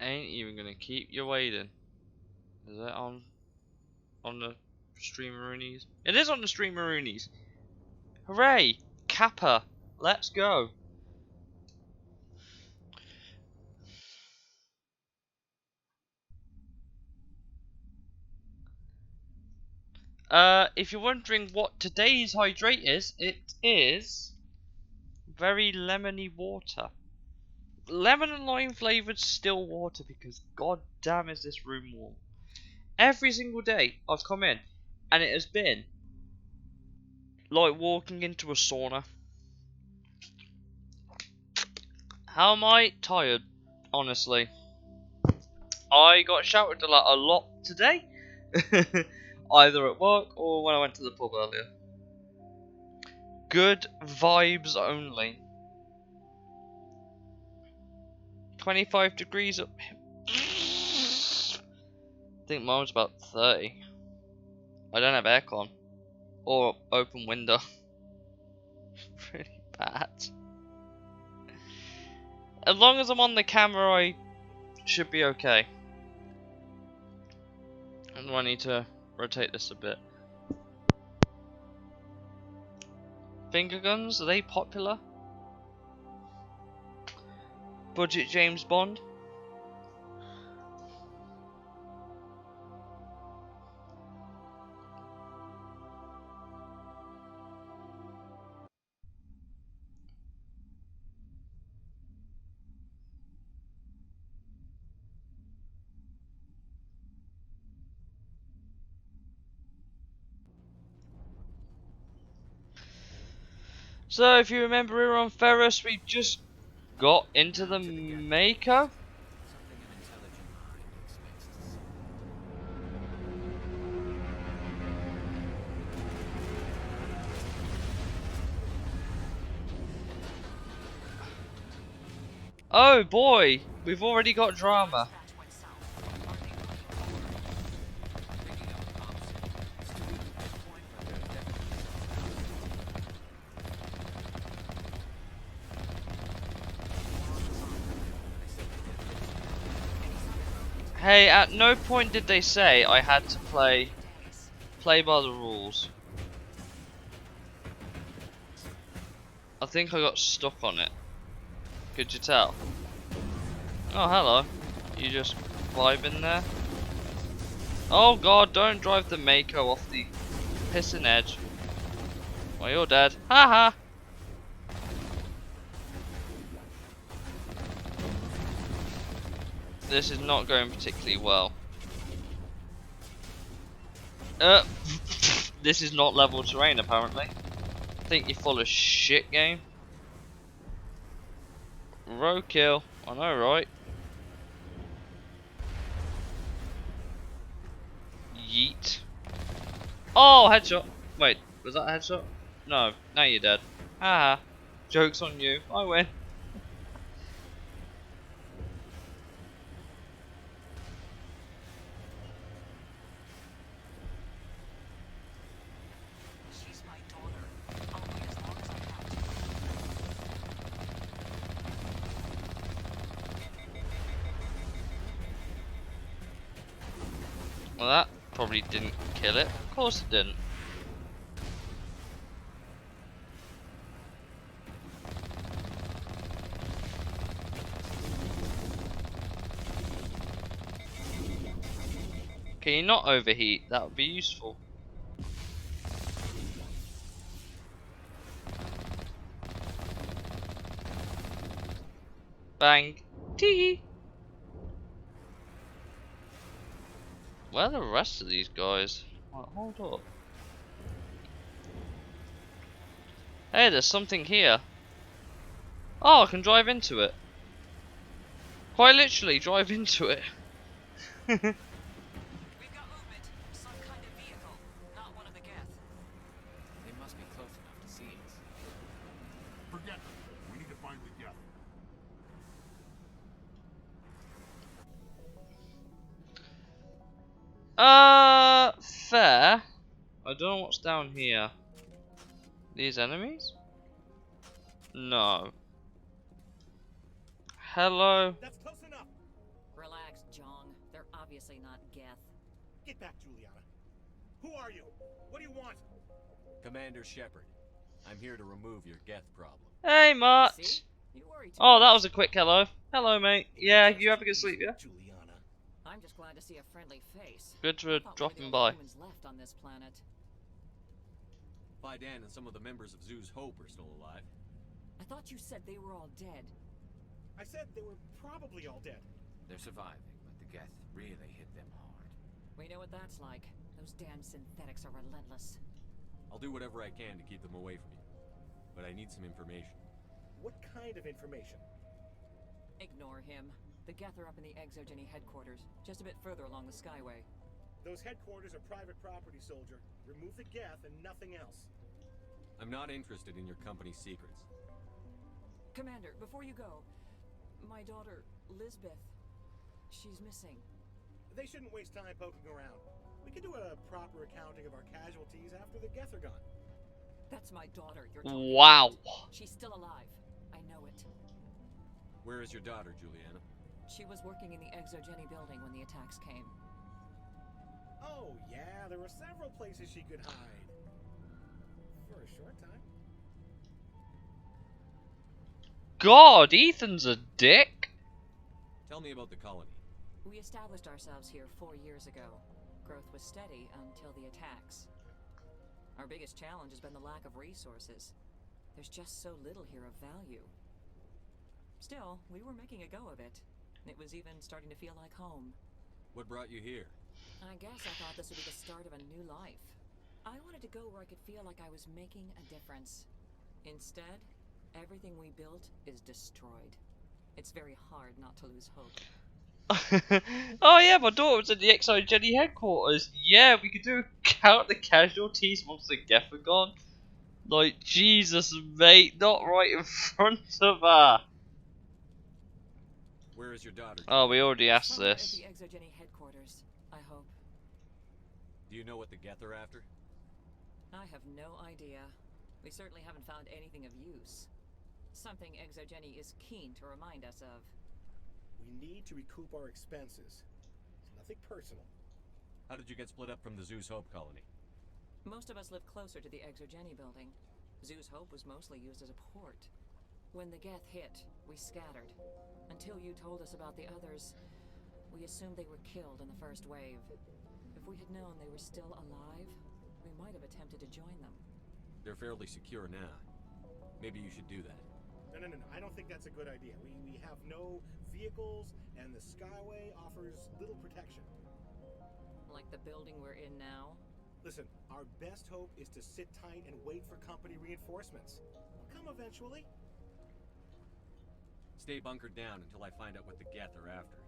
Ain't even gonna keep you waiting. Is it on the Streameroonies? It is on the Streameroonies. Hooray! Kappa! Let's go. If you're wondering what today's hydrate is, it is very lemony water. Lemon and lime flavoured still water, because god damn is this room warm. Every single day I've come in and it has been like walking into a sauna. How am I? Tired, honestly. I got shouted a lot today. Either at work or when I went to the pub earlier. Good vibes only. 25 degrees up. I think mine was about 30. I don't have aircon or open window. Pretty bad. As long as I'm on the camera, I should be okay. And I need to rotate this a bit. Finger guns, are they popular? Budget James Bond? So if you remember, we were on Feros, we just got into the Mako. Oh boy, we've already got drama. Hey, at no point did they say I had to play by the rules. I think I got stuck on it. Could you tell? Oh, hello. You just vibing there? Oh god, don't drive the Mako off the pissing edge. Well, you're dead. Haha! This is not going particularly well. This is not level terrain apparently. I think you're full of shit, game. Roadkill, I know, right? Yeet. Oh, headshot. Wait, was that a headshot? No, now you're dead. Haha. Joke's on you. I win. Well, that probably didn't kill it. Of course it didn't. Can you not overheat? That would be useful. Bang. Tee. Where are the rest of these guys? Oh, hold up. Hey, there's something here. Oh, I can drive into it. Quite literally, drive into it. We've got movement. Some kind of vehicle. Not one of the Geth. They must be close enough to see us. Forget them. We need to find the Geth. Fair. I don't know what's down here. These enemies? No. Hello. That's close enough. Relax. obviously not Geth. Get back, Juliana. Who are you? What do you want? Commander Shepard, I'm here to remove your Geth problem. Hey, Mart. See? You worry too Oh, that much. was a quick hello. Hello, mate. Yeah, you have a good sleep, yeah? Juliana. I'm just glad to see a friendly face. Good to I thought we were dropping the by. only humans left on this planet. Fidan and some of the members of Zoo's Hope are still alive. I thought you said they were all dead. I said they were probably all dead. They're surviving, but the Geth really hit them hard. We know what that's like. Those damn synthetics are relentless. I'll do whatever I can to keep them away from you. But I need some information. What kind of information? Ignore him. The Geth are up in the Exogeny headquarters, just a bit further along the Skyway. Those headquarters are private property, soldier. Remove the Geth and nothing else. I'm not interested in your company's secrets. Commander, before you go, my daughter, Lisbeth, she's missing. They shouldn't waste time poking around. We could do a proper accounting of our casualties after the Geth are gone. That's my daughter you're talking Wow. about. She's still alive. I know it. Where is your daughter, Juliana? She was working in the Exogeny building when the attacks came. Oh, yeah, there were several places she could hide. For a short time. God, Ethan's a dick. Tell me about the colony. We established ourselves here 4 years ago. Growth was steady until the attacks. Our biggest challenge has been the lack of resources. There's just so little here of value. Still, we were making a go of it. It was even starting to feel like home. What brought you here? I guess I thought this would be the start of a new life. I wanted to go where I could feel like I was making a difference. Instead, everything we built is destroyed. It's very hard not to lose hope. Oh yeah, my daughter was in the Exogeny headquarters. Yeah, we could do count the casualties once the Geth are gone. Like, Jesus, mate, not right in front of her. Where is your daughter? Oh, we already asked Somewhere this. at the Exogeny headquarters, I hope. Do you know what the Geth are after? I have no idea. We certainly haven't found anything of use. Something Exogeny is keen to remind us of. We need to recoup our expenses. It's nothing personal. How did you get split up from the Zeus Hope colony? Most of us live closer to the Exogeny building. Zeus Hope was mostly used as a port. When the Geth hit, we scattered. Until you told us about the others, we assumed they were killed in the first wave. If we had known they were still alive, we might have attempted to join them. They're fairly secure now. Maybe you should do that. No. I don't think that's a good idea. We have no vehicles, and the Skyway offers little protection. Like the building we're in now? Listen, our best hope is to sit tight and wait for company reinforcements. They'll come eventually. Stay bunkered down until I find out what the Geth are after.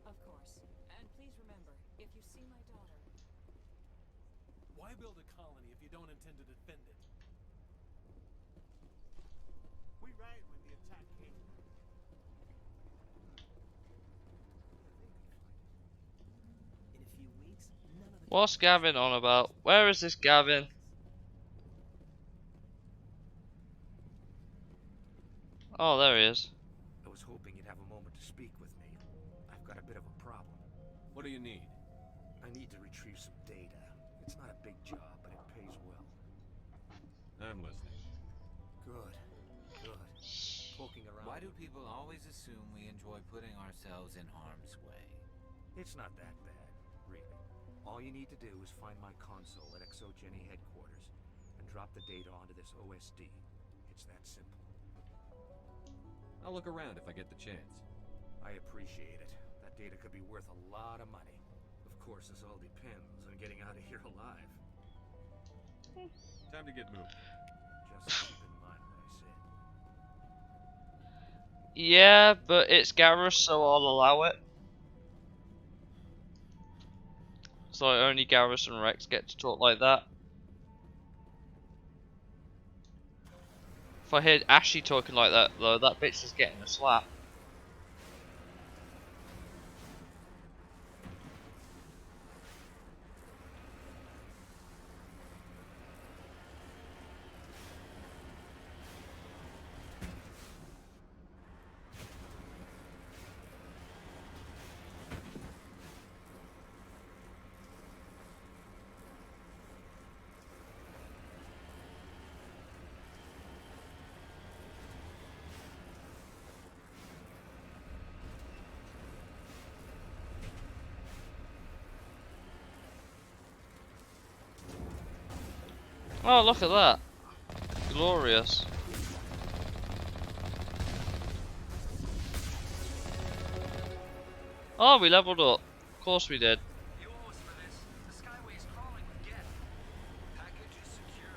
Of course. And please remember, if you see my daughter... Why build a colony if you don't intend to defend it? We ran when the attack came. In a few weeks, none of the What's Gavin on about? Where is this Gavin? Oh, there he is. I was hoping you'd have a moment to speak with me. I've got a bit of a problem. What do you need? I need to retrieve some data. It's not a big job, but it pays well. I'm listening. Good. Poking around. Why do people always assume we enjoy putting ourselves in harm's way? It's not that bad, really. All you need to do is find my console at Exogeny headquarters and drop the data onto this OSD. It's that simple. I'll look around if I get the chance. I appreciate it. That data could be worth a lot of money. Of course, this all depends on getting out of here alive. Time to get moving. Just keep in mind what I said. Yeah, but it's Garrus, so I'll allow it. So only Garrus and Rex get to talk like that. If I heard Ashley talking like that, though, that bitch is getting a slap. Oh, look at that. Glorious. Oh, we leveled up. Of course we did. You owe us for this. The Skyway is crawling with Geth. Package is secure.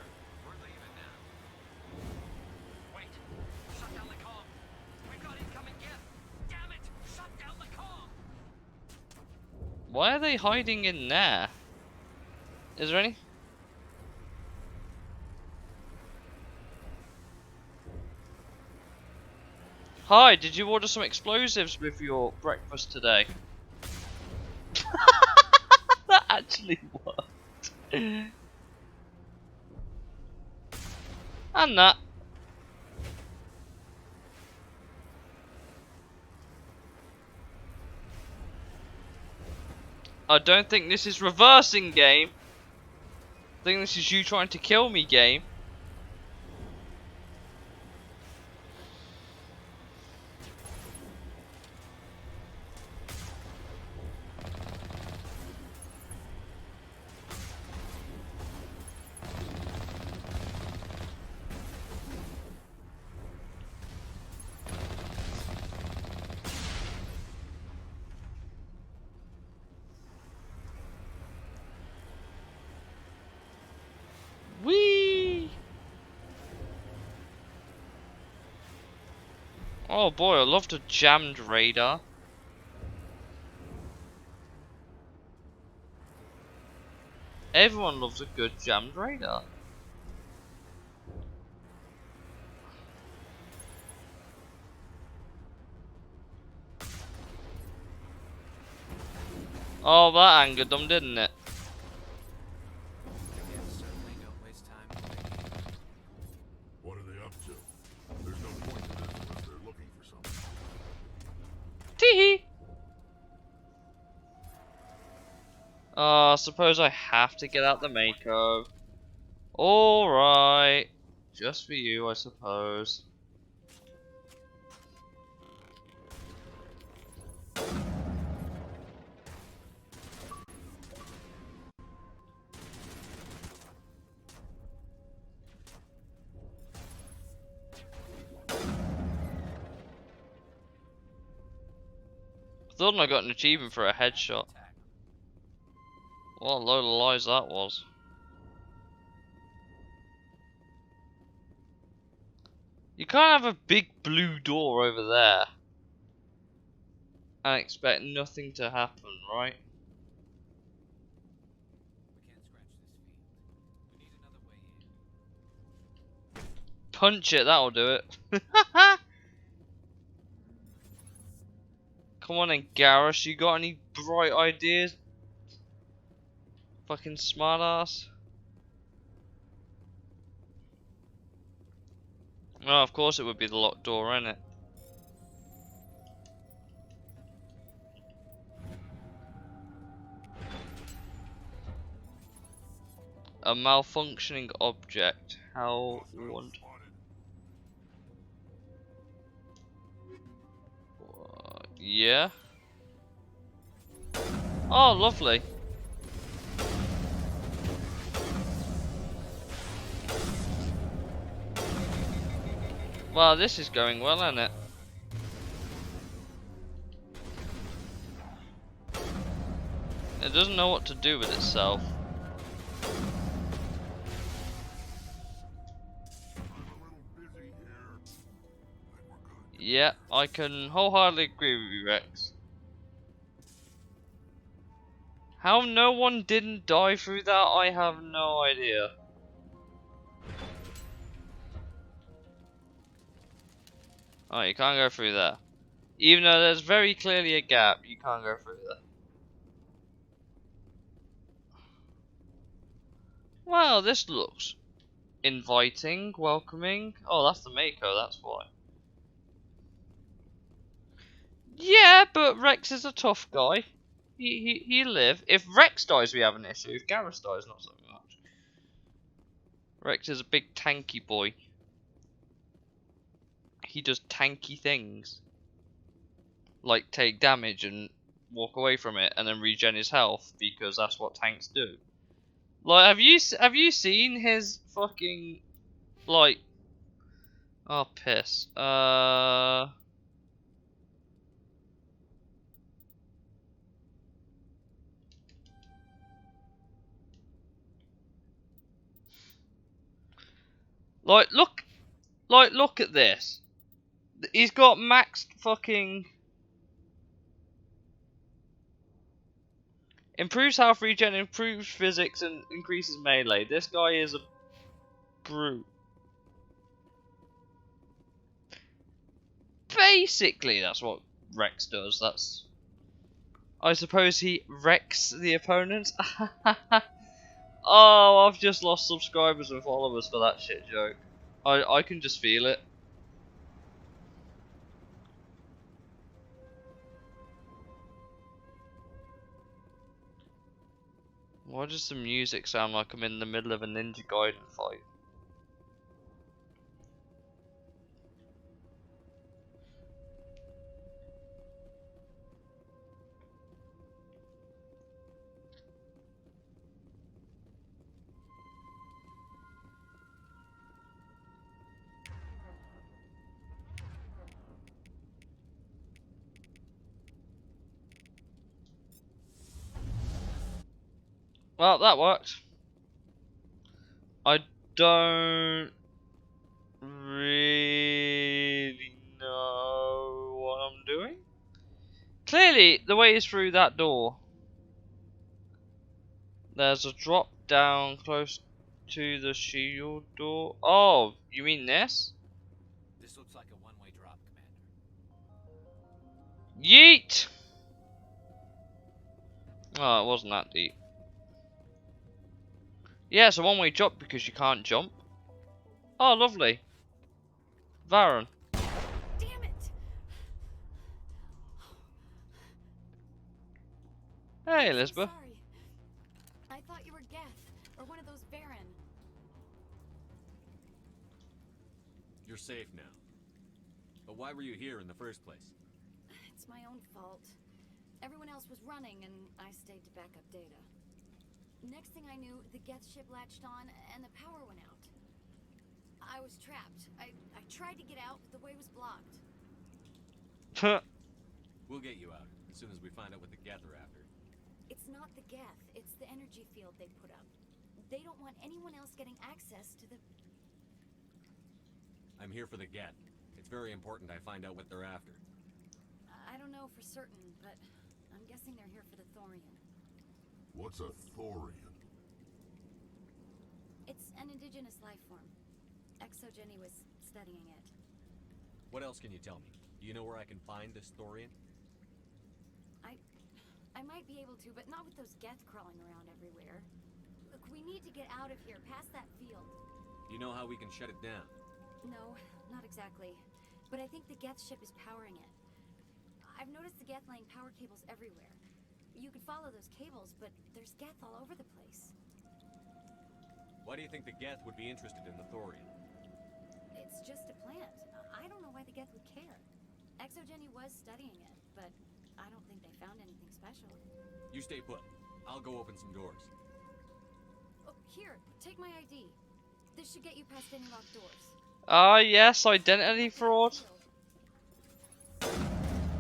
We're leaving now. Wait. Shut down the comm. We've got incoming Geth. Damn it! Shut down the comm. Why are they hiding in there? Is there any? Hi, did you order some explosives with your breakfast today? That actually worked. And that. I don't think this is reversing game. I think this is you trying to kill me game. Whee! Oh boy, I loved a jammed radar. Everyone loves a good jammed radar. Oh, that angered them, didn't it? Again, certainly don't waste time. What are they up to? There's no point to this unless they're looking for something. Teehee! I suppose I have to get out the Mako. Alright. Just for you, I suppose. I thought I got an achievement for a headshot. What a load of lies that was. You can't have a big blue door over there and expect nothing to happen, right? We can't scratch this field. We need another way in. Punch it, that'll do it. Come on then, Garrus, you got any bright ideas? Fucking smartass. Oh, of course it would be the locked door, innit? A malfunctioning object. How want? Yeah. Oh, lovely. Well, this is going well, isn't it? It doesn't know what to do with itself. Yeah, I can wholeheartedly agree with you, Rex. How no one didn't die through that, I have no idea. Oh, you can't go through there. Even though there's very clearly a gap, you can't go through there. Well, this looks inviting, welcoming. Oh, that's the Mako, that's why. Yeah, but Rex is a tough guy. He'll live. If Rex dies, we have an issue. If Garrus dies, not so much. Rex is a big tanky boy. He does tanky things. Like take damage and walk away from it and then regen his health because that's what tanks do. Like have you seen his fucking like, oh piss. Like look at this. He's got maxed fucking improves health regen, improves physics, and increases melee. This guy is a brute. Basically, that's what Rex does. That's, I suppose he wrecks the opponents. Oh, I've just lost subscribers and followers for that shit joke. I can just feel it. Why does the music sound like I'm in the middle of a Ninja Gaiden fight? Well, that worked. I don't really know what I'm doing. Clearly, the way is through that door. There's a drop down close to the shield door. Oh, you mean this? This looks like a one-way drop, Commander. Yeet! Oh, it wasn't that deep. Yeah, it's a one-way drop because you can't jump. Oh, lovely. Varen. Damn it! Hey, I'm so Elizabeth. sorry. I thought you were Geth, or one of those Baron. You're safe now. But why were you here in the first place? It's my own fault. Everyone else was running, and I stayed to back up data. Next thing I knew, the Geth ship latched on, and the power went out. I was trapped. I tried to get out, but the way was blocked. We'll get you out as soon as we find out what the Geth are after. It's not the Geth, it's the energy field they put up. They don't want anyone else getting access to the... I'm here for the Geth. It's very important I find out what they're after. I don't know for certain, but I'm guessing they're here for the thorium. What's a thorium? It's an indigenous life form. Exogeny was studying it. What else can you tell me? Do you know where I can find this thorium? I might be able to, but not with those Geth crawling around everywhere. Look, we need to get out of here, past that field. Do you know how we can shut it down? No, not exactly. But I think the Geth ship is powering it. I've noticed the Geth laying power cables everywhere. You could follow those cables, but there's Geth all over the place. Why do you think the Geth would be interested in the thorium? It's just a plant. I don't know why the Geth would care. Exogeny was studying it, but I don't think they found anything special. You stay put. I'll go open some doors. Oh, here, take my ID. This should get you past any locked doors. Ah, yes, identity fraud.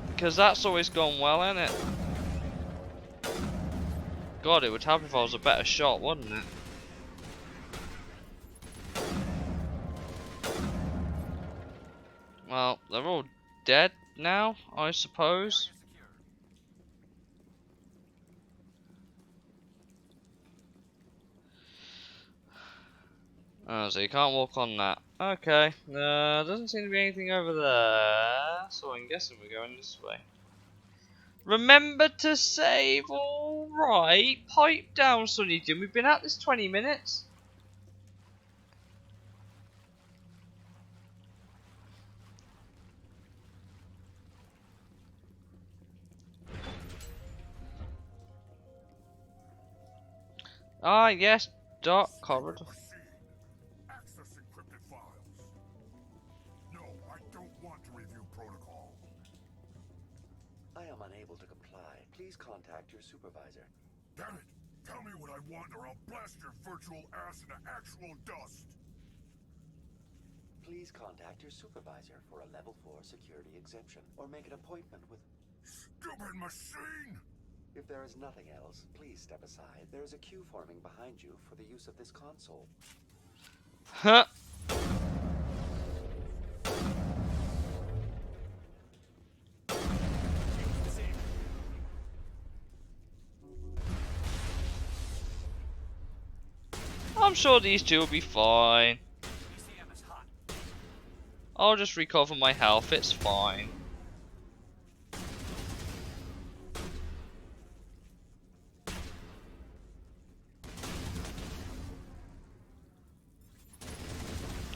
Because that's always gone well, ain't it? God, it would help if I was a better shot, wouldn't it? Well, they're all dead now, I suppose. Oh, so you can't walk on that. Okay, doesn't seem to be anything over there, so I'm guessing we're going this way. Remember to save, alright. Pipe down, Sonny Jim. We've been at this 20 minutes. Ah, yes, dark corridor. Access encrypted files. No, I don't want to review protocols. I am unable to comply. Please contact your supervisor. Damn it! Tell me what I want, or I'll blast your virtual ass into actual dust! Please contact your supervisor for a level 4 security exemption, or make an appointment with... Stupid machine! If there is nothing else, please step aside. There is a queue forming behind you for the use of this console. Huh? I'm sure these two will be fine. ECM is hot. I'll just recover my health, it's fine.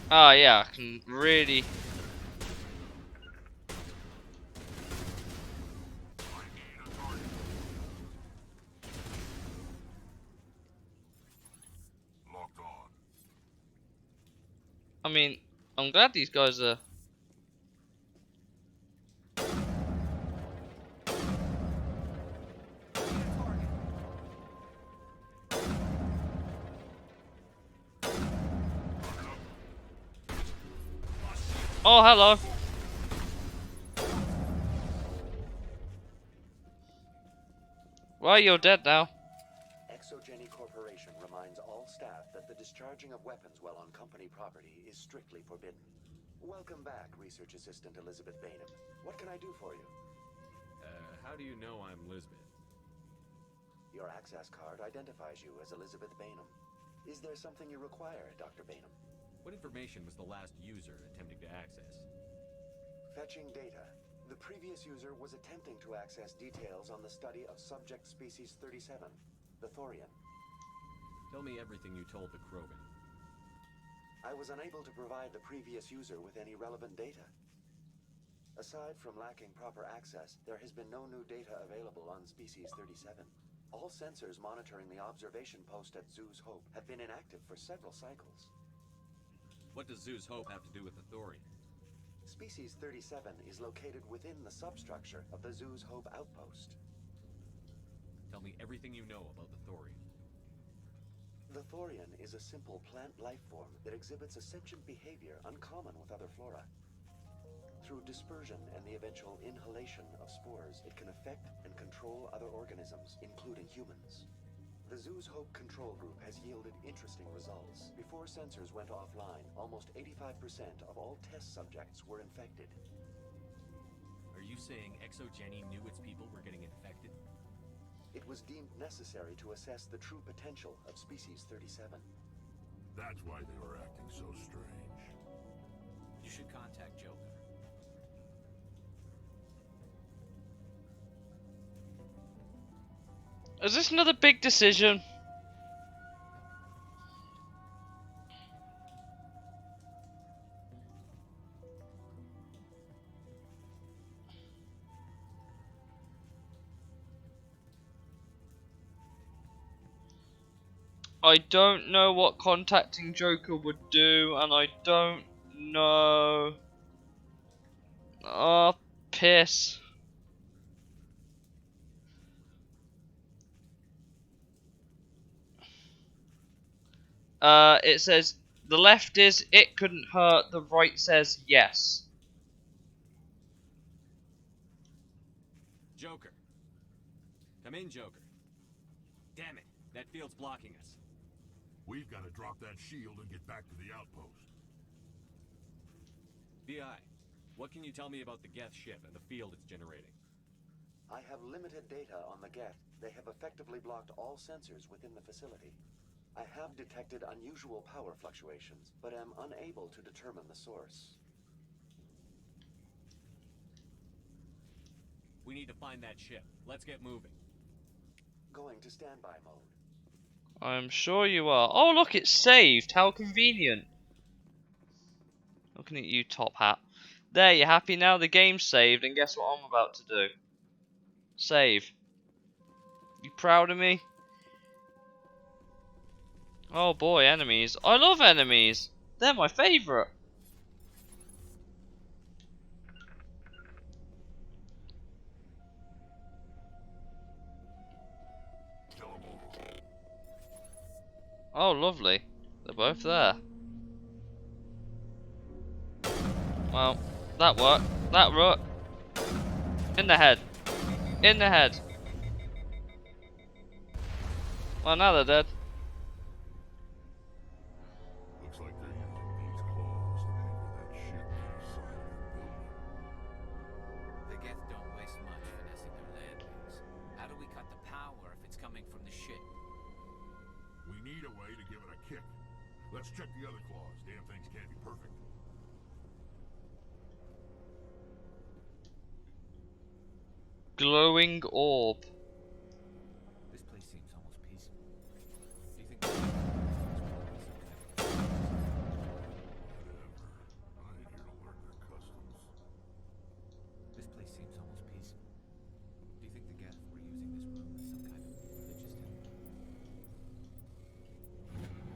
Ah, yeah, I can really... Locked on. I mean, I'm glad these guys are... Oh, hello. Well, you're dead now. Exogeny Corporation reminds all staff that the discharging of weapons while on company property is strictly forbidden. Welcome back, Research Assistant Elizabeth Bainham. What can I do for you? How do you know I'm Lisbeth? Your access card identifies you as Elizabeth Bainham. Is there something you require, Dr. Bainham? What information was the last user attempting to access? Fetching data. The previous user was attempting to access details on the study of subject species 37, the Thorian. Tell me everything you told the Krogan. I was unable to provide the previous user with any relevant data. Aside from lacking proper access, there has been no new data available on species 37. All sensors monitoring the observation post at Zeus Hope have been inactive for several cycles. What does Zeus Hope have to do with the Thorian? Species 37 is located within the substructure of the Zeus Hope outpost. Tell me everything you know about the Thorian. The Thorian is a simple plant life form that exhibits a sentient behavior uncommon with other flora. Through dispersion and the eventual inhalation of spores, it can affect and control other organisms, including humans. The Zeus Hope control group has yielded interesting results. Before sensors went offline, almost 85% of all test subjects were infected. Are you saying Exogeny knew its people were getting infected? It was deemed necessary to assess the true potential of species 37. That's why they were acting so strange. You should contact Joker. Is this another big decision? I don't know what contacting Joker would do, and I don't know... Oh, piss. It says the left is it couldn't hurt, the right says yes. Joker. Come in, Joker. Damn it, that field's blocking us. We've got to drop that shield and get back to the outpost. VI, what can you tell me about the Geth ship and the field it's generating? I have limited data on the Geth. They have effectively blocked all sensors within the facility. I have detected unusual power fluctuations, but am unable to determine the source. We need to find that ship. Let's get moving. Going to standby mode. I'm sure you are. Oh look, it's saved. How convenient. Looking at you, Top Hat. There, you happy now? The game's saved, and guess what I'm about to do? Save. You proud of me? Oh boy, enemies. I love enemies. They're my favourite. Oh, lovely. They're both there. Well, that worked. That worked. In the head. In the head. Well, now they're dead. Looks like they're using these claws to anchor that ship to the side of the building. The Geth don't waste much finessing their landings. How do we cut the power if it's coming from the ship? We need a way to give it a kick. Let's check the other claws. Damn things can't be perfect. Glowing orb. This place seems almost peaceful. Do you think Whatever. I ain't here to learn their customs. this place seems almost peaceful? Do you think the Geth were using this room as some kind of religious temple?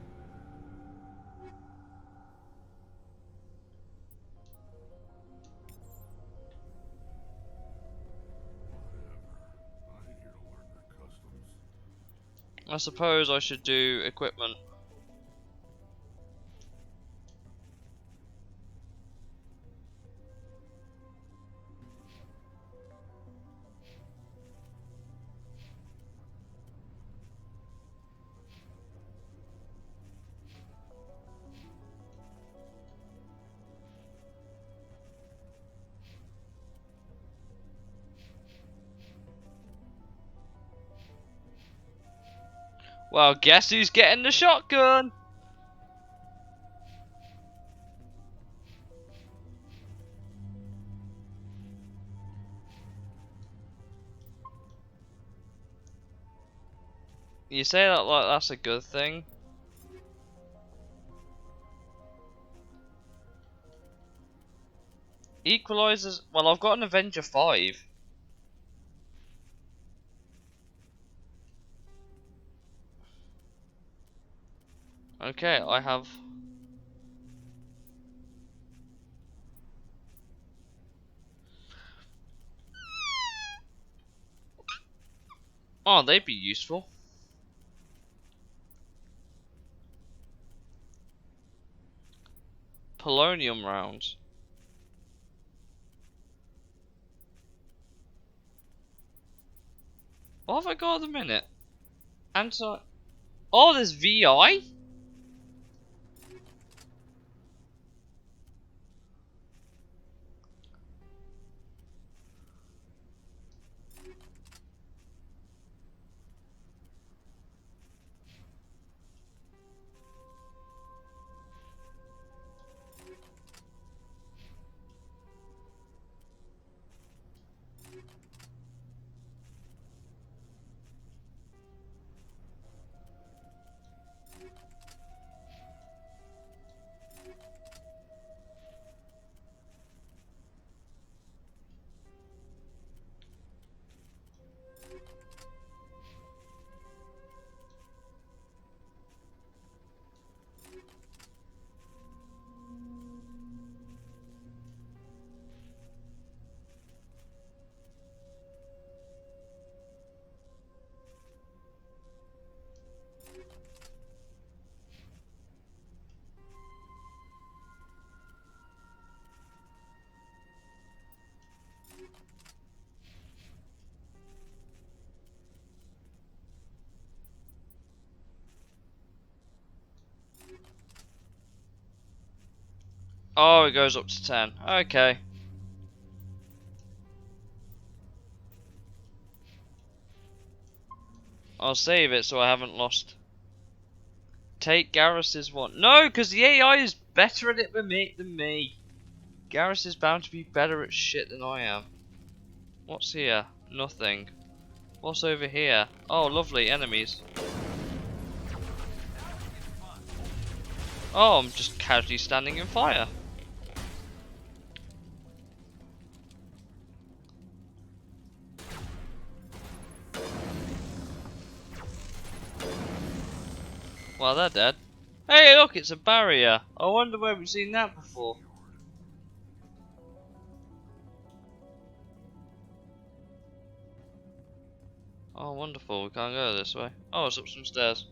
Whatever. I ain't here to learn their customs. I suppose I should do equipment. Well, guess who's getting the shotgun? You say that like that's a good thing. Equalizers. Well, I've got an Avenger 5. Okay, I have. Oh, they'd be useful. Polonium rounds. What have I got at the minute? Anti. Oh, there's VI? Oh, it goes up to 10. Okay. I'll save it so I haven't lost. Take Garrus's one. No, because the AI is better at it than me. Garrus is bound to be better at shit than I am. What's here? Nothing. What's over here? Oh, lovely enemies. Oh, I'm just casually standing in fire. Well, they're dead. Hey, look, it's a barrier. I wonder where we've seen that before. Oh, wonderful. We can't go this way. Oh, it's up some stairs.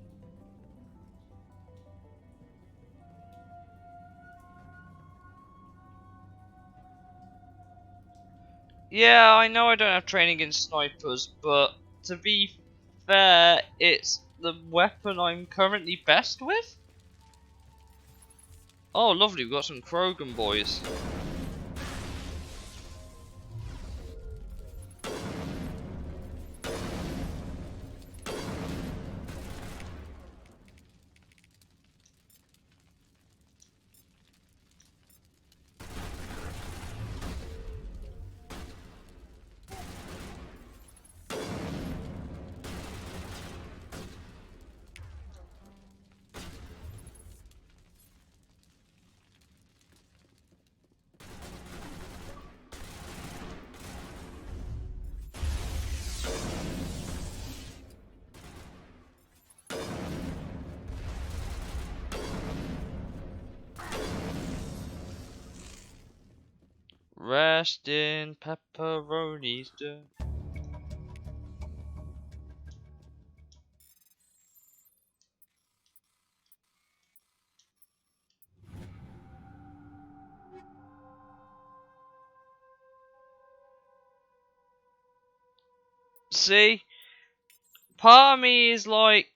Yeah, I know I don't have training in snipers, but to be fair, it's the weapon I'm currently best with. Oh, lovely, we've got some Krogan boys. Rest in pepperoni's dirt. See, part of me is like,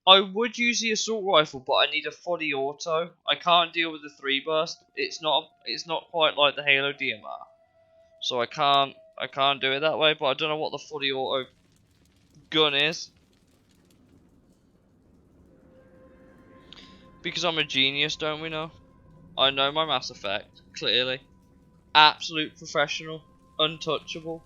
I would use the assault rifle, but I need a fully auto. I can't deal with the 3 burst. It's not quite like the Halo DMR, so I can't do it that way. But I don't know what the fully auto gun is, because I'm a genius, don't we know? I know my Mass Effect clearly. Absolute professional, untouchable.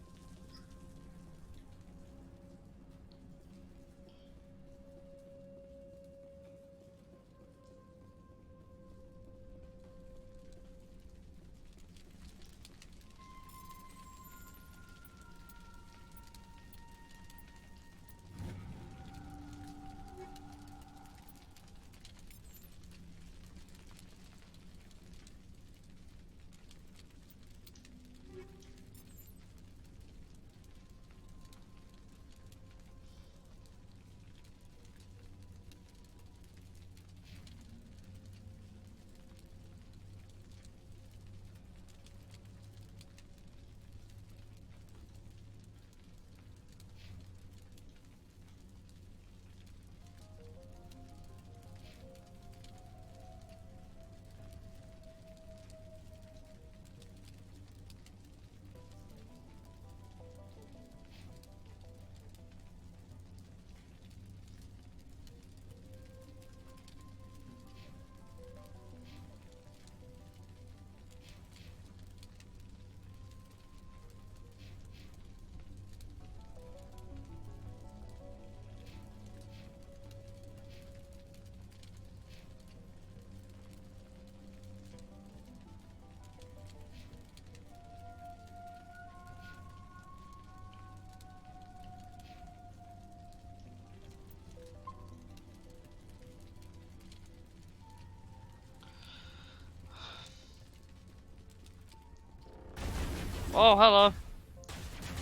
Oh, hello.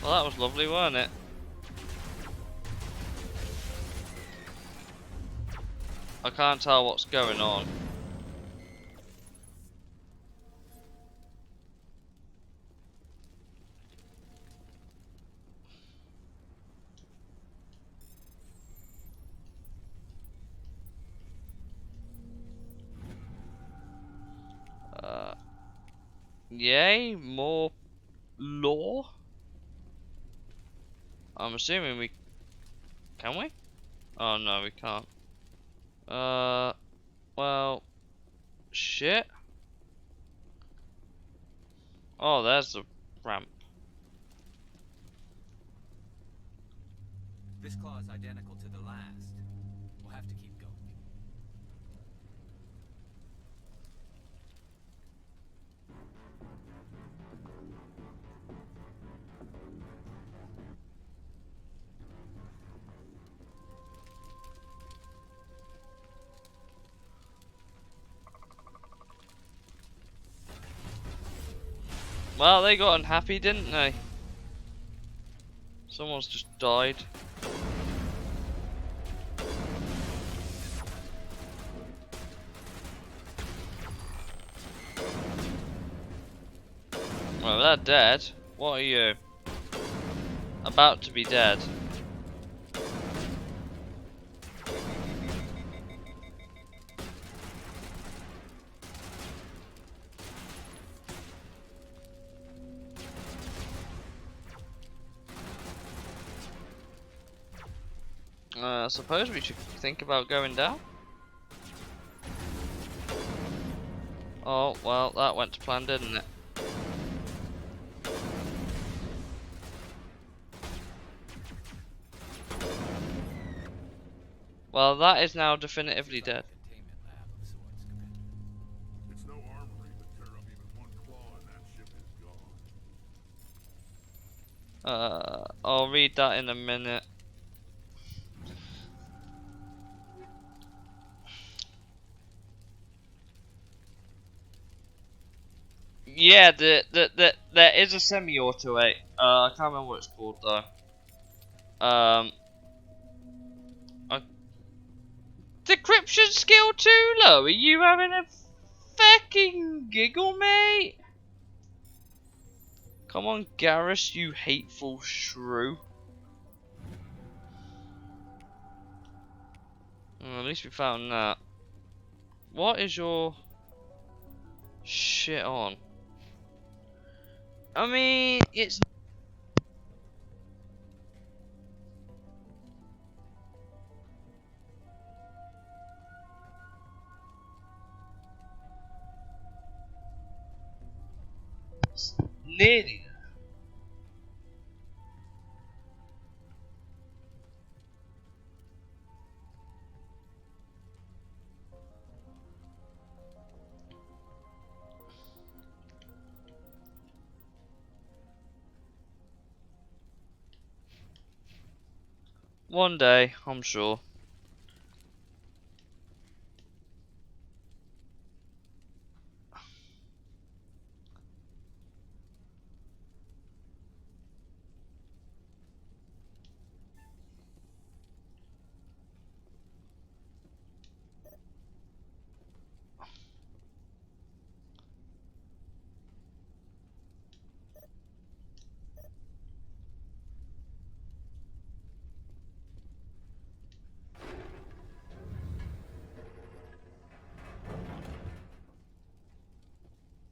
Well, that was lovely, wasn't it? I can't tell what's going on. Yay, more lore? I'm assuming we... Can we? Oh no, we can't. Well... Shit. Oh, there's the ramp. This claw is identical to the last. We'll have to keep going. Well, they got unhappy, didn't they? Someone's just died. Well, they're dead. What are you? about to be dead. I suppose we should think about going down. Oh, well, that went to plan, didn't it? Well, that is now definitively dead. Containment lab of sorts, Commander. It's no armory, but tear up even one claw and that ship is gone. I'll read that in a minute. Yeah, there is a semi-auto 8. I can't remember what it's called though. Decryption skill too low? Are you having a fucking giggle, mate? Come on, Garrus, you hateful shrew. At least we found that. What is your shit on? I mean, it's nearly there. One day, I'm sure.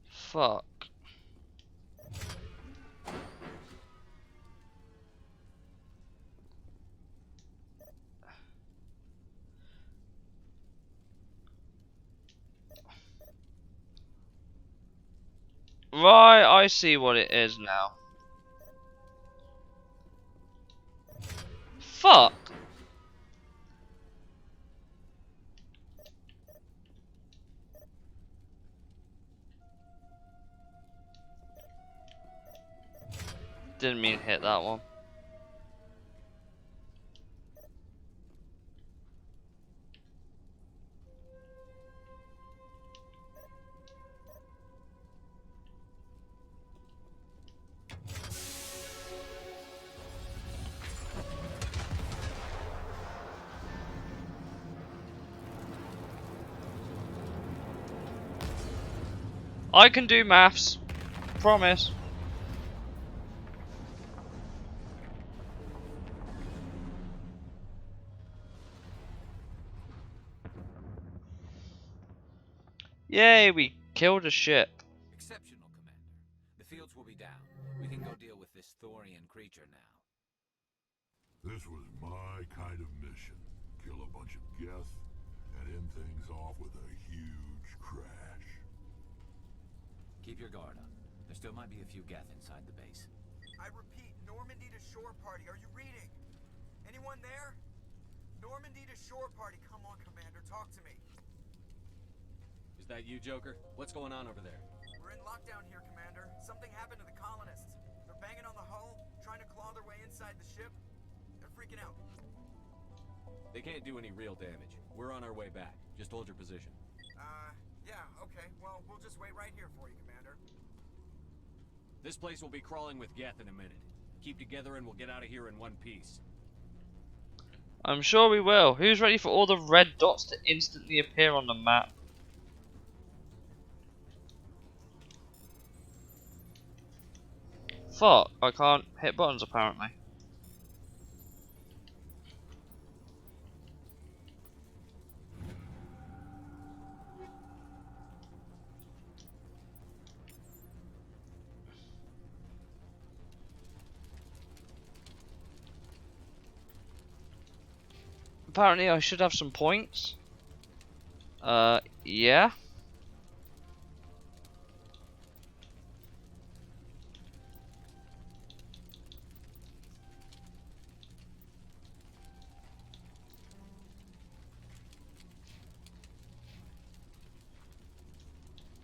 Fuck. Right, I see what it is now. Fuck. Didn't mean to hit that one. I can do maths. Promise. Yay, we killed a ship. Exceptional, Commander. The fields will be down. We can go deal with this Thorian creature now. This was my kind of mission. Kill a bunch of Geth and end things off with a huge crash. Keep your guard up. There still might be a few Geth inside the base. I repeat, Normandy to shore party. Are you reading? Anyone there? Normandy to shore party. Come on, Commander. Talk to me. Is that you, Joker? What's going on over there? We're in lockdown here, Commander. Something happened to the colonists. They're banging on the hull, trying to claw their way inside the ship. They're freaking out. They can't do any real damage. We're on our way back. Just hold your position. Yeah, okay. Well, we'll just wait right here for you, Commander. This place will be crawling with Geth in a minute. Keep together and we'll get out of here in one piece. I'm sure we will. Who's ready for all the red dots to instantly appear on the map? Fuck, I can't hit buttons apparently. apparently I should have some points. Yeah.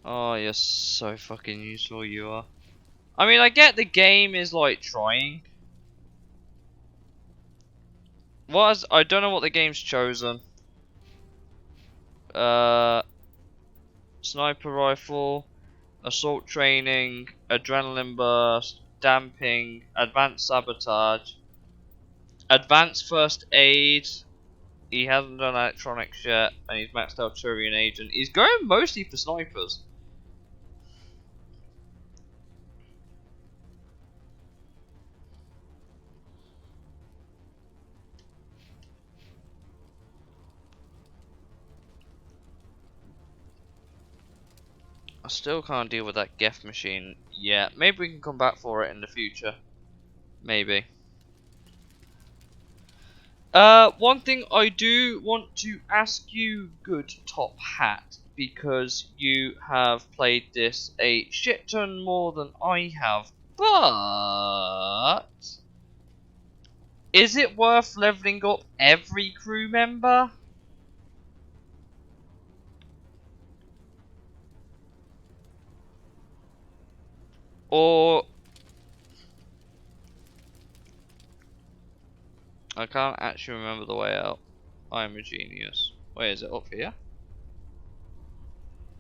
Oh, you're so fucking useful, you are. I mean, I get the game is like trying. I don't know what the game's chosen. Sniper rifle, assault training, adrenaline burst, damping, advanced sabotage, advanced first aid. He hasn't done electronics yet, and he's maxed out Turian agent. He's going mostly for snipers. I still can't deal with that Geth machine yet. Maybe we can come back for it in the future. Maybe. One thing I do want to ask you, good top hat, because you have played this a shit ton more than I have, but is it worth leveling up every crew member? Or I can't actually remember the way out. I'm a genius. Wait, is it up here?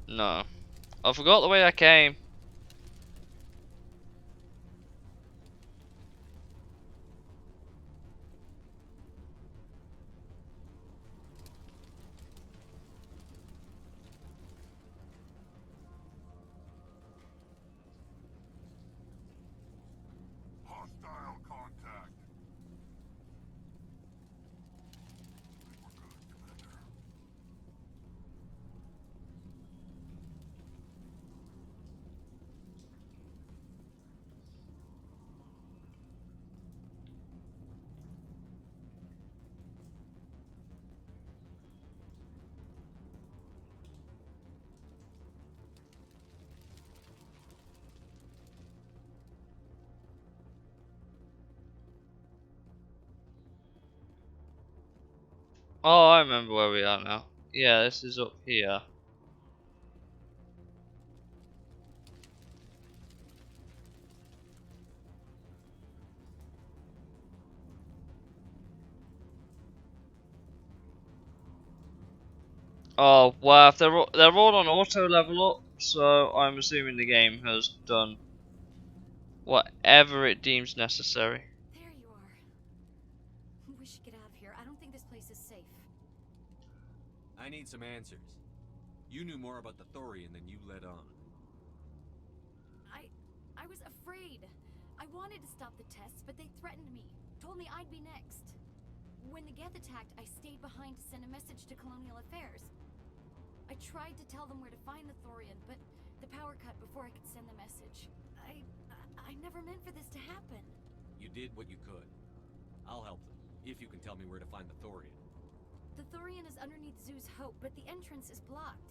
No. I forgot the way I came. Hostile contact. We're good, Commander. Oh, I remember where we are now. Yeah, this is up here. Oh, wow, if they're all on auto level up, so I'm assuming the game has done whatever it deems necessary. There you are. We should get out of here. I don't think this place is safe. I need some answers. You knew more about the Thorian than you let on. I was afraid. I wanted to stop the tests, but they threatened me. Told me I'd be next. When the Geth attacked, I stayed behind to send a message to Colonial Affairs. I tried to tell them where to find the Thorian, but the power cut before I could send the message. I never meant for this to happen. You did what you could. I'll help them, if you can tell me where to find the Thorian. The Thorian is underneath Zoo's Hope, but the entrance is blocked.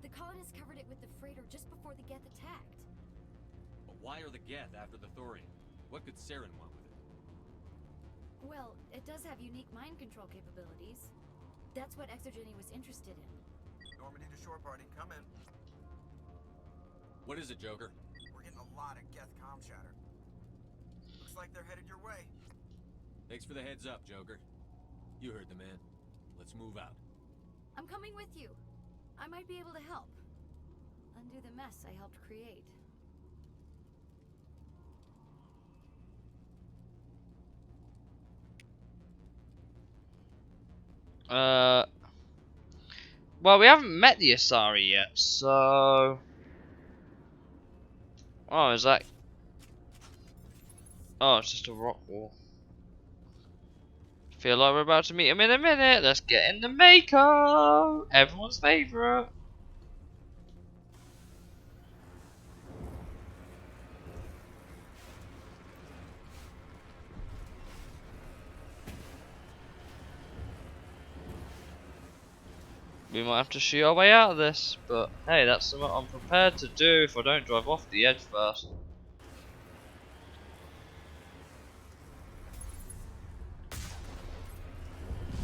The colonists covered it with the freighter just before the Geth attacked. But why are the Geth after the Thorian? What could Saren want with it? Well, it does have unique mind control capabilities. That's what Exogeny was interested in. Normandy to shore party, come in. What is it, Joker? We're getting a lot of Geth comm chatter. Looks like they're headed your way. Thanks for the heads up, Joker. You heard the man. Let's move out. I'm coming with you. I might be able to help. Undo the mess I helped create. Well, we haven't met the Asari yet, so... Oh, is that... Oh, it's just a rock wall. Feel like we're about to meet him in a minute. Let's get in the Mako! Everyone's favourite. We might have to shoot our way out of this, but hey, that's something I'm prepared to do if I don't drive off the edge first.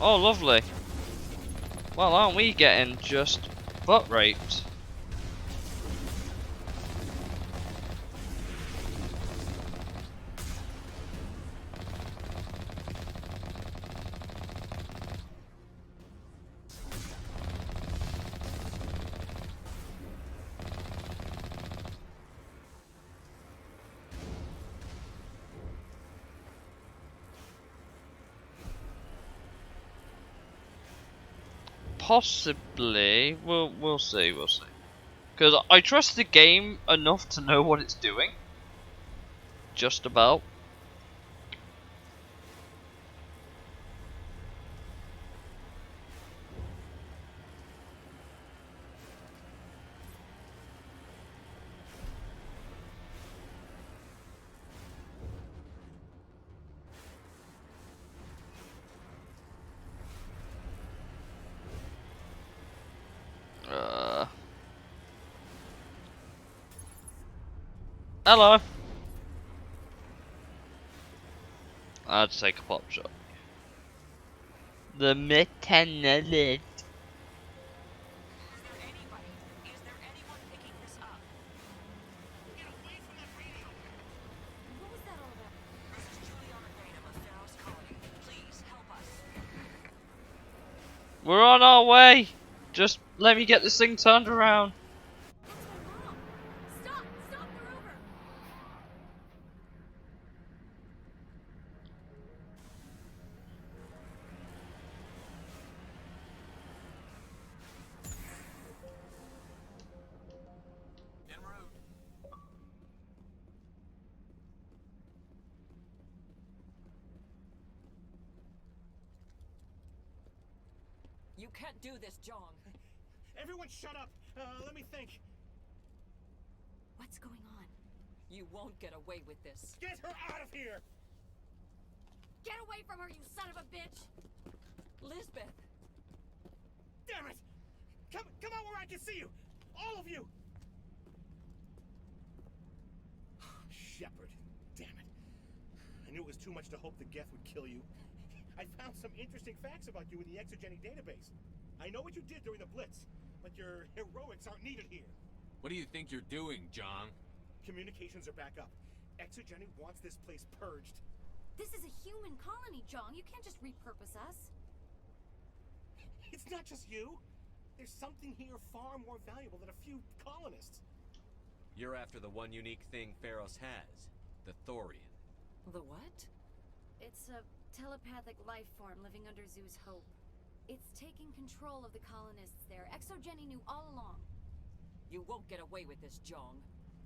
Oh, lovely. Well, aren't we getting just butt raped? Possibly. We'll see. We'll see. Because I trust the game enough to know what it's doing. Just about. Hello. I'd take a pop shot. The metanology. Is there anyone picking this up? Get away from that radio! What was that all about? This is Juliana Tatum of Feros Colony. Please help us. We're on our way. Just let me get this thing turned around. That's my mom. Stop! Stop! They're over! En route. You can't do this, Jong. Everyone shut up! Let me think. What's going on? You won't get away with this. Get her out of here! Get away from her, you son of a bitch! Lisbeth! Damn it! Come out where I can see you! All of you! Shepard, damn it. I knew it was too much to hope the Geth would kill you. I found some interesting facts about you in the exogenic database. I know what you did during the Blitz, but your heroics aren't needed here. What do you think you're doing, Jong? Communications are back up. Exogenic wants this place purged. This is a human colony, Jong. You can't just repurpose us. It's not just you. There's something here far more valuable than a few colonists. You're after the one unique thing Feros has, the Thorian. The what? It's a telepathic life form living under Zeus Hope. It's taking control of the colonists there. Exogeny knew all along. You won't get away with this, Jong.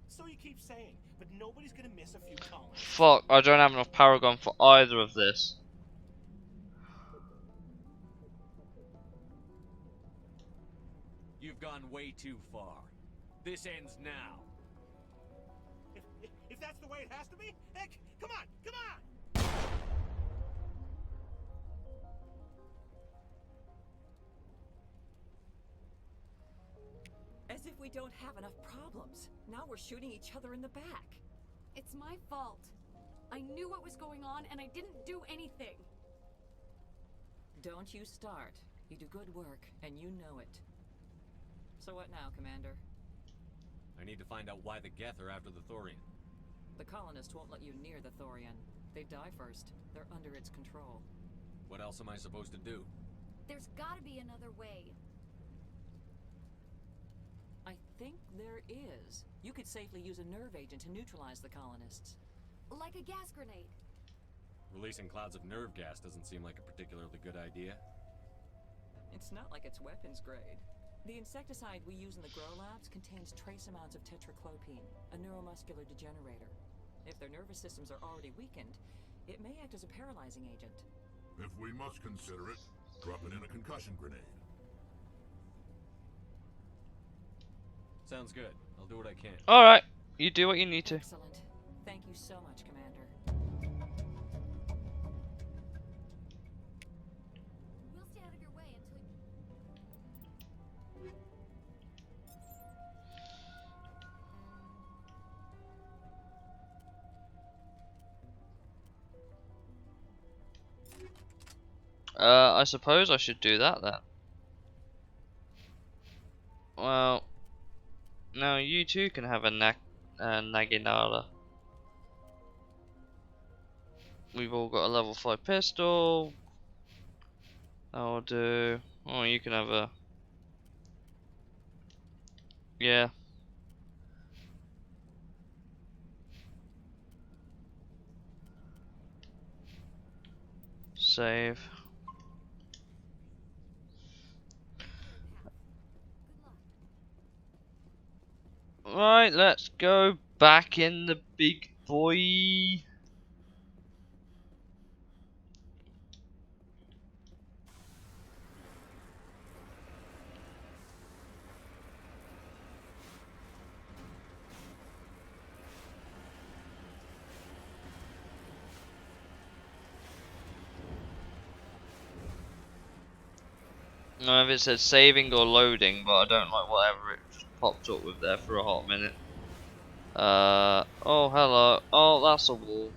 So you keep saying, but nobody's gonna miss a few colonists. Fuck, I don't have enough Paragon for either of this. You've gone way too far. This ends now. If that's the way it has to be, heck, come on, come on! As if we don't have enough problems. Now we're shooting each other in the back. It's my fault. I knew what was going on and I didn't do anything. Don't you start. You do good work, and you know it. So what now, Commander? I need to find out why the Geth are after the Thorian. The colonists won't let you near the Thorian. They die first. They're under its control. What else am I supposed to do? There's gotta be another way. I think there is. You could safely use a nerve agent to neutralize the colonists. Like a gas grenade. Releasing clouds of nerve gas doesn't seem like a particularly good idea. It's not like it's weapons grade. The insecticide we use in the grow labs contains trace amounts of tetraclopine, a neuromuscular degenerator. If their nervous systems are already weakened, it may act as a paralyzing agent. If we must consider it, drop it in a concussion grenade. Sounds good. I'll do what I can. Alright, you do what you need to. Excellent. Thank you so much, Commander. We'll stay out of your way until you... I suppose I should do that then. Well, now you too can have a Naginata. We've all got a level 5 pistol. I'll do. Oh, you can have a. Yeah. Save. Right, let's go back in the big boy. No, if it says saving or loading, but I don't like whatever it just popped up with there for a hot minute. Oh hello. Oh, that's a wall.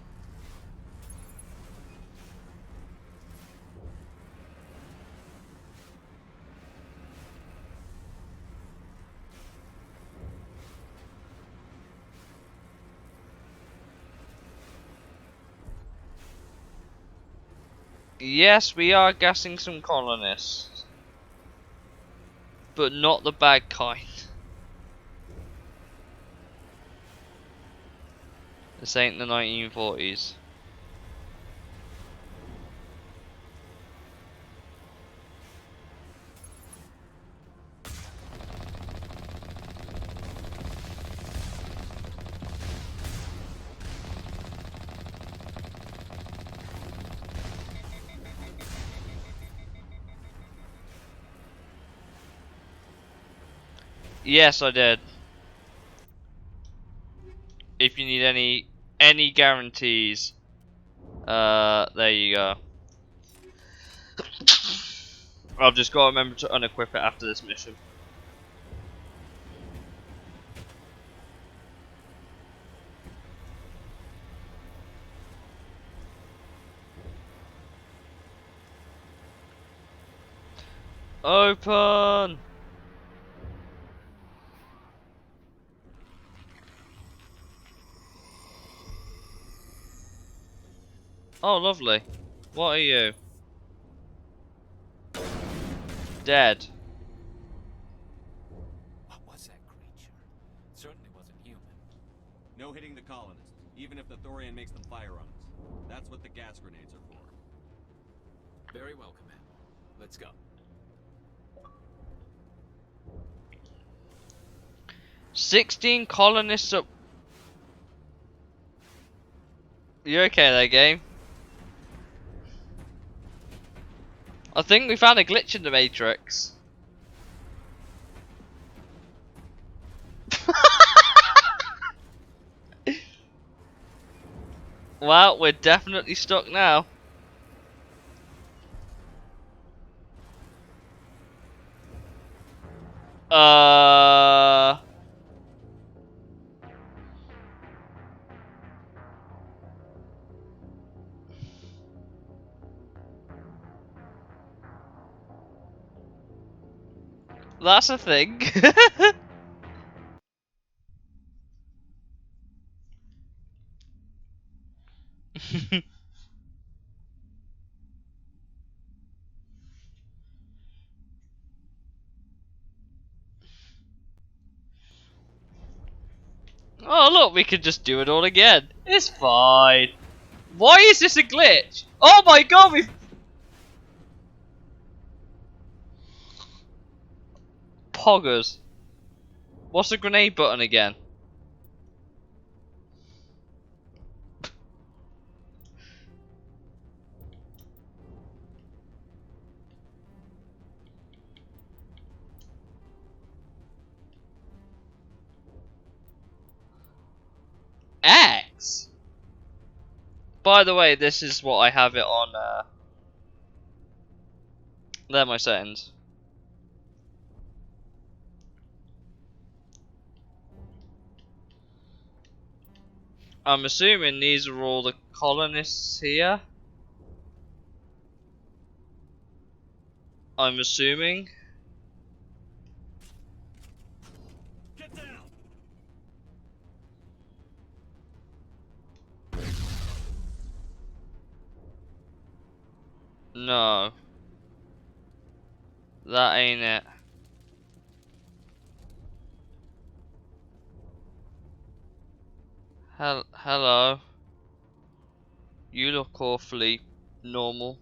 Yes, we are gassing some colonists. But not the bad kind. This ain't the 1940s. Yes, I did. If you need any guarantees, there you go. I've just got to remember to unequip it after this mission. Open! Oh, lovely. What are you? Dead. What was that creature? It certainly wasn't human. No hitting the colonists, even if the Thorian makes them fire on us. That's what the gas grenades are for. Very well, Command. Let's go. 16 colonists up. You okay there, game? I think we found a glitch in the Matrix. Well, we're definitely stuck now. That's a thing. Oh look, we could just do it all again. It's fine. Why is this a glitch? Oh my god, we've... Poggers. What's the grenade button again? X? By the way, this is what I have it on, there are my settings. I'm assuming these are all the colonists here. I'm assuming. Get down! No. That ain't it. Hello. You look awfully normal.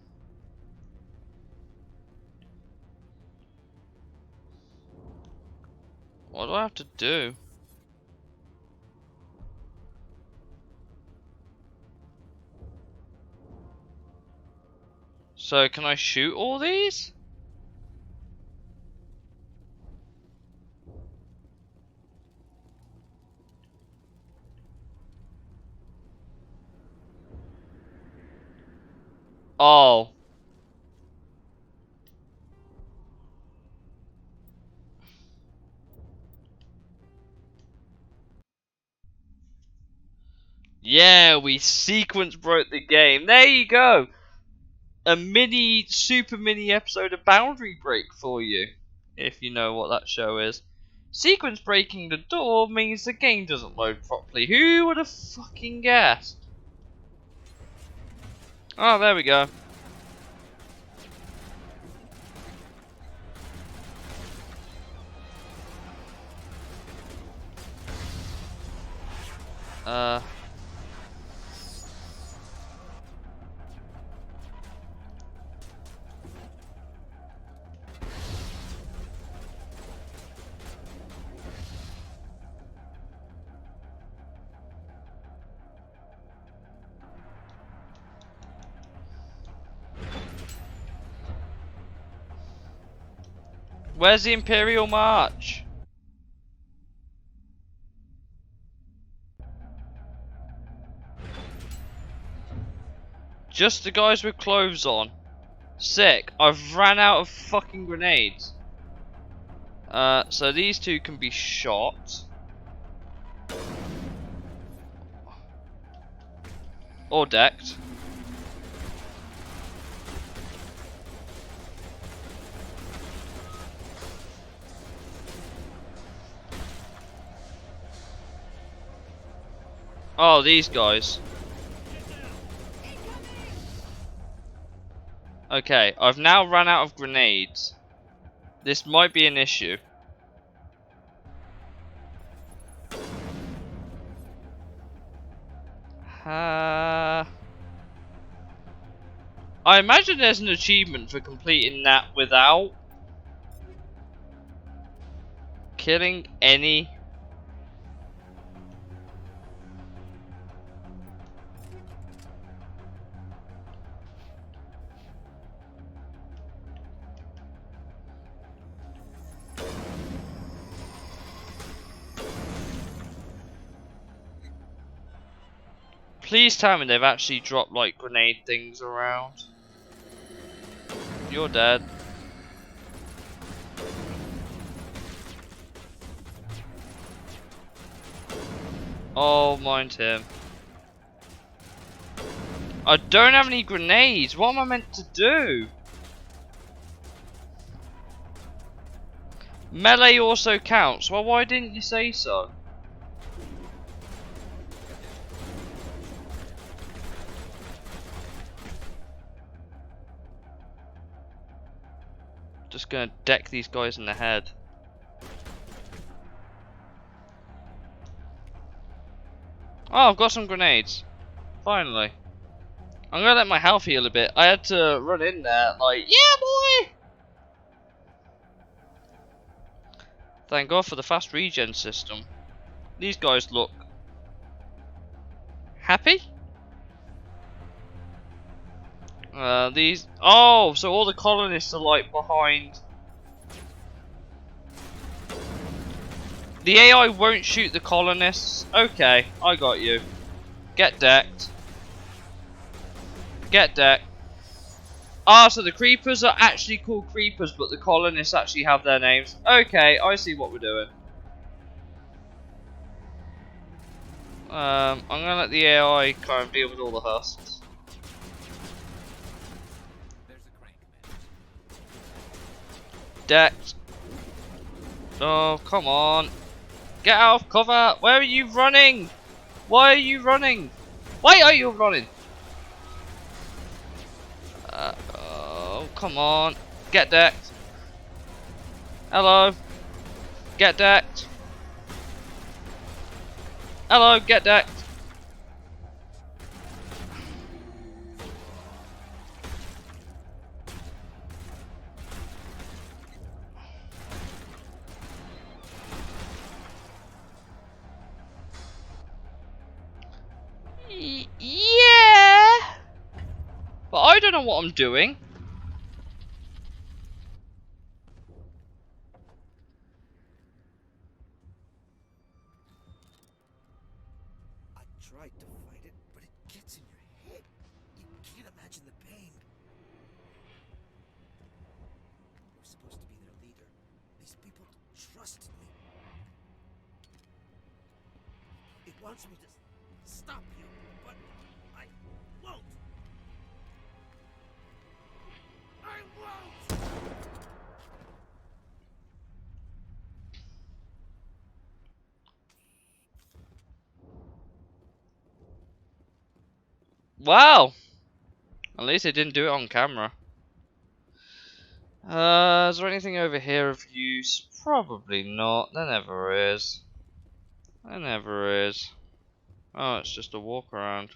What do I have to do? So can I shoot all these? Oh. Yeah, we sequence broke the game. There you go. A super mini episode of Boundary Break for you, if you know what that show is. Sequence breaking the door means the game doesn't load properly. Who would have fucking guessed? Oh, there we go. Where's the Imperial March? Just the guys with clothes on. Sick. I've ran out of fucking grenades. So these two can be shot. Or decked. Oh, these guys. Okay, I've now run out of grenades. This might be an issue. I imagine there's an achievement for completing that without killing any. Please tell me they've actually dropped like grenade things around. You're dead. Oh, mind him. I don't have any grenades. What am I meant to do? Melee also counts. Well, why didn't you say so? Just gonna deck these guys in the head. Oh, I've got some grenades. Finally. I'm gonna let my health heal a bit. I had to run in there like, yeah boy! Thank God for the fast regen system. These guys look happy? Oh, so all the colonists are like behind. The AI won't shoot the colonists. Okay, I got you. Get decked. Get decked. Ah, so the creepers are actually called creepers, but the colonists actually have their names. Okay, I see what we're doing. I'm gonna let the AI kind of deal with all the husks. There's a crank, decked. Oh, come on. Get out of cover. Where are you running? Why are you running? Why are you running? Oh, come on. Get decked. Hello. Get decked. Hello, get decked. Yeah. But I don't know what I'm doing. I tried to fight it, but it gets in your head. You can't imagine the pain. I was supposed to be their leader. These people trusted me. It wants me to stop you, but I won't. I won't! Wow. At least they didn't do it on camera. Is there anything over here of use? Probably not. There never is. There never is. Oh, it's just a walk around.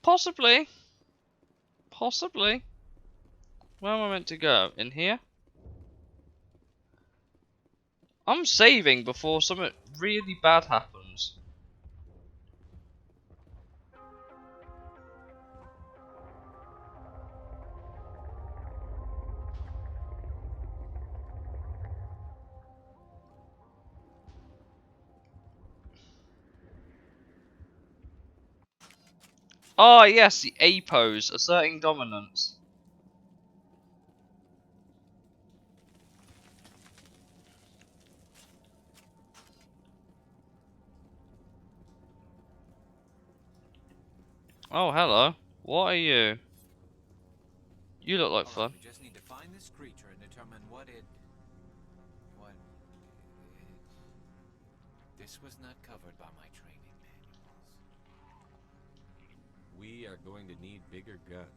Possibly. Possibly. Where am I meant to go? In here? I'm saving before something really bad happens. Oh yes, the A pose, asserting dominance. Oh, hello. What are you? You look like fun. We just need to find this creature and determine what it... This was not covered by my training manuals. We are going to need bigger guns.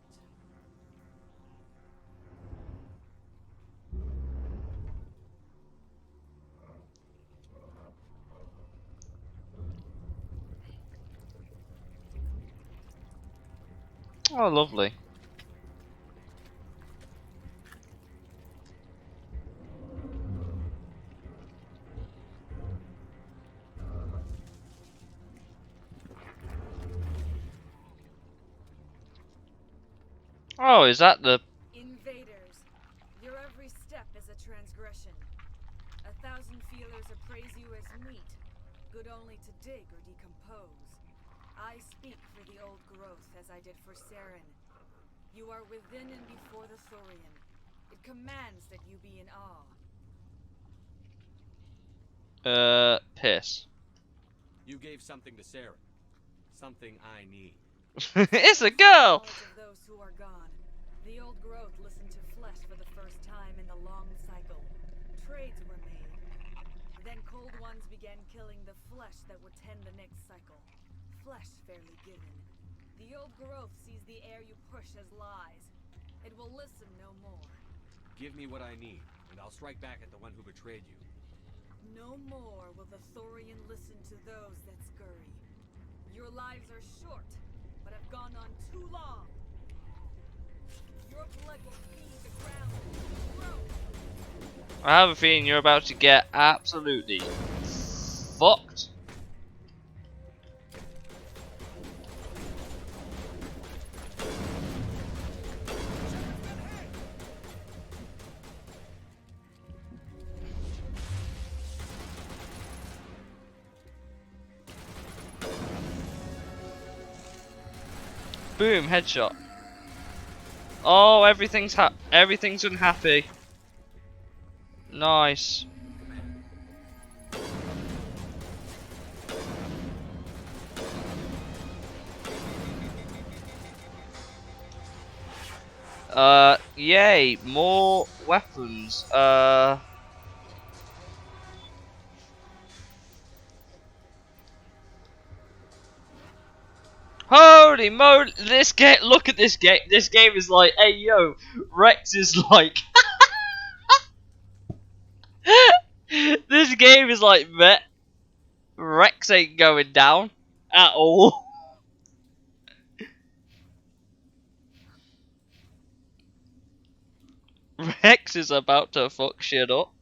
Oh, lovely. Oh, is that the... Invaders, your every step is a transgression. 1,000 feelers appraise you as meat, good only to dig or decompose. I speak for the old growth as I did for Saren. You are within and before the Thorian. It commands that you be in awe. Piss. You gave something to Sarah. Something I need. It's a girl! Knowledge of those who are gone. The old growth listened to flesh for the first time in the long cycle. Trades were made. Then cold ones began killing the flesh that would tend the next cycle. Flesh fairly given. The old growth sees the air you push as lies. It will listen no more. Give me what I need, and I'll strike back at the one who betrayed you. No more will the Thorian listen to those that scurry. Your lives are short, but have gone on too long. Your blood will feed the ground and grow. I have a feeling you're about to get absolutely fucked. Boom, headshot. Oh, everything's unhappy. Nice. Yay, more weapons. Holy moly, this game, look at this game. This game is like, hey yo, Rex is like, this game is like, Rex ain't going down at all. Rex is about to fuck shit up.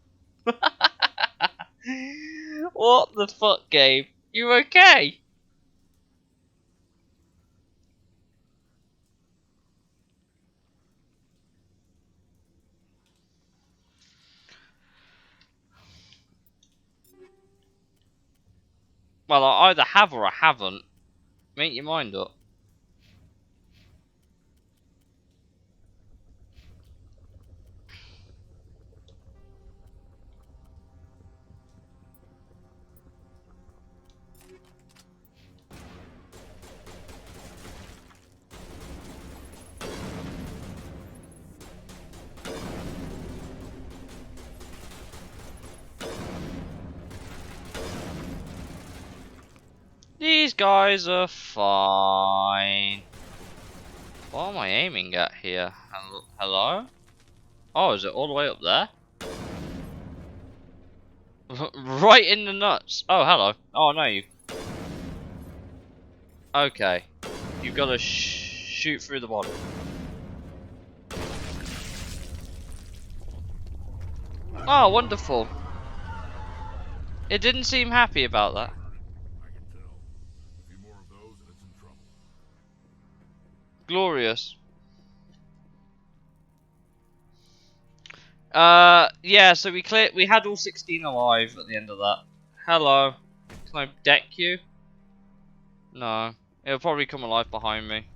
What the fuck, game? You okay? Well, I either have or I haven't. Make your mind up. These guys are fine. What am I aiming at here? Hello? Oh, is it all the way up there? Right in the nuts. Oh, hello. Oh, no, you. Okay. You've got to shoot through the bottom. Oh, wonderful. It didn't seem happy about that. I can tell. A few more of those and it's in trouble. Glorious. Yeah, so we had all 16 alive at the end of that. Hello. Can I deck you? No. It'll probably come alive behind me.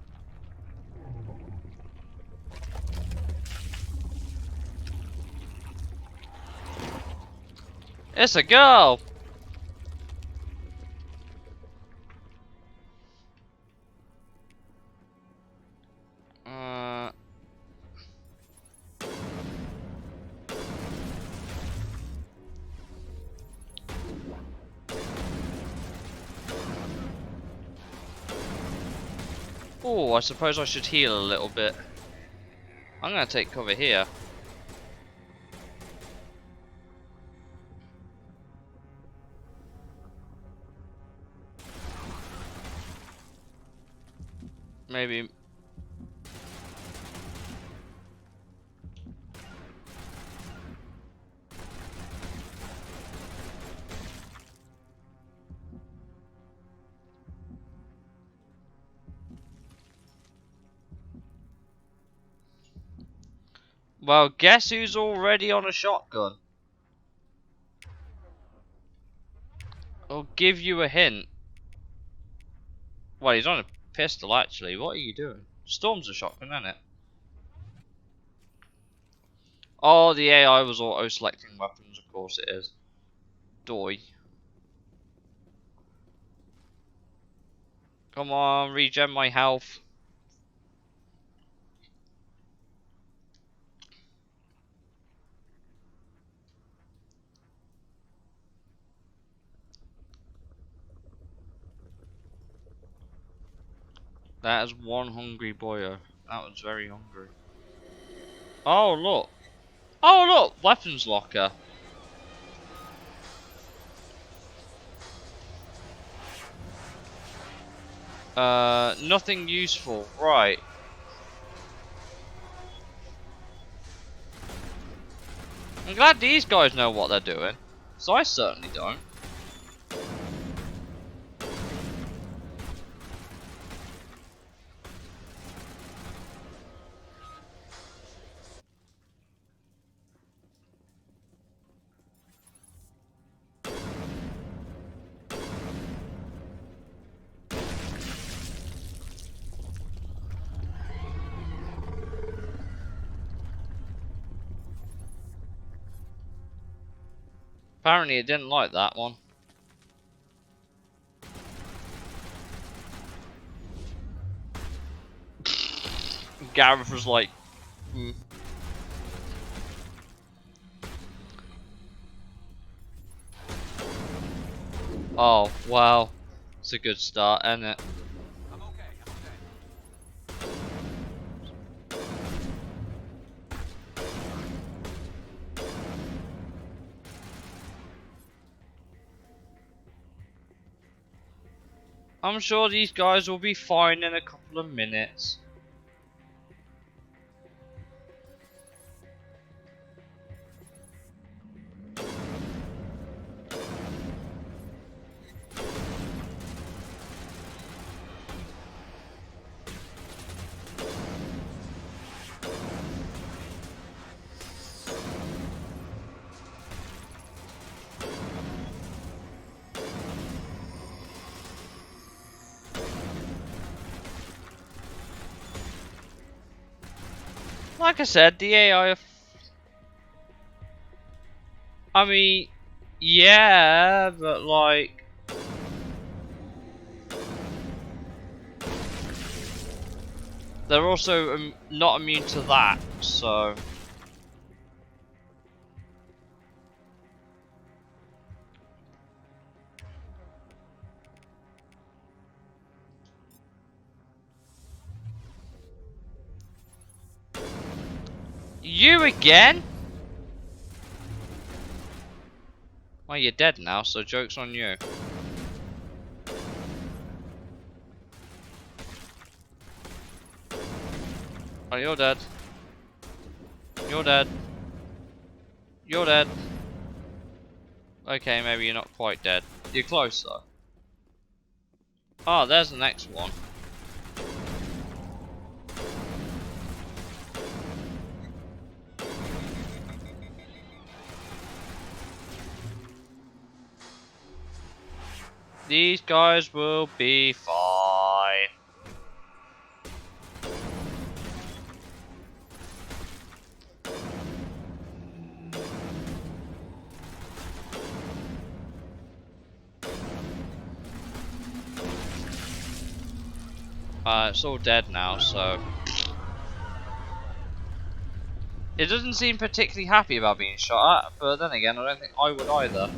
It's a girl! Oh, I suppose I should heal a little bit. I'm gonna take cover here. Maybe. Well, guess who's already on a shotgun? I'll give you a hint. Well, he's on a pistol actually. What are you doing? Storm's a shotgun, isn't it? Oh, the AI was auto-selecting weapons, of course it is. Doy. Come on, regen my health. That is one hungry boyo. That was very hungry. Oh, look. Oh, look! Weapons locker. Nothing useful. Right. I'm glad these guys know what they're doing. So I certainly don't. Apparently it didn't like that one. Gareth was like, Oh, wow. It's a good start, isn't it? I'm okay. I'm sure these guys will be fine in a couple of minutes. Like I said, the AI. I mean, yeah, but like, they're also not immune to that, so. You again? Well, you're dead now, so joke's on you. Oh, you're dead. You're dead. You're dead. Okay, maybe you're not quite dead. You're close though. Oh, there's the next one. These guys will be fine. It's all dead now, so. It doesn't seem particularly happy about being shot at, but then again, I don't think I would either.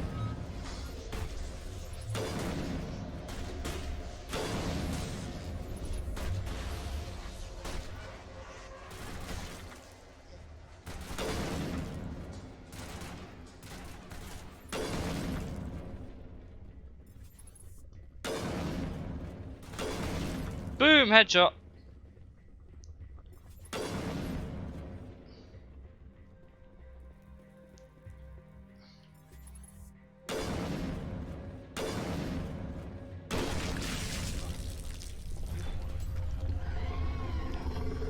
Boom, headshot.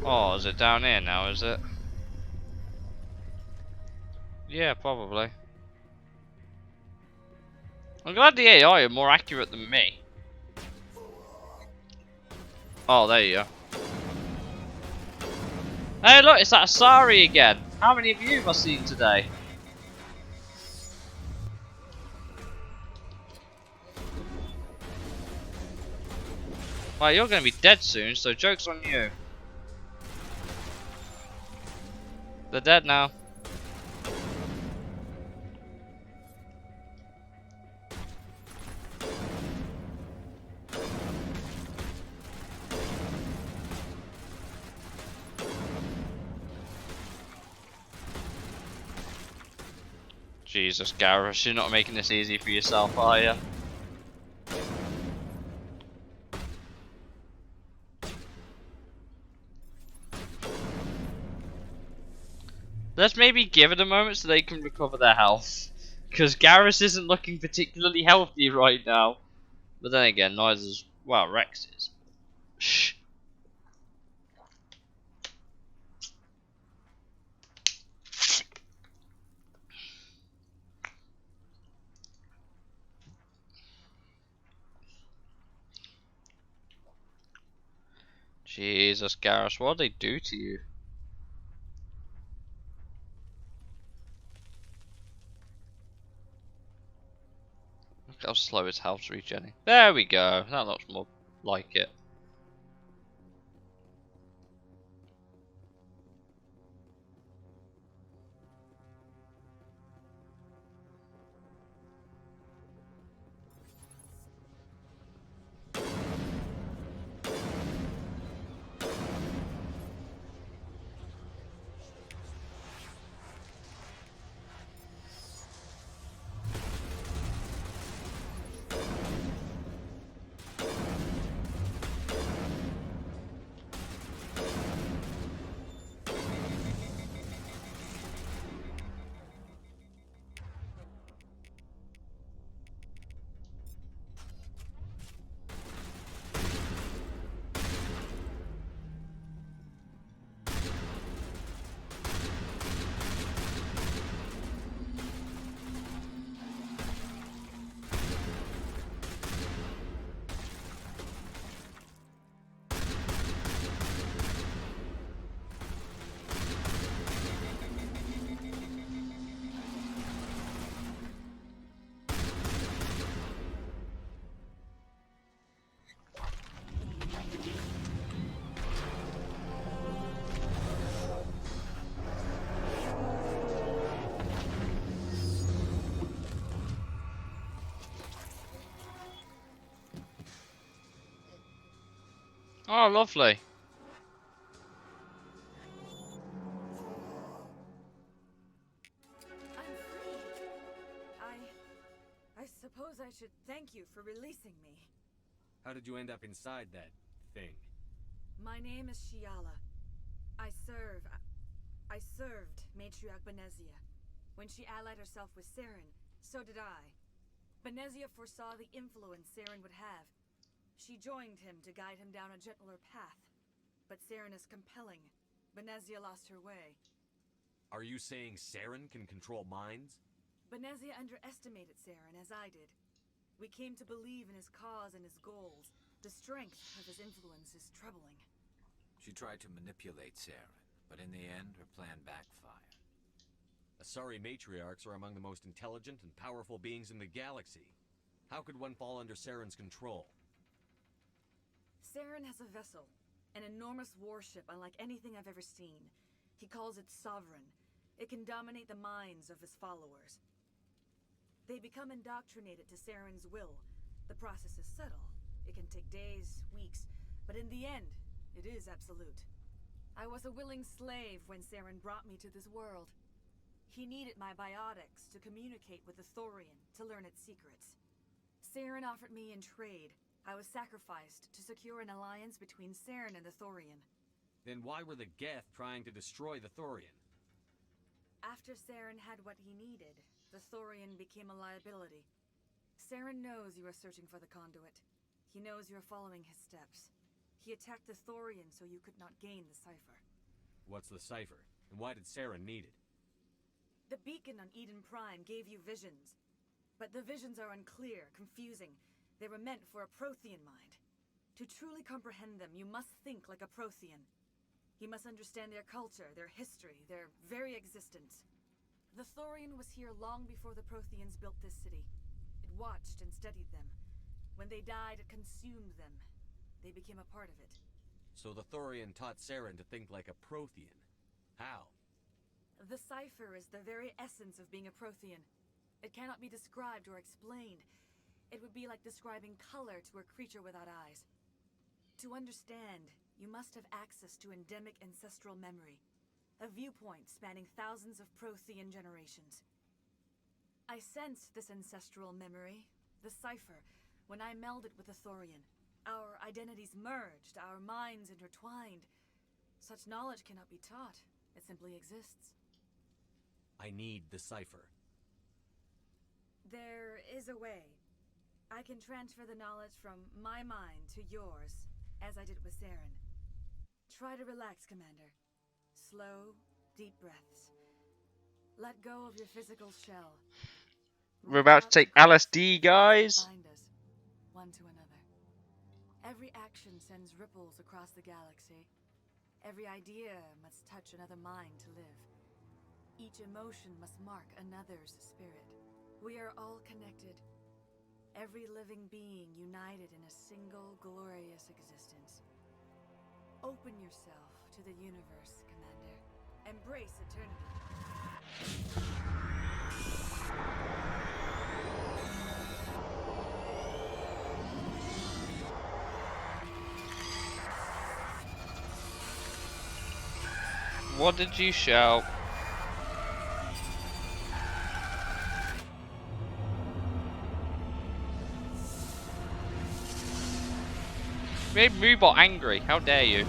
Oh, is it down here now, is it? Yeah, probably. I'm glad the AI are more accurate than me. Oh, there you go. Hey, look, it's that Asari again. How many of you have I seen today? Well, you're going to be dead soon, so joke's on you. They're dead now. Jesus, Garrus, you're not making this easy for yourself, are you? Let's maybe give it a moment so they can recover their health. Because Garrus isn't looking particularly healthy right now. But then again, neither's, well, Rex is. Shh. Jesus, Garrus, what did they do to you? Look how slow his health's regenerating. There we go. That looks more like it. Oh, lovely. I'm free. I suppose I should thank you for releasing me. How did you end up inside that thing? My name is Shiala. I served Matriarch Benezia. When she allied herself with Saren, so did I. Benezia foresaw the influence Saren would have. She joined him to guide him down a gentler path. But Saren is compelling. Benezia lost her way. Are you saying Saren can control minds? Benezia underestimated Saren, as I did. We came to believe in his cause and his goals. The strength of his influence is troubling. She tried to manipulate Saren, but in the end, her plan backfired. Asari matriarchs are among the most intelligent and powerful beings in the galaxy. How could one fall under Saren's control? Saren has a vessel, an enormous warship unlike anything I've ever seen. He calls it Sovereign. It can dominate the minds of his followers. They become indoctrinated to Saren's will. The process is subtle. It can take days, weeks, but in the end, it is absolute. I was a willing slave when Saren brought me to this world. He needed my biotics to communicate with the Thorian, to learn its secrets. Saren offered me in trade. I was sacrificed to secure an alliance between Saren and the Thorian. Then why were the Geth trying to destroy the Thorian? After Saren had what he needed, the Thorian became a liability. Saren knows you are searching for the conduit. He knows you're following his steps. He attacked the Thorian so you could not gain the cipher. What's the cipher? And why did Saren need it? The beacon on Eden Prime gave you visions. But the visions are unclear, confusing. They were meant for a Prothean mind. To truly comprehend them, you must think like a Prothean. You must understand their culture, their history, their very existence. The Thorian was here long before the Protheans built this city. It watched and studied them. When they died, it consumed them. They became a part of it. So the Thorian taught Saren to think like a Prothean. How? The cipher is the very essence of being a Prothean. It cannot be described or explained. It would be like describing color to a creature without eyes. To understand, you must have access to endemic ancestral memory, a viewpoint spanning thousands of Prothean generations. I sensed this ancestral memory, the cipher, when I melded with the Thorian. Our identities merged, our minds intertwined. Such knowledge cannot be taught. It simply exists. I need the cipher. There is a way. I can transfer the knowledge from my mind to yours, as I did with Saren. Try to relax, Commander. Slow, deep breaths. Let go of your physical shell. We're about to take LSD, guys. Bind us, one to another. Every action sends ripples across the galaxy. Every idea must touch another mind to live. Each emotion must mark another's spirit. We are all connected. Every living being united in a single glorious existence. Open yourself to the universe, Commander. Embrace eternity. What did you shout? Made Moobot angry, how dare you?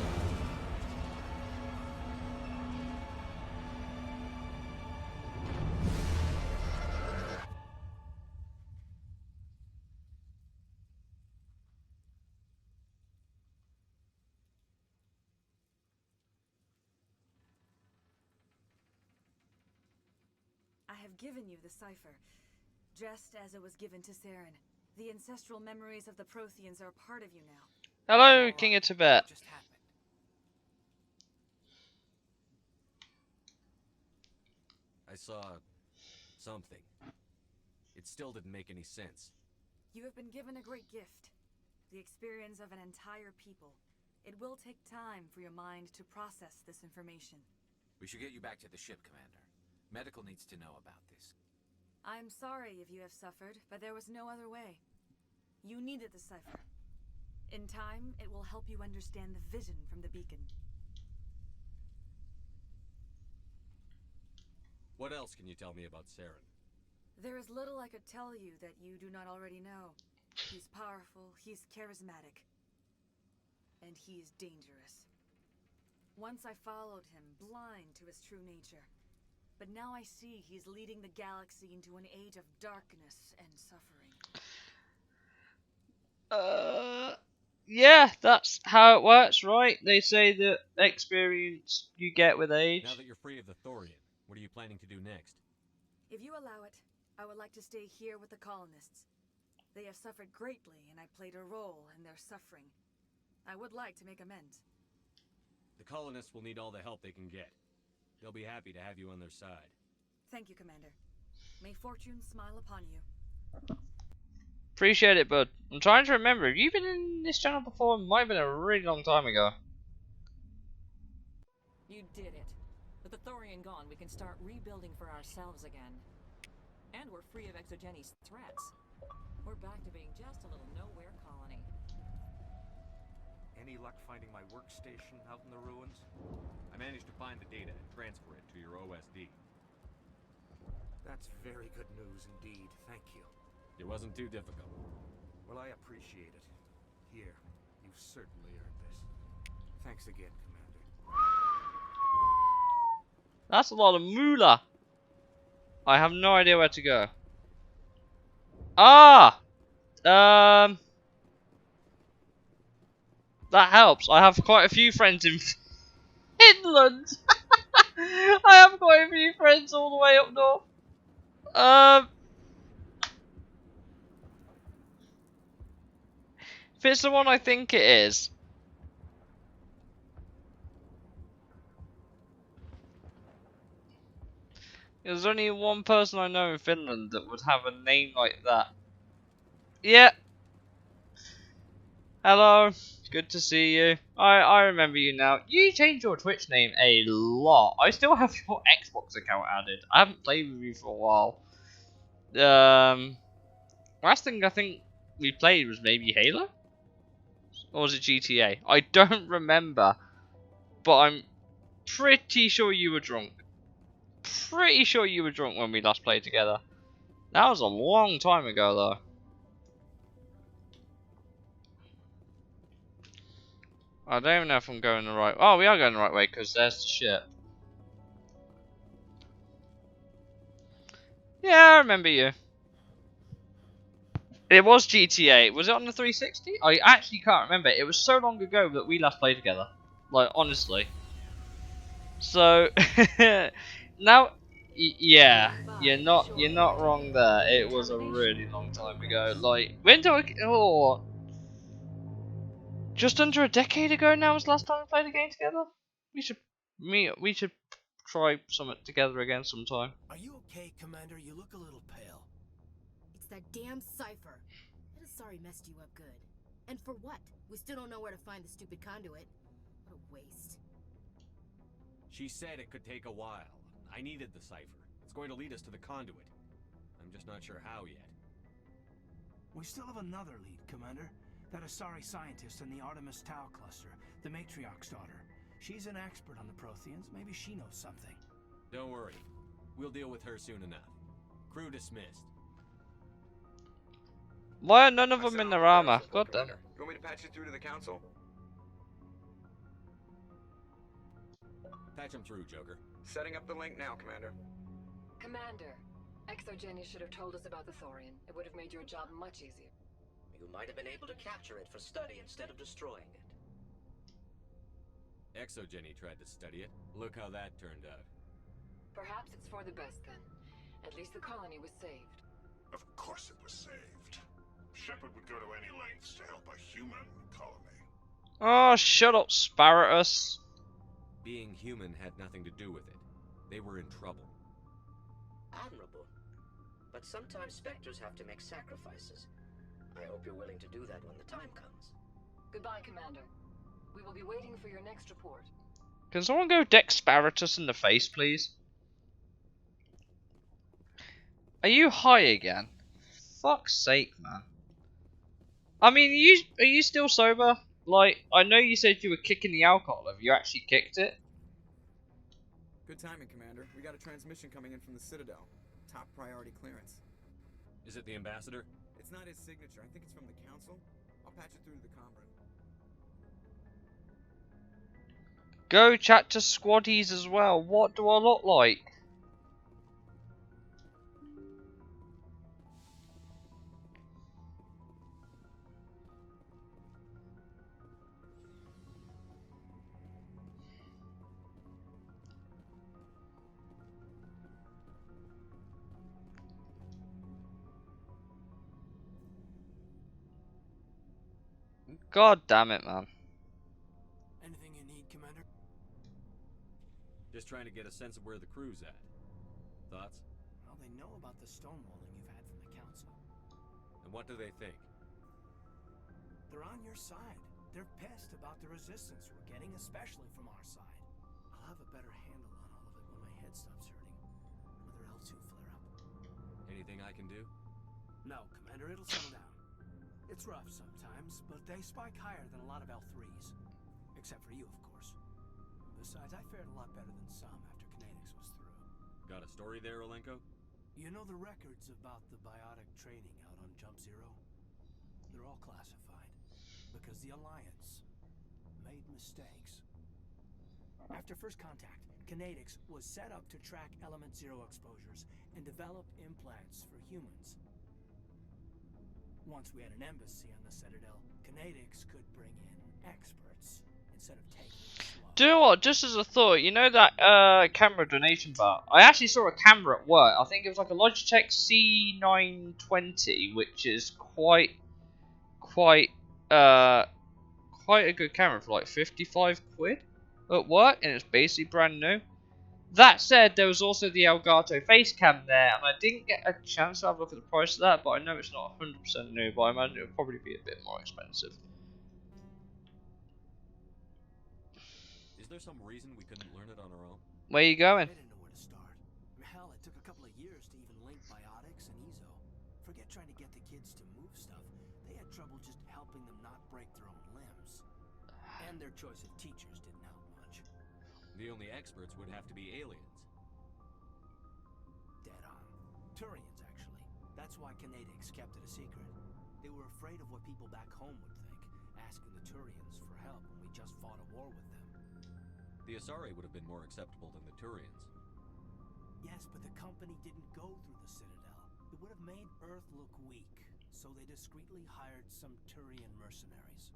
I have given you the cipher, just as it was given to Saren. The ancestral memories of the Protheans are a part of you now. Hello, King of Tibet. What just happened? I saw something. It still didn't make any sense. You have been given a great gift. The experience of an entire people. It will take time for your mind to process this information. We should get you back to the ship, Commander. Medical needs to know about this. I'm sorry if you have suffered, but there was no other way. You needed the cipher. In time, it will help you understand the vision from the beacon. What else can you tell me about Saren? There is little I could tell you that you do not already know. He's powerful, he's charismatic, and he is dangerous. Once I followed him, blind to his true nature. But now I see he's leading the galaxy into an age of darkness and suffering. Yeah, that's how it works, right? They say that experience you get with age. Now that you're free of the Thorian, what are you planning to do next? If you allow it, I would like to stay here with the colonists. They have suffered greatly, and I played a role in their suffering. I would like to make amends. The colonists will need all the help they can get. They'll be happy to have you on their side. Thank you, Commander. May fortune smile upon you. Appreciate it, bud. I'm trying to remember. Have you been in this channel before? It might have been a really long time ago. You did it. With the Thorian gone, we can start rebuilding for ourselves again. And we're free of Exogenes' threats. We're back to being just a little nowhere colony. Any luck finding my workstation out in the ruins? I managed to find the data and transfer it to your OSD. That's very good news indeed, thank you. It wasn't too difficult. Well, I appreciate it. Here, you've certainly earned this. Thanks again, Commander. That's a lot of moolah. I have no idea where to go. Ah! That helps. I have quite a few friends in Finland. I have quite a few friends all the way up north. If it's the one I think it is. There's only one person I know in Finland that would have a name like that. Yeah. Hello. Good to see you. I remember you now. You changed your Twitch name a lot. I still have your Xbox account added. I haven't played with you for a while. Last thing I think we played was maybe Halo? Or was it GTA? I don't remember. But I'm pretty sure you were drunk. Pretty sure you were drunk when we last played together. That was a long time ago though. I don't even know if I'm going the right way. Oh, we are going the right way because there's the ship. Yeah, I remember you. It was GTA. Was it on the 360? I actually can't remember. It was so long ago that we last played together. Like, honestly. So, now, yeah, you're not wrong there. It was a really long time ago. Like, when do I? Oh, just under a decade ago now was the last time we played a game together. We should try something together again sometime. Are you okay, Commander? You look a little pale. It's that damn cipher. That Asari messed you up good. And for what? We still don't know where to find the stupid conduit. What a waste. She said it could take a while. I needed the cipher. It's going to lead us to the conduit. I'm just not sure how yet. We still have another lead, Commander. That Asari scientist in the Artemis Tau cluster, the Matriarch's daughter. She's an expert on the Protheans. Maybe she knows something. Don't worry. We'll deal with her soon enough. Crew dismissed. Why are none of them in their armor? God damn. You want me to patch you through to the council? Patch him through, Joker. Setting up the link now, Commander. Commander, Exogenes should have told us about the Thorian. It would have made your job much easier. You might have been able to capture it for study instead of destroying it. Exogeny tried to study it. Look how that turned out. Perhaps it's for the best then. At least the colony was saved. Of course it was saved. Shepard would go to any lengths to help a human colony. Oh, shut up, Sparatus. Being human had nothing to do with it. They were in trouble. Admirable. But sometimes Spectres have to make sacrifices. I hope you're willing to do that when the time comes. Goodbye, Commander. We will be waiting for your next report. Can someone go deck Sparatus in the face, please? Are you high again? Fuck's sake, man. I mean, are you still sober? Like, I know you said you were kicking the alcohol. Have you actually kicked it? Good timing, Commander. We got a transmission coming in from the Citadel. Top priority clearance. Is it the ambassador? It's not his signature. I think it's from the Council. I'll patch it through to the comm room. Go chat to squaddies as well. What do I look like? God damn it, man. Anything you need, Commander? Just trying to get a sense of where the crew's at. Thoughts? Well, they know about the stonewalling you've had from the Council. And what do they think? They're on your side. They're pissed about the resistance we're getting, especially from our side. I'll have a better handle on all of it when my head stops hurting. Another L2 flare-up. Anything I can do? No, Commander, it'll settle down. It's rough sometimes, but they spike higher than a lot of L3s. Except for you, of course. Besides, I fared a lot better than some after Kinetics was through. Got a story there, Olenko? You know the records about the biotic training out on Jump Zero? They're all classified. Because the Alliance made mistakes. After first contact, Kinetics was set up to track Element Zero exposures and develop implants for humans. Once we had an embassy on the Citadel, Kinetics could bring in experts instead of taking it slow. Do you know what? Just as a thought, you know that camera donation bar? I actually saw a camera at work. I think it was like a Logitech C920, which is quite a good camera for like 55 quid at work, and it's basically brand new. That said, there was also the Elgato face cam there, and I didn't get a chance to have a look at the price of that, but I know it's not 100% new, but I imagine it would probably be a bit more expensive. Is there some reason we couldn't learn it on our own? Where you going? I didn't know where to start. Hell, it took a couple of years to even link biotics and EZO. Forget trying to get the kids to move stuff. They had trouble just helping them not break their own limbs. And their choice of teachers didn't help much. The only experts would have to be aliens. Dead on. Turians, actually. That's why Kinetics kept it a secret. They were afraid of what people back home would think, asking the Turians for help when we just fought a war with them. The Asari would have been more acceptable than the Turians. Yes, but the company didn't go through the Citadel. It would have made Earth look weak, so they discreetly hired some Turian mercenaries.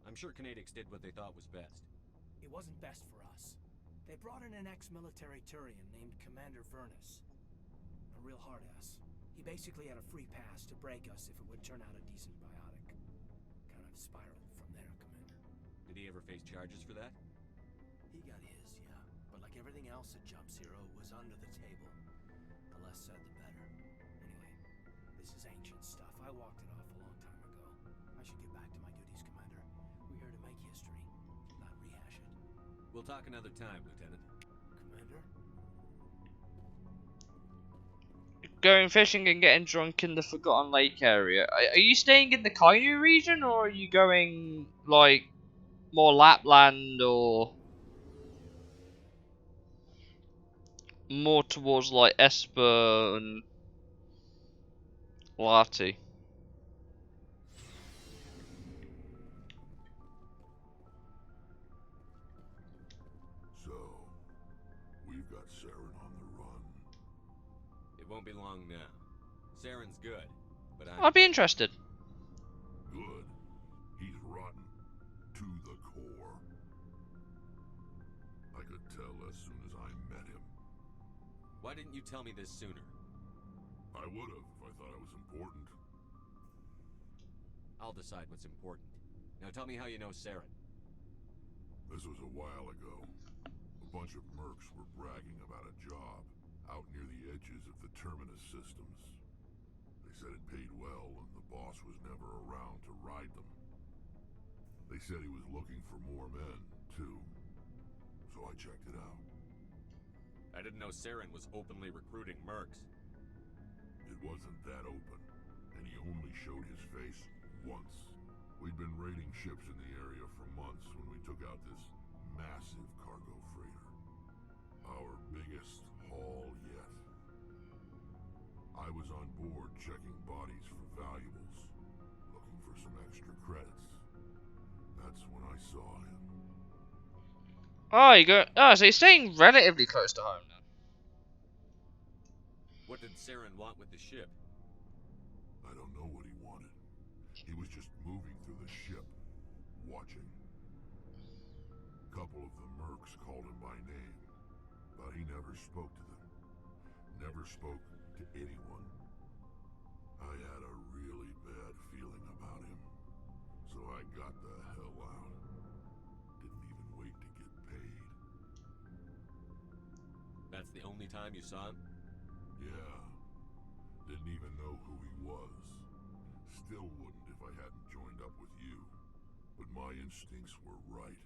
I'm sure Kinetics did what they thought was best. It wasn't best for us. They brought in an ex-military Turian named Commander Feros. A real hard-ass. He basically had a free pass to break us if it would turn out a decent biotic. Kind of spiraled from there, Commander. Did he ever face charges for that? He got his, yeah. But like everything else at Jump Zero, it was under the table. The less said, the better. Anyway, this is ancient stuff. I walked it off a long time ago. I should get back to my duties, Commander. We're here to make history, not rehash it. We'll talk another time, Lieutenant. Commander? Going fishing and getting drunk in the Forgotten Lake area. Are you staying in the Kainu region, or are you going, like, more Lapland, or more towards, like, Esper and Lati? So, we've got Saren on the run. It won't be long now. Saren's good, but I'd be interested. Good. He's rotten. To the core. I could tell as soon as I met him. Why didn't you tell me this sooner? I would have if I thought it was important. I'll decide what's important. Now tell me how you know Saren. This was a while ago. A bunch of mercs were bragging about a job out near the edges of the Terminus systems. They said it paid well and the boss was never around to ride them. They said he was looking for more men, too. So I checked it out. I didn't know Saren was openly recruiting mercs. It wasn't that open, and he only showed his face once. We'd been raiding ships in the area for months when we took out this massive cargo freighter. Our biggest haul yet. I was on board checking bodies for valuables, looking for some extra credits. That's when I saw him. Oh, you go. Oh, so he's staying relatively close to home now. What did Saren want with the ship? I don't know what he wanted. He was just moving through the ship, watching. A couple of the mercs called him by name, but he never spoke to them. Never spoke to anyone. I had a really bad feeling about him, so I got the hell out. Didn't even wait to get paid. That's the only time you saw him? Yeah. Didn't even know who he was. Still wouldn't if I hadn't joined up with you. But my instincts were right.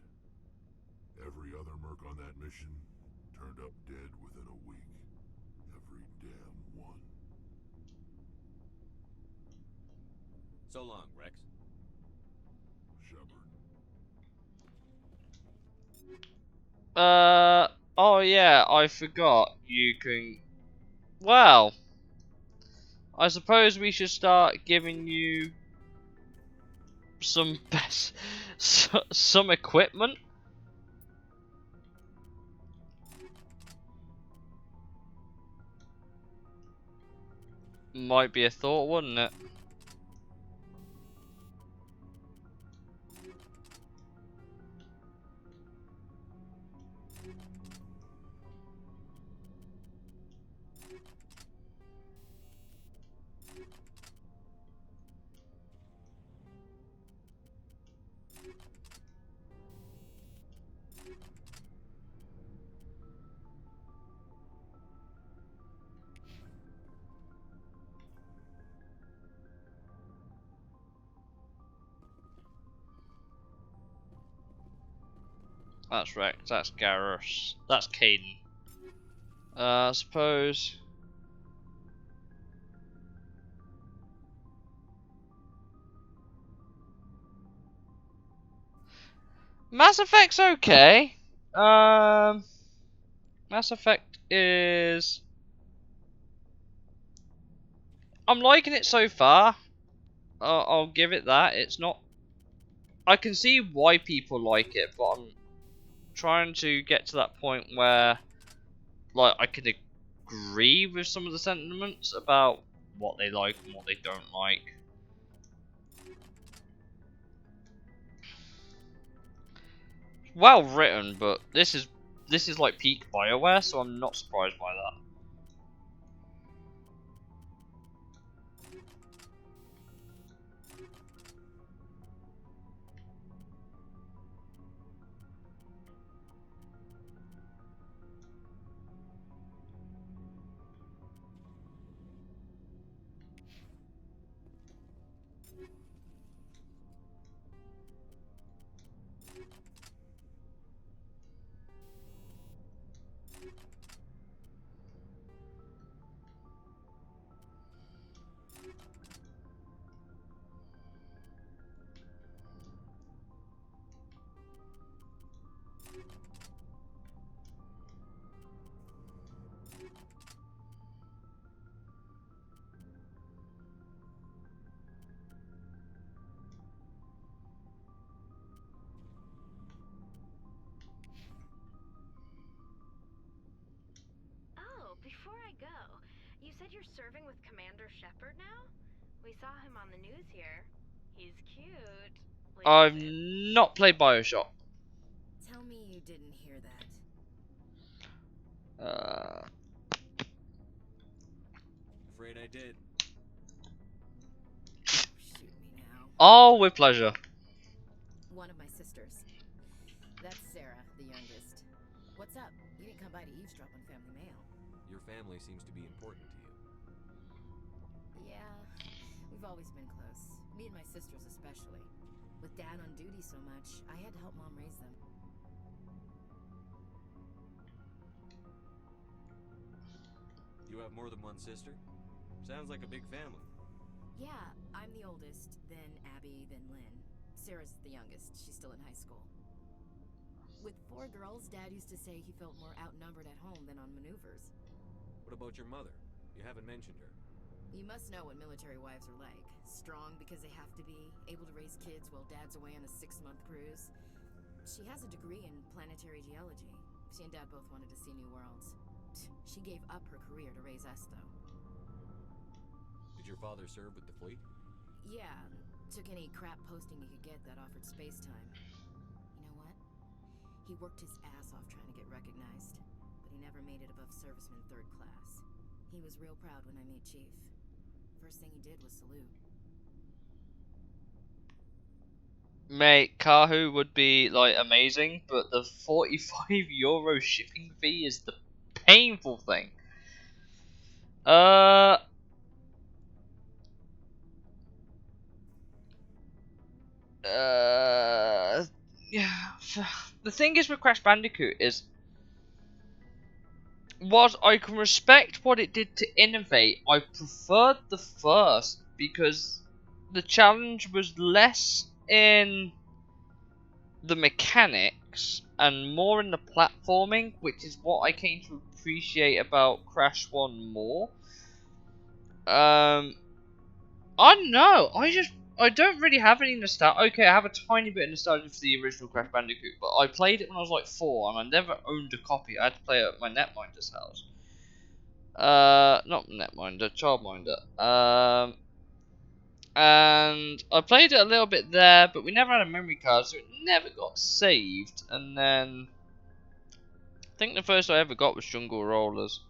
Every other merc on that mission turned up dead within a week. Every damn one. So long, Rex. Shepard. Oh yeah, I forgot. You can. Well, I suppose we should start giving you some some equipment. Might be a thought, wouldn't it? That's Rex, that's Garrus, that's Caden. I suppose. Mass Effect's okay. Mass Effect is. I'm liking it so far. I'll give it that. It's not. I can see why people like it, but I'm trying to get to that point where, like, I can agree with some of the sentiments about what they like and what they don't like. Well written, but this is like peak BioWare, so I'm not surprised by that. Before I go, you said you're serving with Commander Shepard now? We saw him on the news here. He's cute. I've not played Bioshock. Tell me you didn't hear that. Afraid I did. Shoot me now. Oh, with pleasure. One of my sisters. That's Sarah, the youngest. What's up? You didn't come by to eavesdrop on family mail. Your family seems to be important to you. Yeah, we've always been close. Me and my sisters especially. With Dad on duty so much, I had to help Mom raise them. You have more than one sister? Sounds like a big family. Yeah, I'm the oldest, then Abby, then Lynn. Sarah's the youngest. She's still in high school. With 4 girls, Dad used to say he felt more outnumbered at home than on maneuvers. What about your mother? You haven't mentioned her. You must know what military wives are like. Strong because they have to be, able to raise kids while Dad's away on a 6-month cruise. She has a degree in planetary geology. She and Dad both wanted to see new worlds. She gave up her career to raise us, though. Did your father serve with the fleet? Yeah, took any crap posting he could get that offered space time. You know what? He worked his ass off trying to get recognized, but he never made it above serviceman 3rd class. He was real proud when I made Chief. First thing he did was salute. Mate, Kahu would be like amazing, but the €45 shipping fee is the painful thing. Yeah. The thing is with Crash Bandicoot is, whilst I can respect what it did to innovate, I preferred the first because the challenge was less in the mechanics and more in the platforming, which is what I came to appreciate about Crash 1 more. I don't know, I don't really have any nostalgia. Okay, I have a tiny bit of nostalgia for the original Crash Bandicoot, but I played it when I was like 4 and I never owned a copy. I had to play it at my netminder's house. Not netminder, childminder. And I played it a little bit there, but we never had a memory card, so it never got saved. And then I think the first I ever got was Jungle Rollers.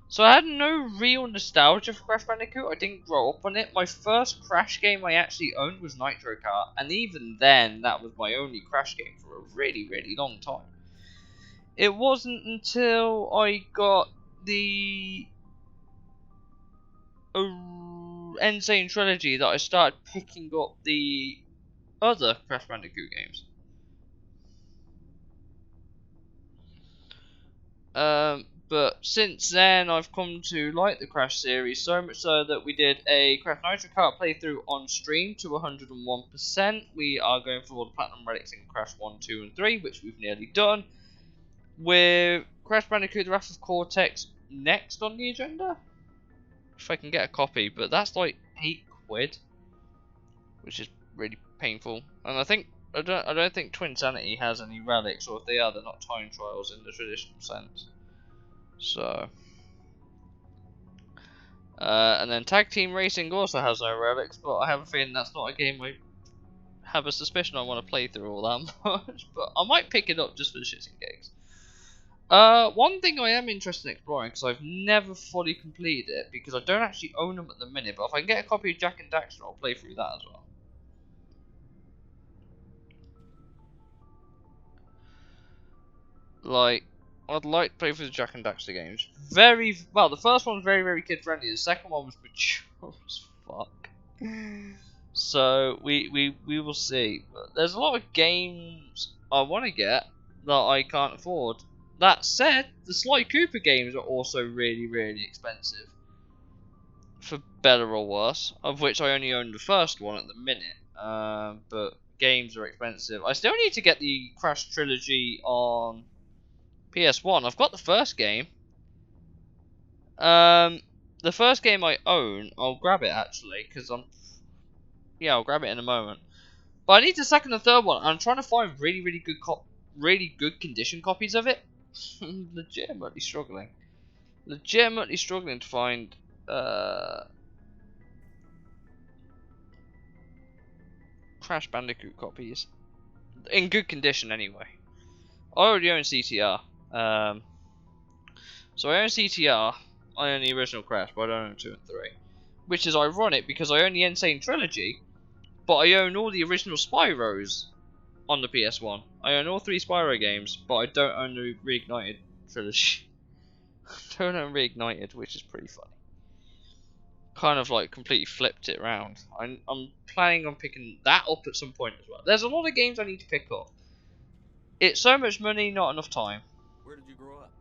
So I had no real nostalgia for Crash Bandicoot. I didn't grow up on it. My first Crash game I actually owned was Nitro Kart, and even then, that was my only Crash game for a really, really long time. It wasn't until I got the Insane Trilogy that I started picking up the other Crash Bandicoot games. But since then, I've come to like the Crash series, so much so that we did a Crash Nitro Kart playthrough on stream to 101%. We are going for all the Platinum Relics in Crash 1, 2, and 3, which we've nearly done. With Crash Bandicoot The Wrath of Cortex next on the agenda. If I can get a copy, but that's like £8, which is really painful. And I don't think Twinsanity has any relics, or if they are, they're not time trials in the traditional sense. So, and then Tag Team Racing also has no relics, but I have a feeling that's not a game I have a suspicion I want to play through all that much. But I might pick it up just for the shits and gigs. One thing I am interested in exploring, because I've never fully completed it, because I don't actually own them at the minute, but if I can get a copy of Jak and Daxter, I'll play through that as well. Like, I'd like to play through the Jak and Daxter games. Very well, the first one was very, very kid friendly. The second one was mature as fuck. So we will see. But there's a lot of games I want to get that I can't afford. That said, the Sly Cooper games are also really, really expensive. For better or worse, of which I only own the first one at the minute. But games are expensive. I still need to get the Crash Trilogy on PS1. I've got the first game. The first game I own, I'll grab it actually, because I'll grab it in a moment. But I need the second and third one. I'm trying to find really, really good condition copies of it. Legitimately struggling. Legitimately struggling to find Crash Bandicoot copies in good condition anyway. I already own CTR. So I own CTR. I own the original Crash, but I don't own 2 and 3. Which is ironic because I own the Insane Trilogy, but I own all the original Spyros on the PS1. I own all 3 Spyro games, but I don't own the Reignited Trilogy. I don't own Reignited, which is pretty funny. Kind of like completely flipped it around. I'm planning on picking that up at some point as well. There's a lot of games I need to pick up. It's so much money, not enough time. Where did you grow up?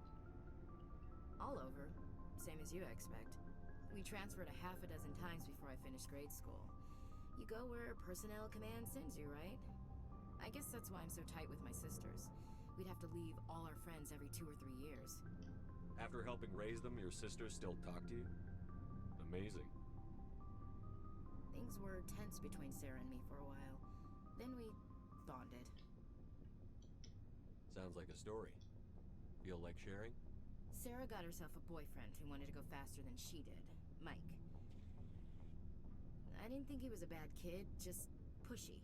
All over. Same as you, I expect. We transferred a half a dozen times before I finished grade school. You go where personnel command sends you, right? I guess that's why I'm so tight with my sisters. We'd have to leave all our friends every 2 or 3 years. After helping raise them, your sisters still talk to you? Amazing. Things were tense between Sarah and me for a while. Then we bonded. Sounds like a story. Feel like sharing? Sarah got herself a boyfriend who wanted to go faster than she did, Mike. I didn't think he was a bad kid, just pushy.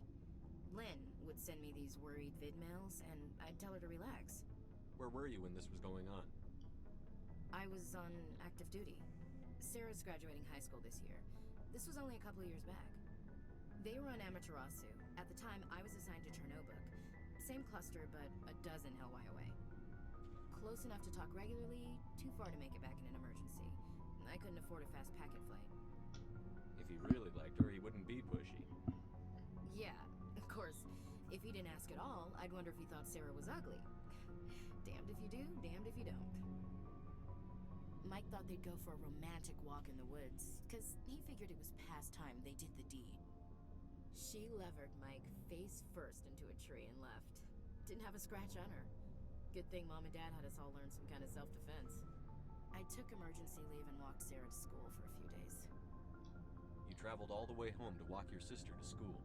Lynn would send me these worried vid mails, and I'd tell her to relax. Where were you when this was going on? I was on active duty. Sarah's graduating high school this year. This was only a couple of years back. They were on Amaterasu. At the time, I was assigned to Chernobyl. Same cluster, but a dozen LY away. Close enough to talk regularly, too far to make it back in an emergency. I couldn't afford a fast packet flight. If he really liked her, he wouldn't be pushy. Yeah, of course. If he didn't ask at all, I'd wonder if he thought Sarah was ugly. Damned if you do, damned if you don't. Mike thought they'd go for a romantic walk in the woods, because he figured it was past time they did the deed. She levered Mike face first into a tree and left. Didn't have a scratch on her. Good thing Mom and Dad had us all learn some kind of self-defense. I took emergency leave and walked Sarah to school for a few days. You traveled all the way home to walk your sister to school.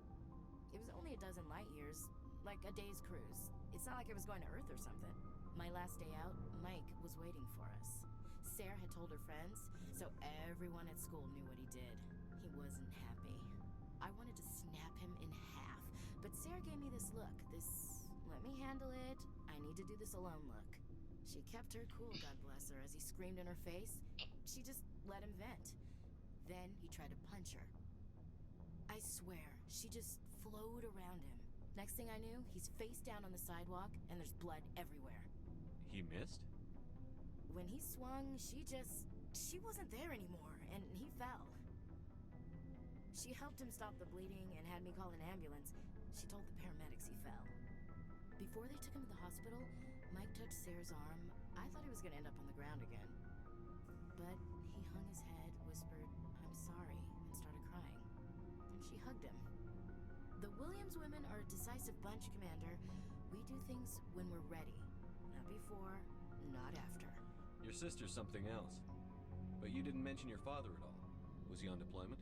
It was only a dozen light years, like a day's cruise. It's not like I was going to Earth or something. My last day out, Mike was waiting for us. Sarah had told her friends, so everyone at school knew what he did. He wasn't happy. I wanted to snap him in half, but Sarah gave me this look, this let me handle it, I need to do this alone look. She kept her cool, God bless her, as he screamed in her face. She just let him vent. Then he tried to punch her. I swear, she just flowed around him. Next thing I knew, he's face down on the sidewalk, and there's blood everywhere. He missed? When he swung, she wasn't there anymore, and he fell. She helped him stop the bleeding and had me call an ambulance. She told the paramedics he fell. Before they took him to the hospital, Mike touched Sarah's arm. I thought he was going to end up on the ground again. But he hung his head, whispered, "I'm sorry," and started crying. And she hugged him. The Williams women are a decisive bunch, Commander. We do things when we're ready. Not before, not after. Your sister's something else. But you didn't mention your father at all. Was he on deployment?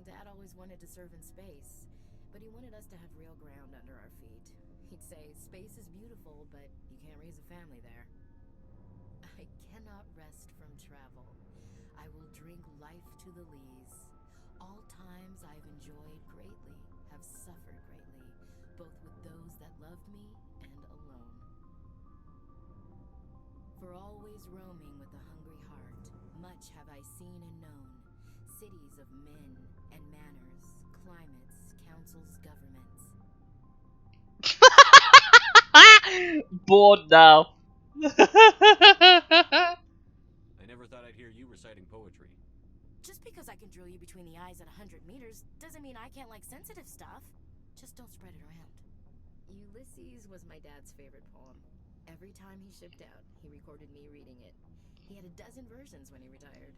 Dad always wanted to serve in space, but he wanted us to have real ground under our feet. He'd say, space is beautiful, but you can't raise a family there. I cannot rest from travel. I will drink life to the lees. All times I've enjoyed greatly, have suffered greatly, both with those that loved me and alone. For always roaming with a hungry heart, much have I seen and known, cities of men and manners, climates, councils, governments. Bored now. I never thought I'd hear you reciting poetry. Just because I can drill you between the eyes at 100 meters doesn't mean I can't like sensitive stuff. Just don't spread it around. Ulysses was my dad's favorite poem. Every time he shipped out, he recorded me reading it. He had a dozen versions when he retired.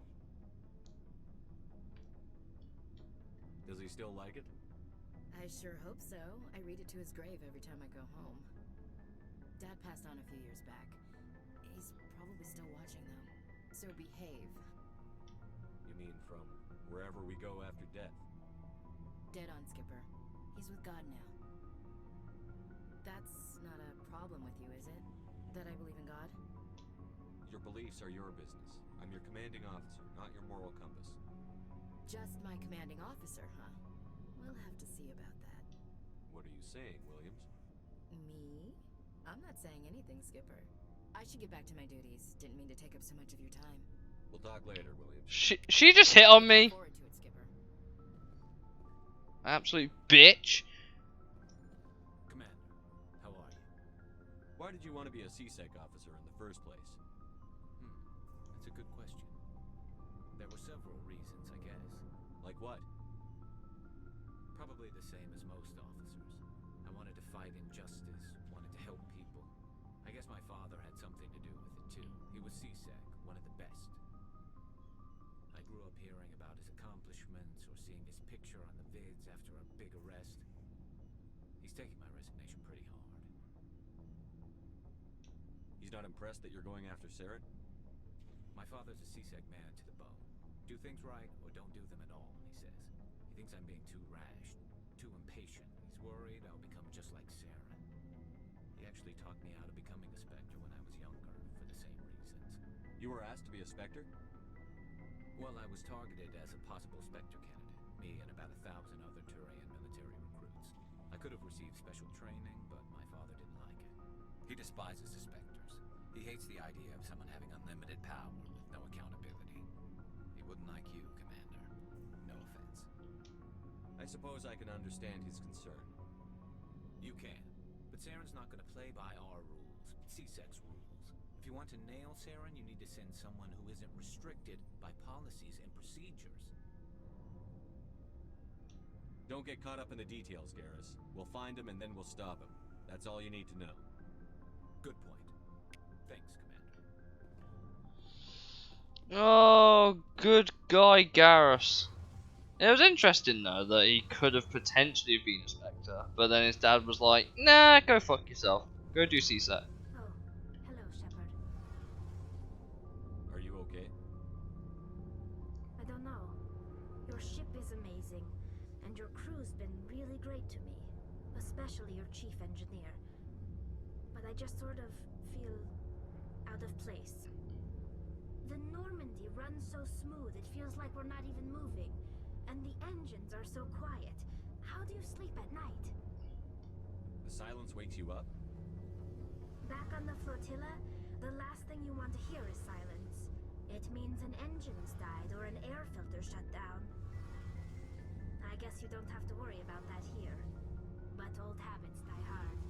Does he still like it? I sure hope so. I read it to his grave every time I go home. Dad passed on a few years back. He's probably still watching, though. So behave. You mean from wherever we go after death? Dead on, Skipper. He's with God now. That's not a problem with you, is it? That I believe in God? Your beliefs are your business. I'm your commanding officer, not your moral compass. Just my commanding officer, huh? We'll have to see about that. What are you saying, Williams? Me? I'm not saying anything, Skipper. I should get back to my duties. Didn't mean to take up so much of your time. We'll talk later, Williams. She just hit on me. Forward to it, Skipper. Absolute bitch. Commander, how are you? Why did you want to be a CSEC officer in the first place? That's a good question. There were several reasons, I guess. Like what? Probably the same as most officers. I wanted to fight injustice, wanted to help people. I guess my father had something to do with it too. He was CSEC, one of the best. I grew grew up hearing about his accomplishments or seeing his picture on the vids after a big arrest. He's taking my resignation pretty hard. He's not impressed that you're going after Saren? My father's a CSEC man to the bone. Do things right or don't do them at all, he says. He thinks I'm being too rash, too impatient. He's worried I'll become just like Saren. He actually talked me out of becoming a Spectre when I was younger, for the same reasons. You were asked to be a Spectre? Well, I was targeted as a possible Spectre candidate, me and about 1,000 other Turian military recruits. I could have received special training, but my father didn't like it. He despises the Spectres. He hates the idea of someone having unlimited power with no accountability. He wouldn't like you, Commander. No offense. I suppose I can understand his concern. You can. But Saren's not going to play by our rules, CSEC's rules. If you want to nail Saren, you need to send someone who isn't restricted by policies and procedures. Don't get caught up in the details, Garrus. We'll find him and then we'll stop him. That's all you need to know. Good point. Thanks, Commander. Oh, good guy Garrus. It was interesting though that he could have potentially been a Spectre, but then his dad was like, nah, go fuck yourself. Go do CSEC. Oh, hello, Shepard. Are you okay? I don't know. Your ship is amazing, and your crew's been really great to me, especially your chief engineer. But I just sort of feel out of place. The Normandy runs so smooth, it feels like we're not even moving. And the engines are so quiet. How do you sleep at night? The silence wakes you up? Back on the flotilla, the last thing you want to hear is silence. It means an engine's died or an air filter shut down. I guess you don't have to worry about that here. But old habits die hard.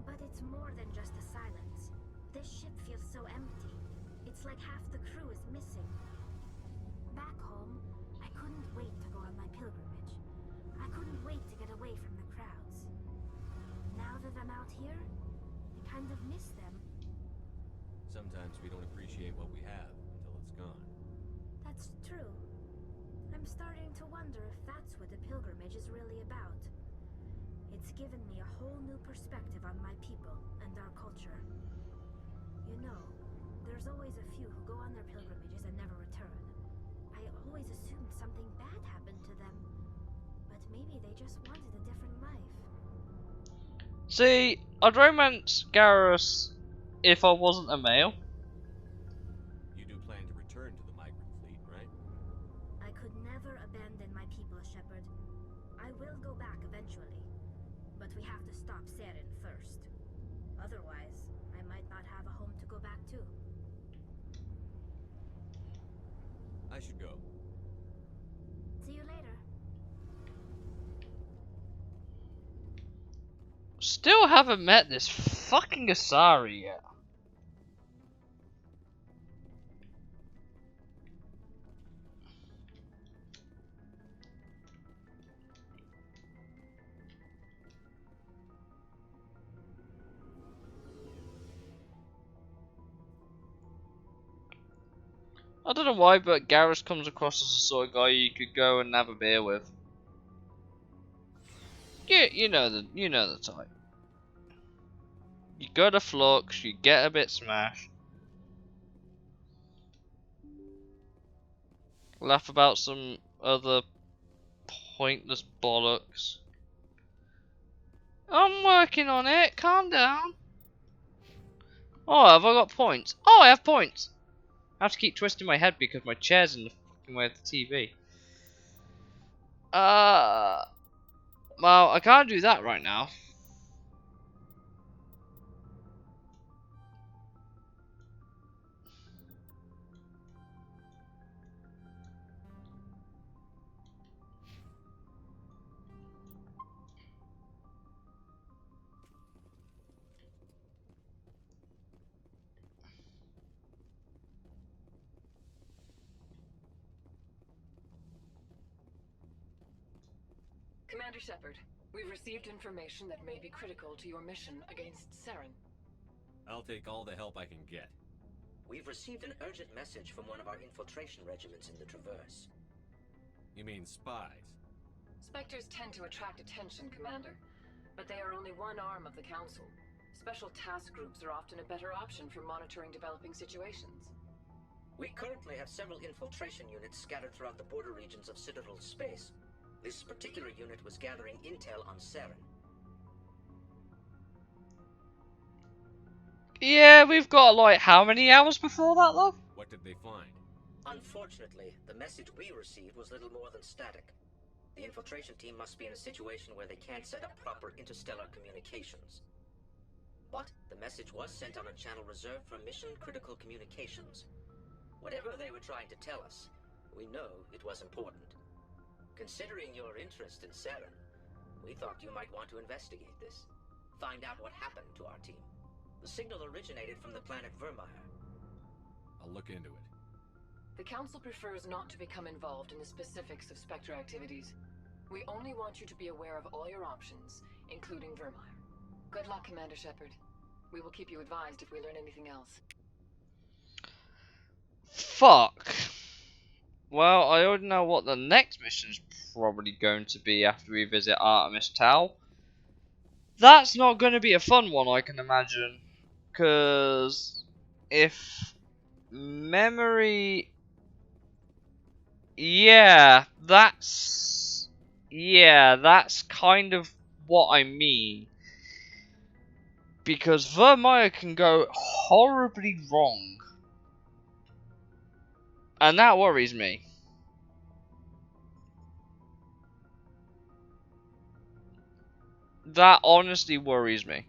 But it's more than just the silence. This ship feels so empty. It's like half the crew is missing. Back home, I couldn't wait to go on my pilgrimage. I couldn't wait to get away from the crowds. Now that I'm out here, I kind of miss them. Sometimes we don't appreciate what we have until it's gone. That's true. I'm starting to wonder if that's what the pilgrimage is really about. It's given me a whole new perspective on my people and our culture. You know, there's always a few who go on their pilgrimages and never return. I always assumed something bad happened to them, but maybe they just wanted a different life. See, I'd romance Garrus if I wasn't a male. You do plan to return to the migrant fleet, right? I could never abandon my people, Shepard. I will go back eventually, but we have to stop Saren first. Otherwise, I might not have a home to go back to. I should go. See you later. Still haven't met this fucking Asari yet. I don't know why, but Garrus comes across as the sort of guy you could go and have a beer with. Yeah, you know the type. You go to Flux, you get a bit smashed, laugh about some other pointless bollocks. I'm working on it, calm down. Oh, have I got points? Oh, I have points. I have to keep twisting my head because my chair's in the fucking way of the TV. Well, I can't do that right now. Commander Shepard, we've received information that may be critical to your mission against Saren. I'll take all the help I can get. We've received an urgent message from one of our infiltration regiments in the Traverse. You mean spies? Spectres tend to attract attention, Commander, but they are only one arm of the Council. Special task groups are often a better option for monitoring developing situations. We currently have several infiltration units scattered throughout the border regions of Citadel's space. This particular unit was gathering intel on Saren. Yeah, we've got like how many hours before that, though? What did they find? Unfortunately, the message we received was little more than static. The infiltration team must be in a situation where they can't set up proper interstellar communications. But the message was sent on a channel reserved for mission-critical communications. Whatever they were trying to tell us, we know it was important. Considering your interest in Saren, we thought you might want to investigate this. Find out what happened to our team. The signal originated from the planet Vermeer. I'll look into it. The Council prefers not to become involved in the specifics of Spectre activities. We only want you to be aware of all your options, including Vermeer. Good luck, Commander Shepard. We will keep you advised if we learn anything else. Fuck. Well, I already know what the next mission's probably going to be after we visit Artemis Tau. That's not going to be a fun one, I can imagine. Because if memory... Yeah, that's kind of what I mean. Because Vermeer can go horribly wrong. And that worries me. That honestly worries me.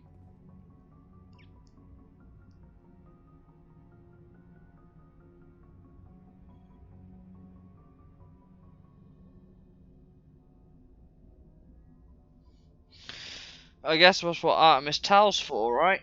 I guess that's what Artemis Tau's for, right?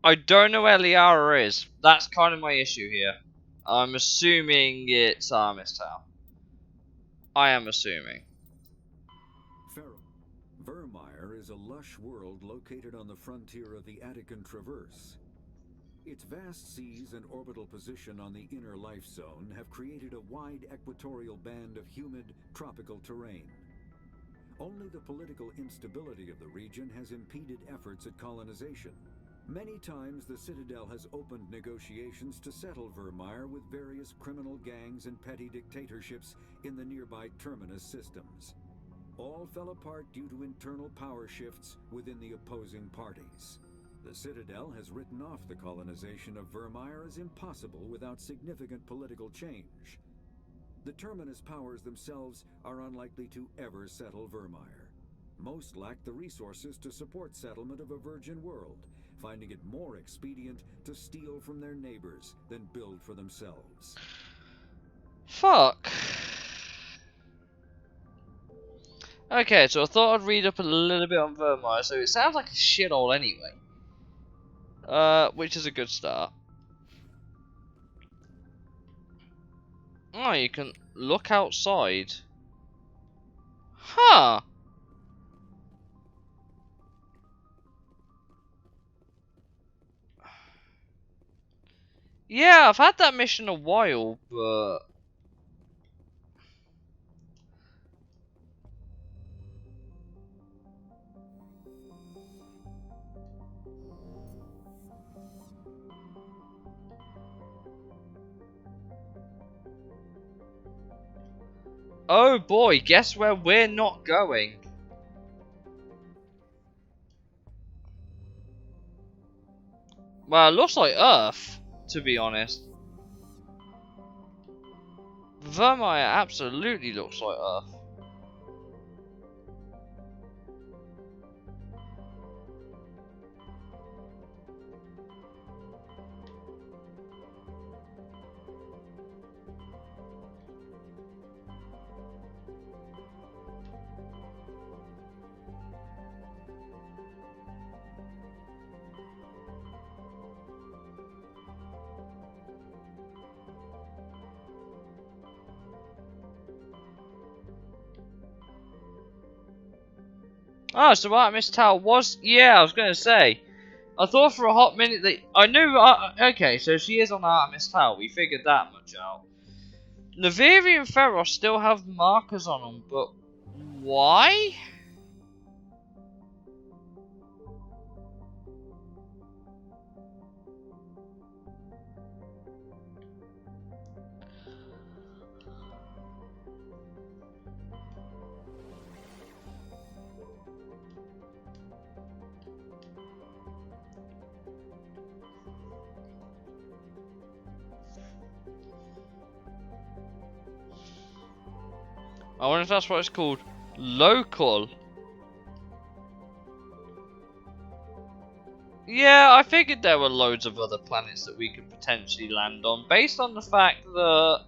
I don't know where Liara is. That's kind of my issue here. I'm assuming it's Artemis Tau. I am assuming. Feros. Vermeer is a lush world located on the frontier of the Attican Traverse. Its vast seas and orbital position on the inner life zone have created a wide equatorial band of humid, tropical terrain. Only the political instability of the region has impeded efforts at colonization. Many times the Citadel has opened negotiations to settle Vermeer with various criminal gangs and petty dictatorships in the nearby Terminus systems. All fell apart due to internal power shifts within the opposing parties. The Citadel has written off the colonization of Vermeer as impossible without significant political change. The Terminus powers themselves are unlikely to ever settle Vermeer. Most lack the resources to support settlement of a virgin world, finding it more expedient to steal from their neighbors than build for themselves. Fuck. Okay, so I thought I'd read up a little bit on Vermeer, so it sounds like a shithole anyway. Which is a good start. Oh, you can look outside. Huh. Yeah, I've had that mission a while, but... Oh boy, guess where we're not going? Well, it looks like Earth, to be honest. Vermeer absolutely looks like Earth. Oh, so Artemis Tau was... Yeah, I was going to say. I thought for a hot minute that... I knew... okay, so she is on Artemis Tau. We figured that much out. Naviri and Feros still have markers on them, but... Why? I wonder if that's what it's called. Local. Yeah, I figured there were loads of other planets that we could potentially land on, based on the fact that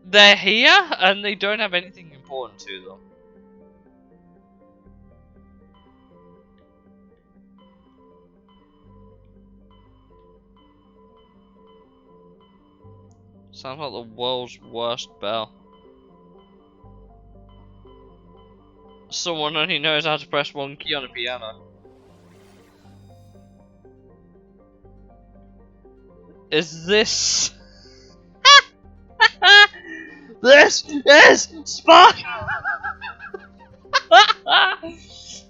they're here and they don't have anything important to them. Sounds like the world's worst bell. Someone only knows how to press one key on a piano. Is this... This is Spark!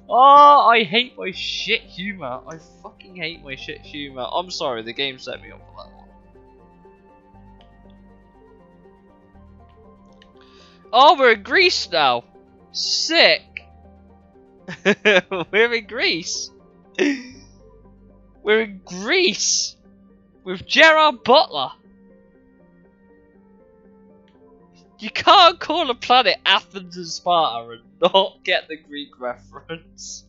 Oh, I hate my shit humor. I fucking hate my shit humor. I'm sorry, the game set me up for that one. Oh, we're in Greece now. Sick. We're in Greece. We're in Greece with Gerard Butler. You can't call a planet Athens and Sparta and not get the Greek reference.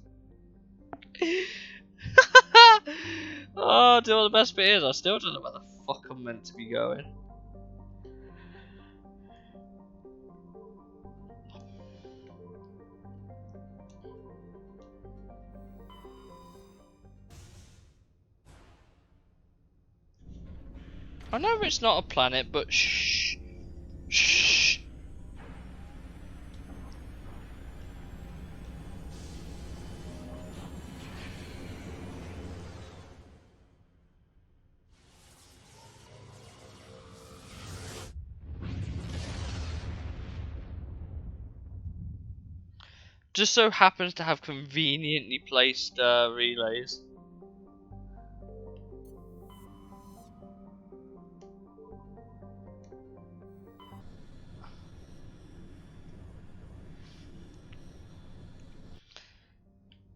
Oh, do you know what the best bit is? I still don't know where the fuck I'm meant to be going. I know it's not a planet, but shh. Shh. Just so happens to have conveniently placed relays.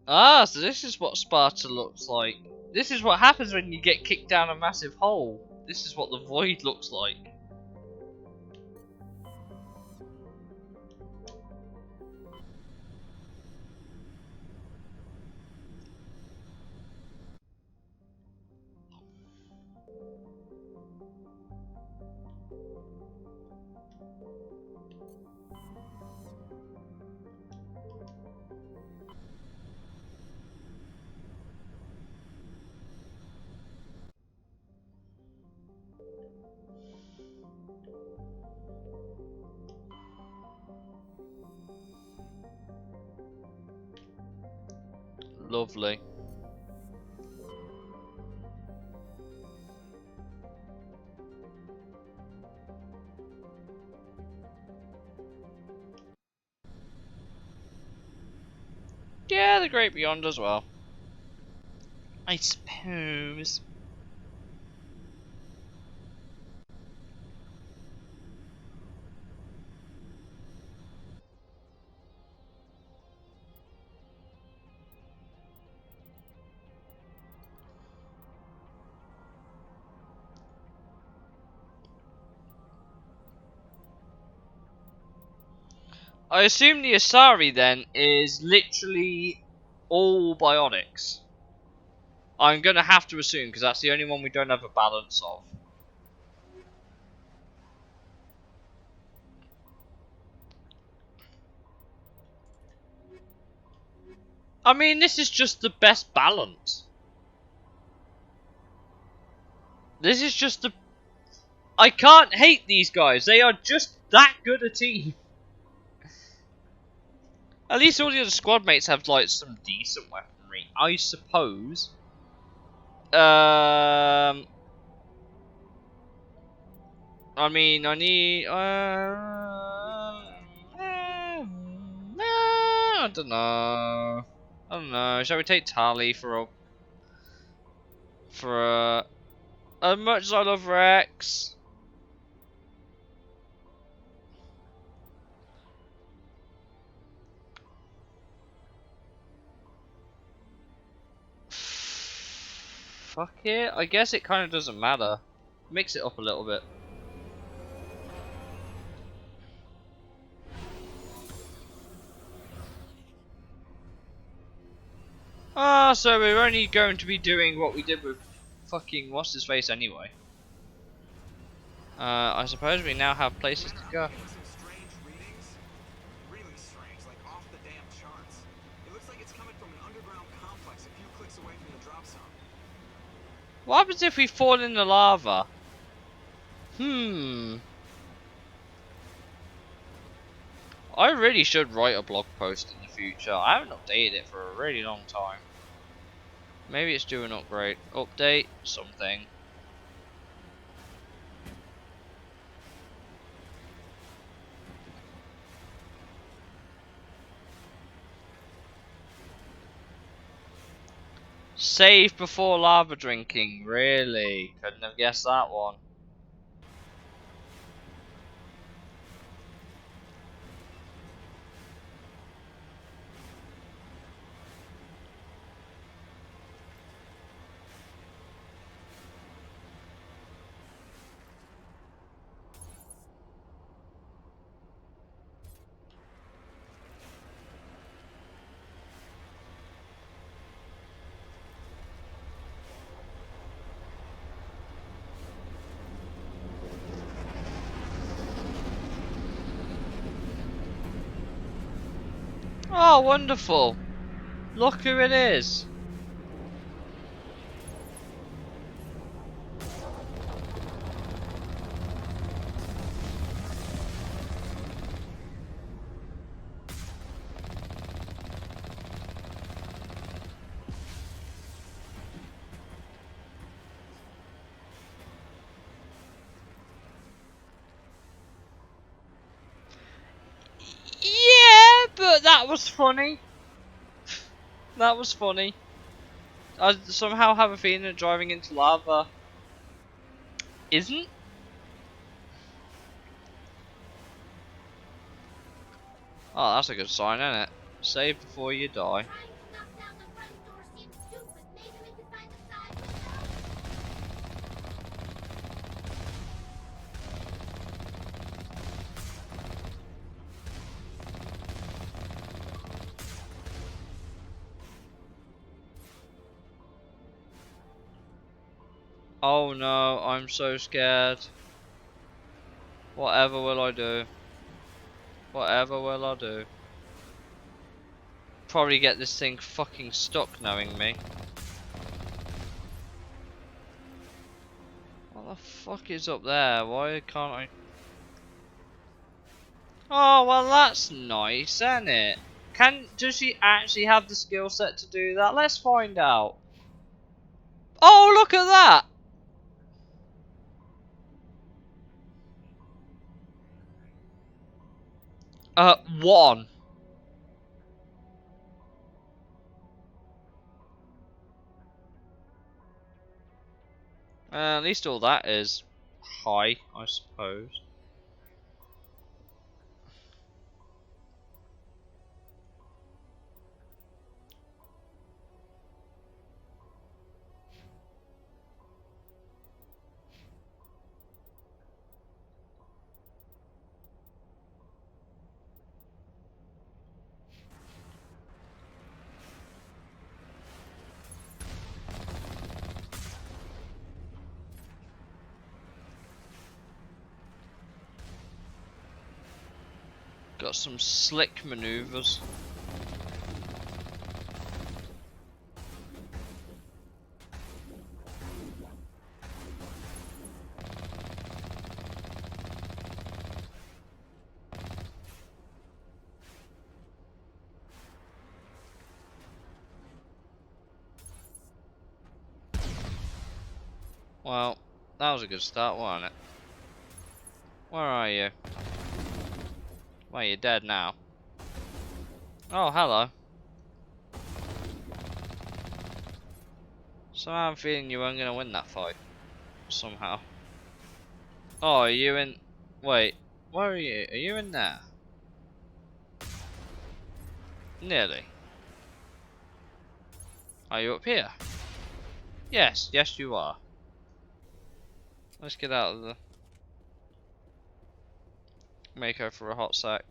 Ah, so this is what Sparta looks like. This is what happens when you get kicked down a massive hole. This is what the void looks like. Lovely. Yeah, the Great Beyond as well. I suppose. I assume the Asari then is literally all bionics. I'm gonna have to assume because that's the only one we don't have a balance of. I mean, this is just the best balance. This is just the... I can't hate these guys. They are just that good a team. At least all the other squad mates have like some decent weaponry, I suppose. I mean, I need. I don't know. I don't know. Shall we take Tali for as much as I love Rex? Fuck it. I guess it kind of doesn't matter. Mix it up a little bit. Ah, so we're only going to be doing what we did with fucking what's his face anyway. I suppose we now have places to go. Some strange readings. Really strange, like off the damn charts. It looks like it's coming from an underground complex a few clicks away from the drop zone. What happens if we fall in the lava? I really should write a blog post in the future. I haven't updated it for a really long time. Maybe it's due an upgrade. Update something. Save before lava drinking. Really? Couldn't have guessed that one. Oh, wonderful. Look who it is. Yeah, but that was funny. That was funny. I somehow have a feeling that driving into lava isn't. Oh, that's a good sign, isn't it? Save before you die. Oh no, I'm so scared. Whatever will I do? Whatever will I do? Probably get this thing fucking stuck knowing me. What the fuck is up there? Why can't I? Oh, well that's nice, isn't it? Does she actually have the skill set to do that? Let's find out. Oh, look at that! One. At least all that is high, I suppose. got some slick maneuvers. Well, that was a good start, wasn't it? Where are you? Well, you're dead now. Oh, hello. Somehow I'm feeling you weren't going to win that fight. Somehow. Oh, are you in... Wait, where are you? Are you in there? Nearly. Are you up here? Yes, yes you are. Let's get out of the... Mako for a hot sec.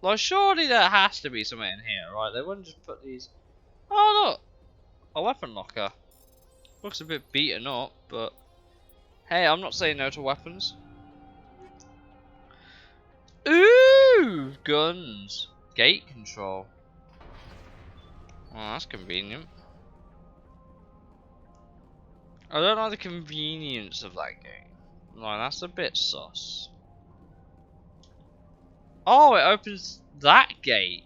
Like, surely there has to be something in here, right? They wouldn't just put these... Oh, look! A weapon locker. Looks a bit beaten up, but... Hey, I'm not saying no to weapons. Ooh! Guns. Gate control. Oh, that's convenient. I don't like the convenience of that game. Like, that's a bit sus. Oh, it opens that gate.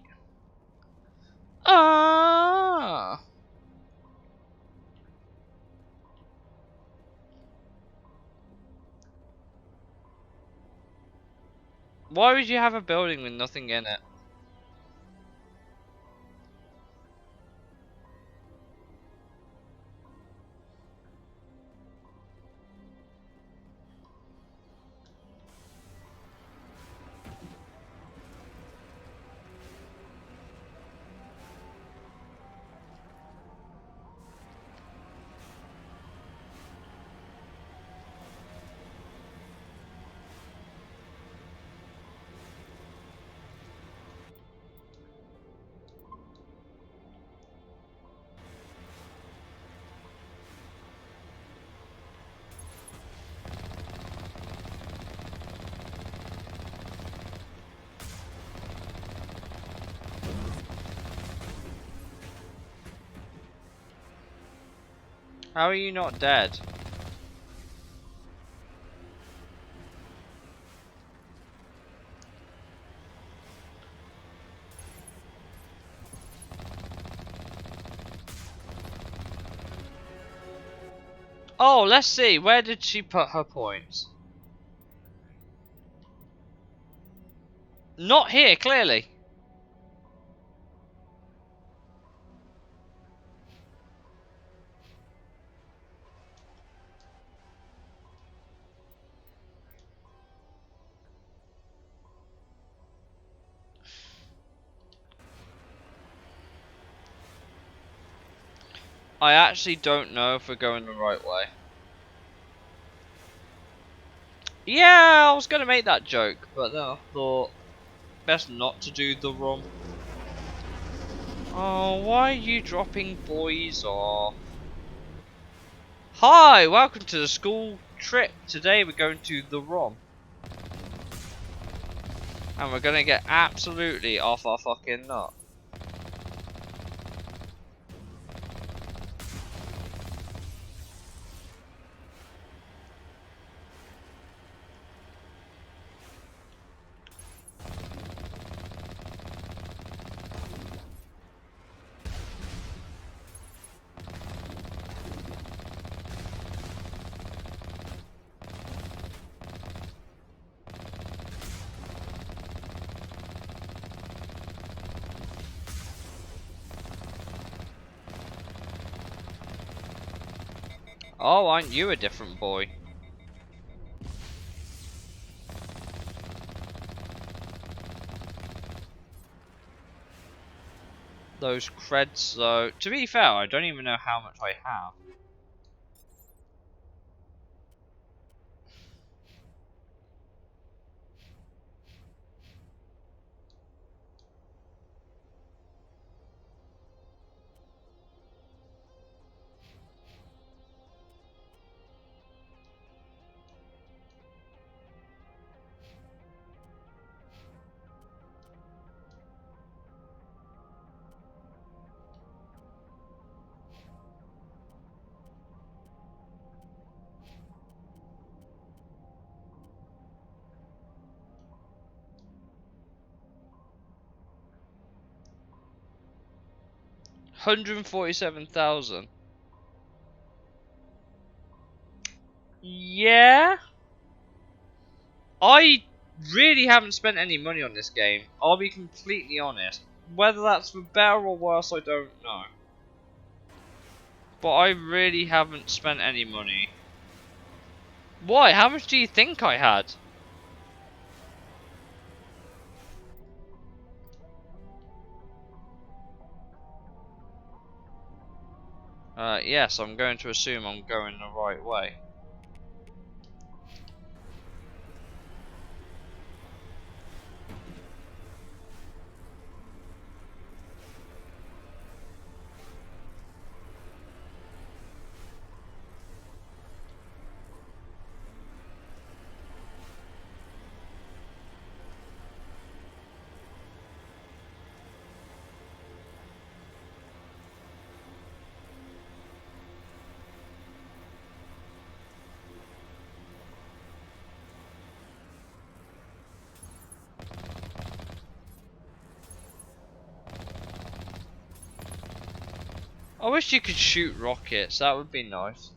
Ah! Why would you have a building with nothing in it? How are you not dead? Oh, let's see. Where did she put her points? Not here, clearly. I actually don't know if we're going the right way. Yeah, I was going to make that joke, but then I thought best not to do the wrong. Oh, why are you dropping boys off? Hi, welcome to the school trip. Today we're going to the ROM. And we're going to get absolutely off our fucking nut. Oh, aren't you a different boy? Those creds though. To be fair, I don't even know how much I have. 147,000. Yeah. I really haven't spent any money on this game. I'll be completely honest. Whether that's for better or worse, I don't know. But I really haven't spent any money. Why? How much do you think I had? Yes, I'm going to assume I'm going the right way. I wish you could shoot rockets, that would be nice.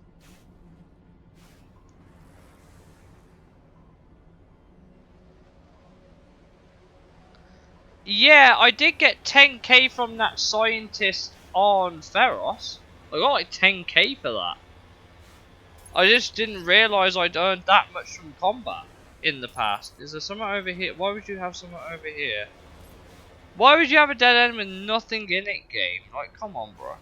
Yeah, I did get 10k from that scientist on Feros. I got like 10k for that. I just didn't realise I'd earned that much from combat in the past. Is there something over here? Why would you have something over here? Why would you have a dead end with nothing in it, game? Like, come on, bro.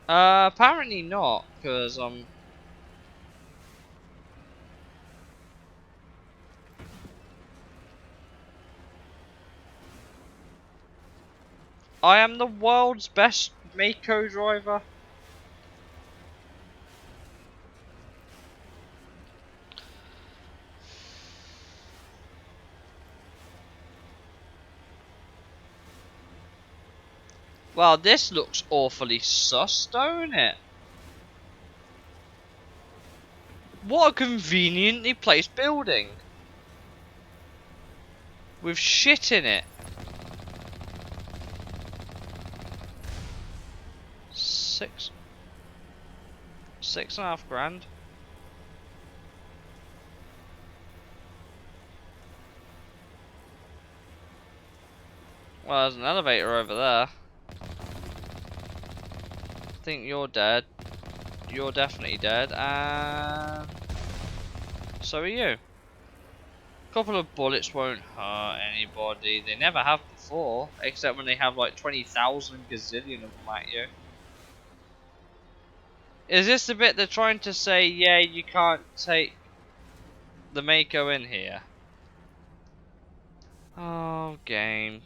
Apparently not, because I am the world's best Mako driver. Well, this looks awfully sus, don't it? What a conveniently placed building. With shit in it. 6.5 grand. Well, there's an elevator over there. I think you're dead. You're definitely dead, and so are you. A couple of bullets won't hurt anybody. They never have before, except when they have like 20,000 gazillion of them at you. Is this the bit they're trying to say, yeah, you can't take the Mako in here? Oh, game.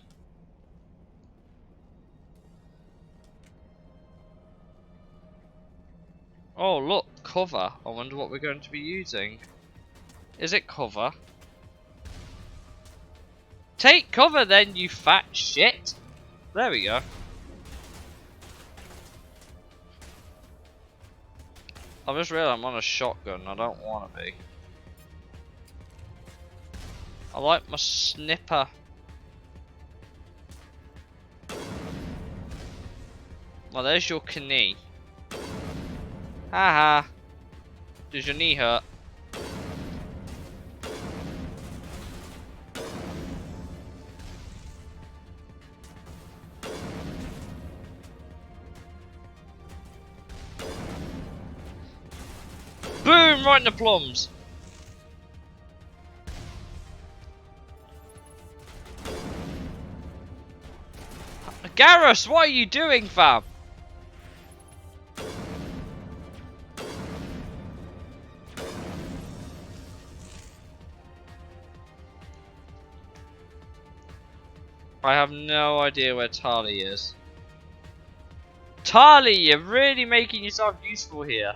Oh, look, cover. I wonder what we're going to be using. Is it cover? Take cover then, you fat shit! There we go. I've just realised I'm on a shotgun. I don't want to be. I like my snipper. Well, there's your knee. Haha. Does your knee hurt? Boom! Right in the plums. Garrus, what are you doing, fam? I have no idea where Tali is. Tali, you're really making yourself useful here.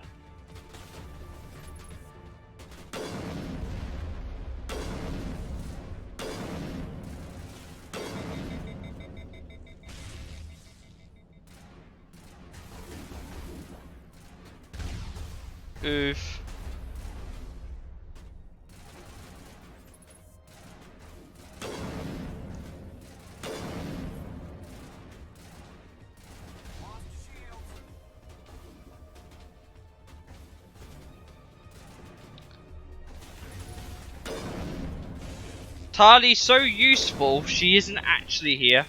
Oof. Tali's so useful, she isn't actually here.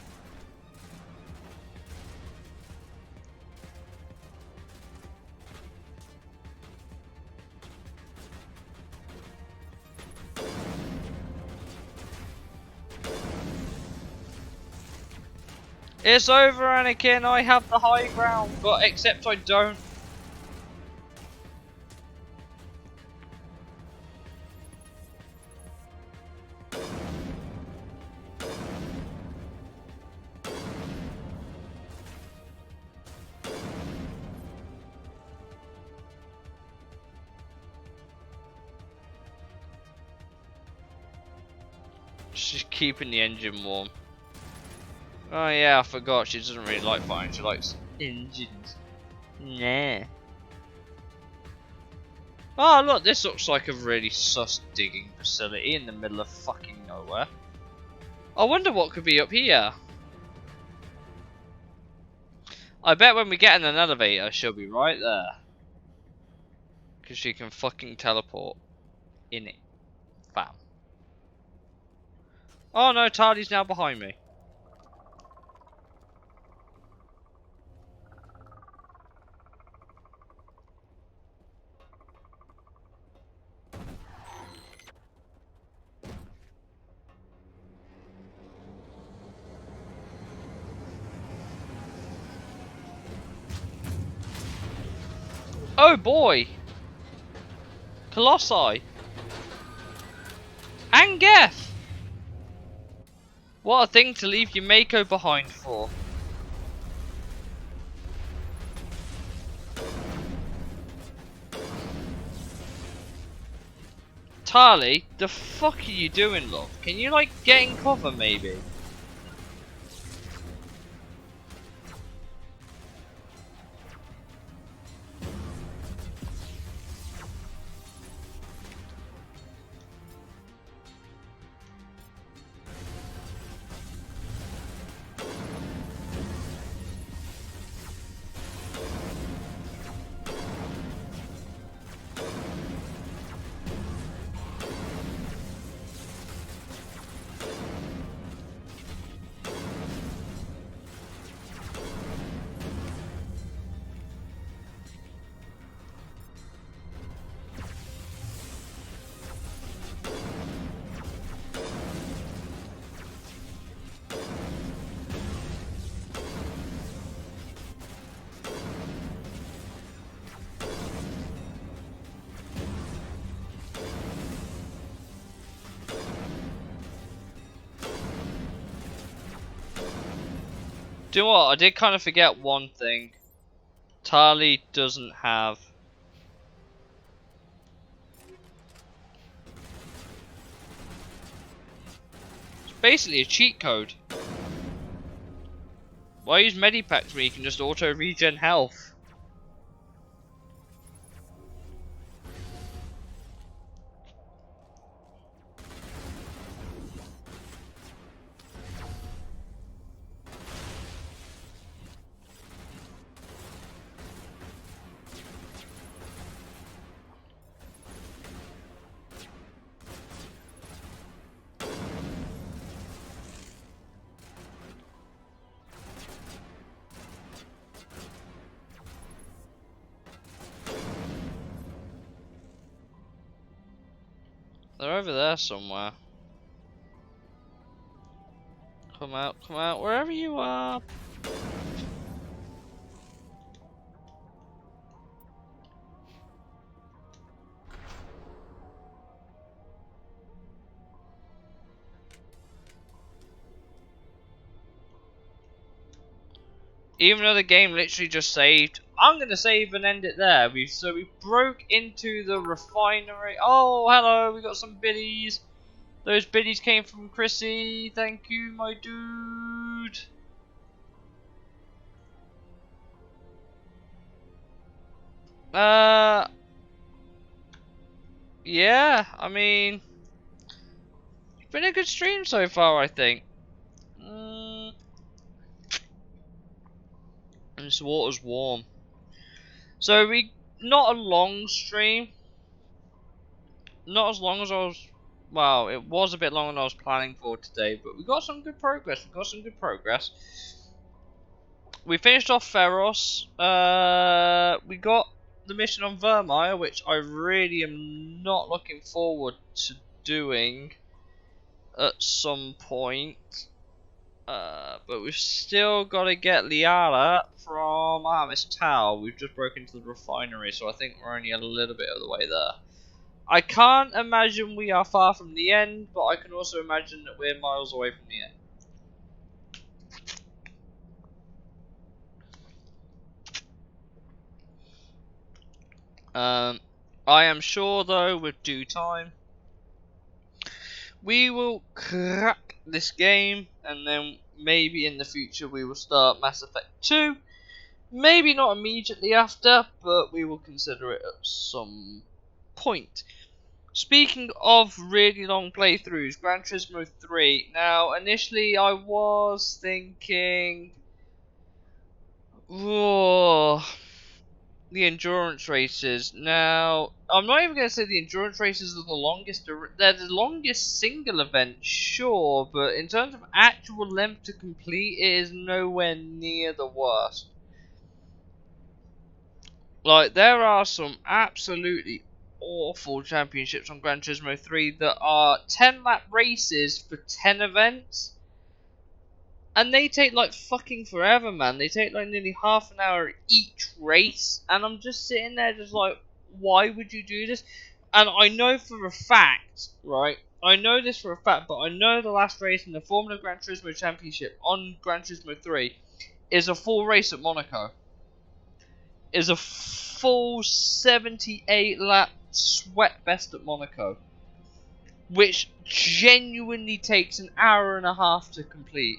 It's over, Anakin. I have the high ground, but except I don't. She's keeping the engine warm. Oh yeah, I forgot. She doesn't really like fire. She likes engines. Nah. Oh look, this looks like a really sus digging facility in the middle of fucking nowhere. I wonder what could be up here. I bet when we get in an elevator, she'll be right there. Because she can fucking teleport in it. Bam. Oh no, Tardy's now behind me. Oh boy! Colossi! And Geth! What a thing to leave your Mako behind for. Tali, the fuck are you doing, love? Can you like get in cover maybe? Do you know what? I did kind of forget one thing. Tali doesn't have... It's basically a cheat code. Why use medipacks when you can just auto regen health? They're over there somewhere. Come out, wherever you are. Even though the game literally just saved, I'm gonna save and end it there. We broke into the refinery. Oh, hello, we got some biddies. Those biddies came from Chrissy. Thank you, my dude. yeah, I mean, it's been a good stream so far, I think. And this water's warm. So not a long stream. Not as long as I was, well, it was a bit longer than I was planning for today, but we got some good progress. We finished off Feros. We got the mission on Vermeer, which I really am not looking forward to doing at some point. But we've still got to get Liara from Artemis Tau. We've just broken into the refinery, so I think we're only a little bit of the way there. I can't imagine we are far from the end, but I can also imagine that we're miles away from the end. I am sure, though, with due time, we will crack this game, and then maybe in the future we will start Mass Effect 2. Maybe not immediately after, but we will consider it at some point. Speaking of really long playthroughs, Gran Turismo 3. Now, initially I was thinking, whoa, the endurance races. Now, I'm not even going to say the endurance races are the longest. They're the longest single event, sure, but in terms of actual length to complete, it is nowhere near the worst. Like, there are some absolutely awful championships on Gran Turismo 3 that are 10 lap races for 10 events. And they take like fucking forever, man. They take like nearly half an hour each race. And I'm just sitting there just like, why would you do this? And I know for a fact, right? I know this for a fact, but I know the last race in the Formula Gran Turismo Championship on Gran Turismo 3 is a full race at Monaco. Is a full 78 lap sweat fest at Monaco, which genuinely takes an hour and a half to complete.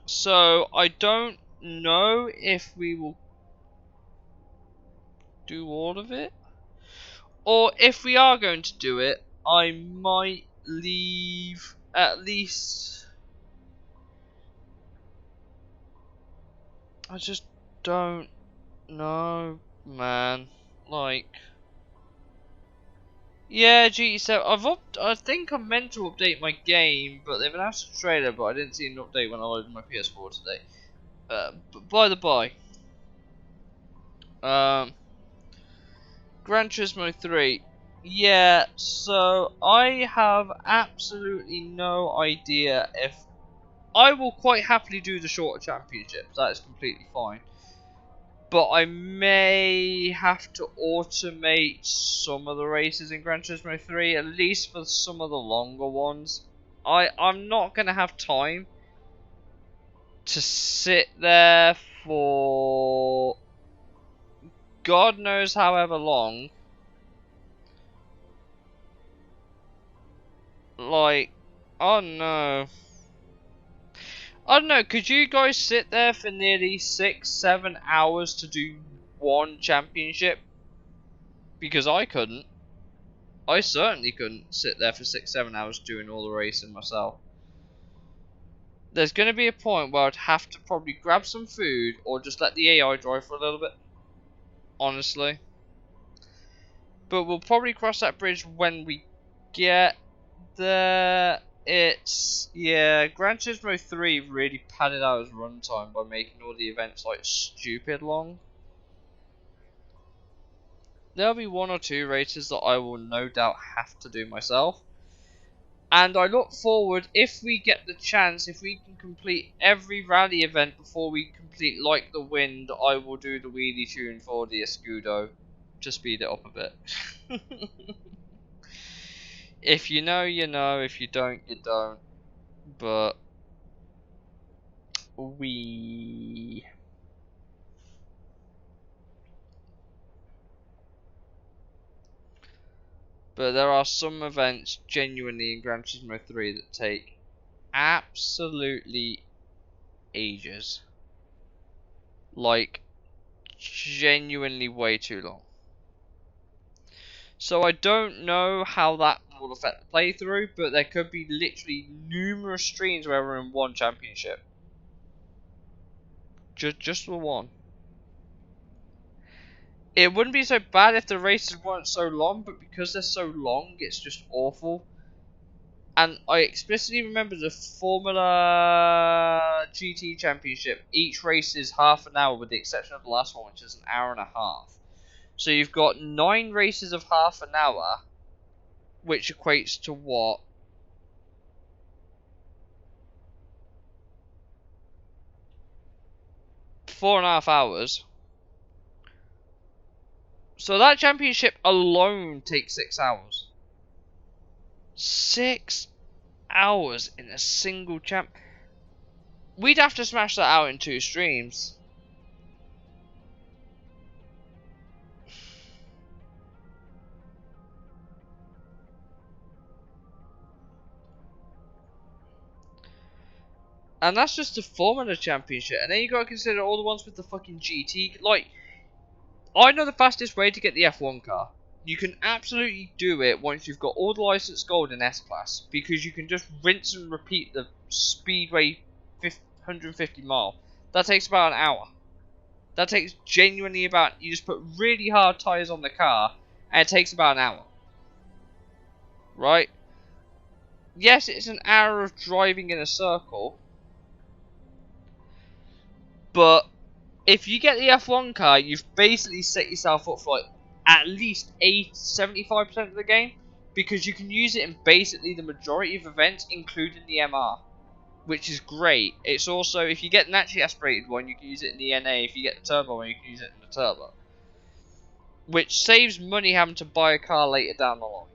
So I don't know if we will do all of it, or if we are going to do it, I might leave at least. I just don't know, man. Like, yeah, GT7. I think I meant to update my game, but they've announced a trailer, but I didn't see an update when I loaded my PS4 today. But by the by, Gran Turismo 3. Yeah, so I have absolutely no idea if I will quite happily do the shorter championships. That is completely fine. But I may have to automate some of the races in Gran Turismo 3, at least for some of the longer ones. I'm not going to have time to sit there for God knows however long. Like, oh no. I don't know, could you guys sit there for nearly 6-7 hours to do one championship? Because I couldn't. I certainly couldn't sit there for 6-7 hours doing all the racing myself. There's going to be a point where I'd have to probably grab some food or just let the AI drive for a little bit. Honestly. But we'll probably cross that bridge when we get there. Yeah, Gran Turismo 3 really padded out its runtime by making all the events like stupid long. There'll be one or two races that I will no doubt have to do myself. And I look forward, if we get the chance, if we can complete every rally event before we complete Like the Wind, I will do the wheelie tune for the Escudo to speed it up a bit. If you know, you know. If you don't, you don't. But But there are some events genuinely in Gran Turismo 3 that take absolutely ages. Like, genuinely way too long. So I don't know how that will affect the playthrough, but there could be literally numerous streams where we're in one championship. Just the one. It wouldn't be so bad if the races weren't so long, but because they're so long, it's just awful. And I explicitly remember the Formula GT Championship. Each race is half an hour with the exception of the last one, which is an hour and a half. So you've got 9 races of half an hour, which equates to what? Four and a half hours. So that championship alone takes 6 hours. 6 hours in a single champ. We'd have to smash that out in 2 streams. And that's just the Formula Championship. And then you gotta consider all the ones with the fucking GT. Like, I know the fastest way to get the F1 car. You can absolutely do it once you've got all the licensed gold in S-Class. Because you can just rinse and repeat the Speedway 150 mile. That takes about an hour. That takes genuinely about... You just put really hard tyres on the car. And it takes about an hour. Right? Yes, it's an hour of driving in a circle. But if you get the F1 car, you've basically set yourself up for like at least 75% of the game, because you can use it in basically the majority of events, including the MR, which is great. It's also, if you get the naturally aspirated one, you can use it in the NA. If you get the turbo one, you can use it in the turbo, which saves money having to buy a car later down the line.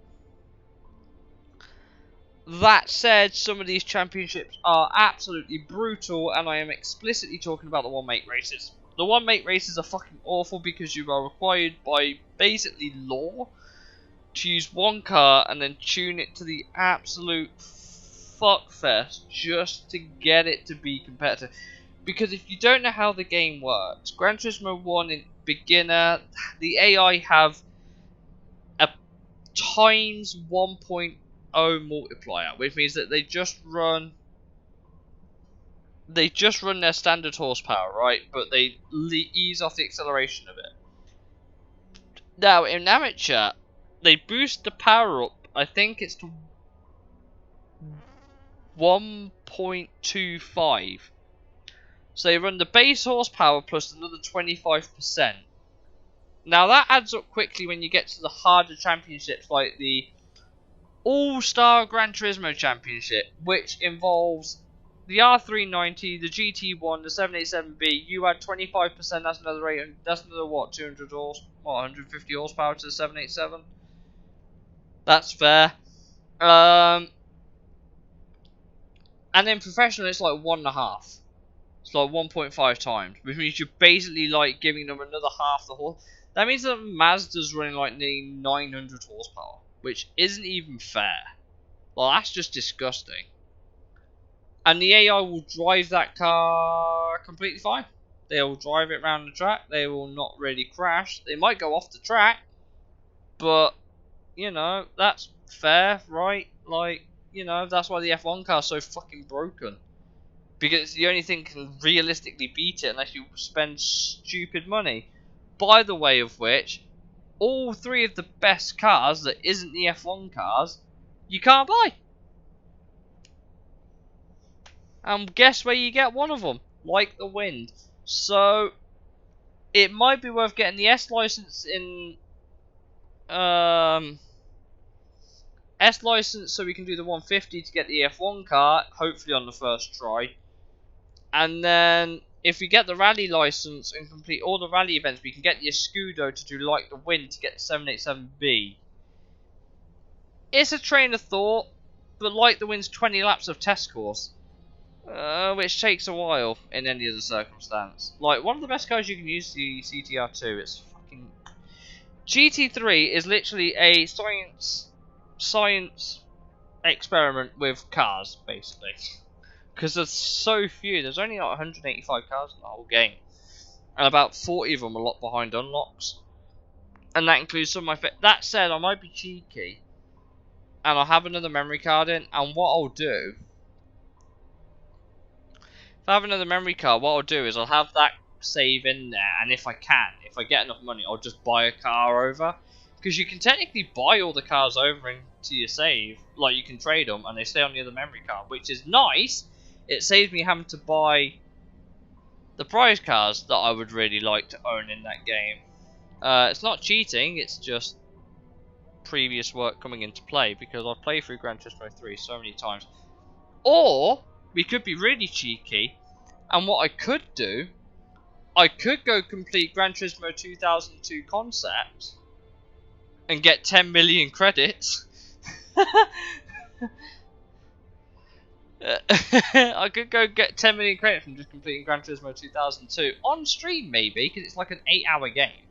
That said, some of these championships are absolutely brutal, and I am explicitly talking about the one-make races. The one-make races are fucking awful because you are required by basically law to use one car and then tune it to the absolute fuckfest just to get it to be competitive. Because if you don't know how the game works, Gran Turismo 1 in beginner, the AI have a times 1.0 multiplier, which means that they just run their standard horsepower, right? But they ease off the acceleration of it. Now in amateur, they boost the power up. I think it's to 1.25. So they run the base horsepower plus another 25%. Now that adds up quickly when you get to the harder championships like the All-Star Gran Turismo Championship, which involves the R390, the GT1, the 787B. You add 25%. That's another 800. That's another what? 200 horse, what? 150 horsepower to the 787. That's fair. And then professional, it's like 1.5. It's like 1.5 times, which means you're basically like giving them another half the horse. That means that Mazda's running like nearly 900 horsepower, which isn't even fair. Well, that's just disgusting. And the AI will drive that car completely fine. They will drive it around the track. They will not really crash. They might go off the track, but, you know, that's fair, right? Like, you know, that's why the F1 car is so fucking broken. Because it's the only thing that can realistically beat it unless you spend stupid money. By the way of which, all 3 of the best cars that isn't the F1 cars, you can't buy. And guess where you get one of them? Like the wind. So, it might be worth getting the S license in... S license so we can do the 150 to get the F1 car, hopefully on the first try. And then, if we get the rally license and complete all the rally events, we can get the Escudo to do like the wind to get the 787B. It's a train of thought, but like the wind's 20 laps of test course. Which takes a while in any other circumstance. Like, one of the best cars you can use the CTR2. It's fucking... GT3 is literally a science experiment with cars, basically. Because there's so few. There's only like 185 cars in the whole game. and about 40 of them are locked behind unlocks. And that includes some of my that said, I might be cheeky, and I'll have another memory card in, and what I'll do, if I have another memory card, what I'll do is I'll have that save in there, and if I get enough money, I'll just buy a car over. Because you can technically buy all the cars over into your save, like you can trade them, and they stay on the other memory card, which is nice. It saves me having to buy the prize cars that I would really like to own in that game. It's not cheating, it's just previous work coming into play, because I've played through Gran Turismo 3 so many times. Or, we could be really cheeky, and what I could do, I could go complete Gran Turismo 2002 Concept and get 10 million credits. I could go get 10 million credits from just completing Gran Turismo 2002 on stream, maybe, because it's like an 8-hour game.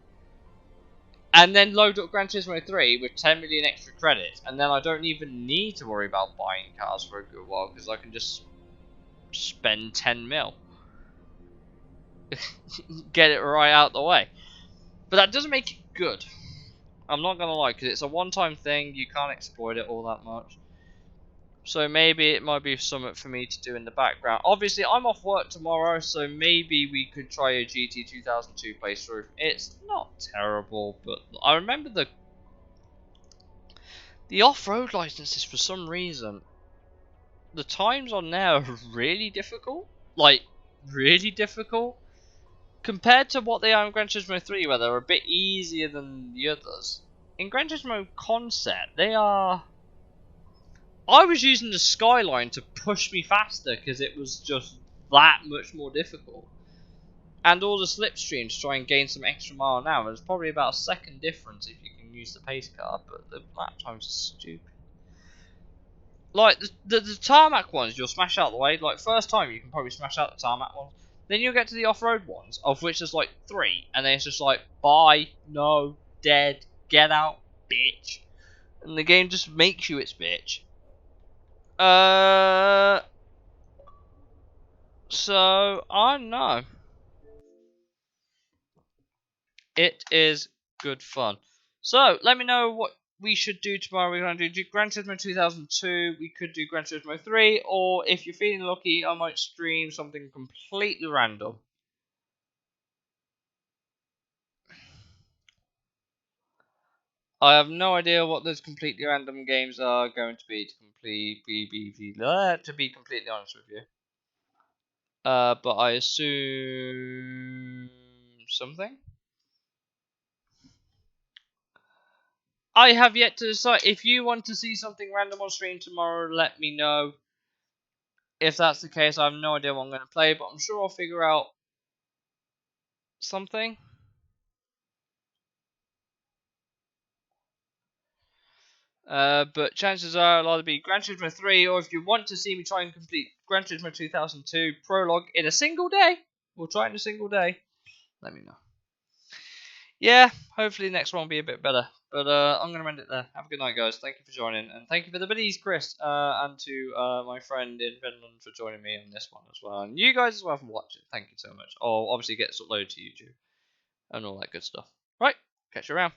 And then load up Gran Turismo 3 with 10 million extra credits, and then I don't even need to worry about buying cars for a good while, because I can just spend 10 mil. Get it right out the way. But that doesn't make it good. I'm not going to lie, because it's a one-time thing, you can't exploit it all that much. So maybe it might be something for me to do in the background. Obviously, I'm off work tomorrow, so maybe we could try a GT 2002 playthrough. It's not terrible, but I remember the off-road licenses, for some reason, the times on there are really difficult. Like, really difficult. Compared to what they are in Gran Turismo 3, where they're a bit easier than the others. In Gran Turismo Concept, they are... I was using the Skyline to push me faster, because it was just that much more difficult. And all the slipstreams to try and gain some extra mile an hour. There's probably about a second difference if you can use the pace card, but the lap times are stupid. Like, the tarmac ones, you'll smash out the way. Like, first time, you can probably smash out the tarmac ones. Then you'll get to the off-road ones, of which there's like 3. And then it's just like, bye, no, dead, get out, bitch. And the game just makes you its bitch. So, I don't know. It is good fun. So, let me know what we should do tomorrow. We're going to do Gran Turismo 2002, we could do Gran Turismo 3, or if you're feeling lucky, I might stream something completely random. I have no idea what those completely random games are going to be, to be completely honest with you. But I assume something? I have yet to decide. If you want to see something random on stream tomorrow, let me know. If that's the case, I have no idea what I'm going to play, but I'm sure I'll figure out something. But chances are it'll either be Gran Turismo 3, or if you want to see me try and complete Gran Turismo 2002 Prologue in a single day, we'll try it in a single day. Let me know. Yeah, hopefully the next one will be a bit better. But I'm going to end it there. Have a good night, guys. Thank you for joining. And thank you for the biddies, Chris. And to my friend in Finland for joining me on this one as well. And you guys as well for watching. Thank you so much. I'll obviously get it uploaded to YouTube and all that good stuff. Right, catch you around.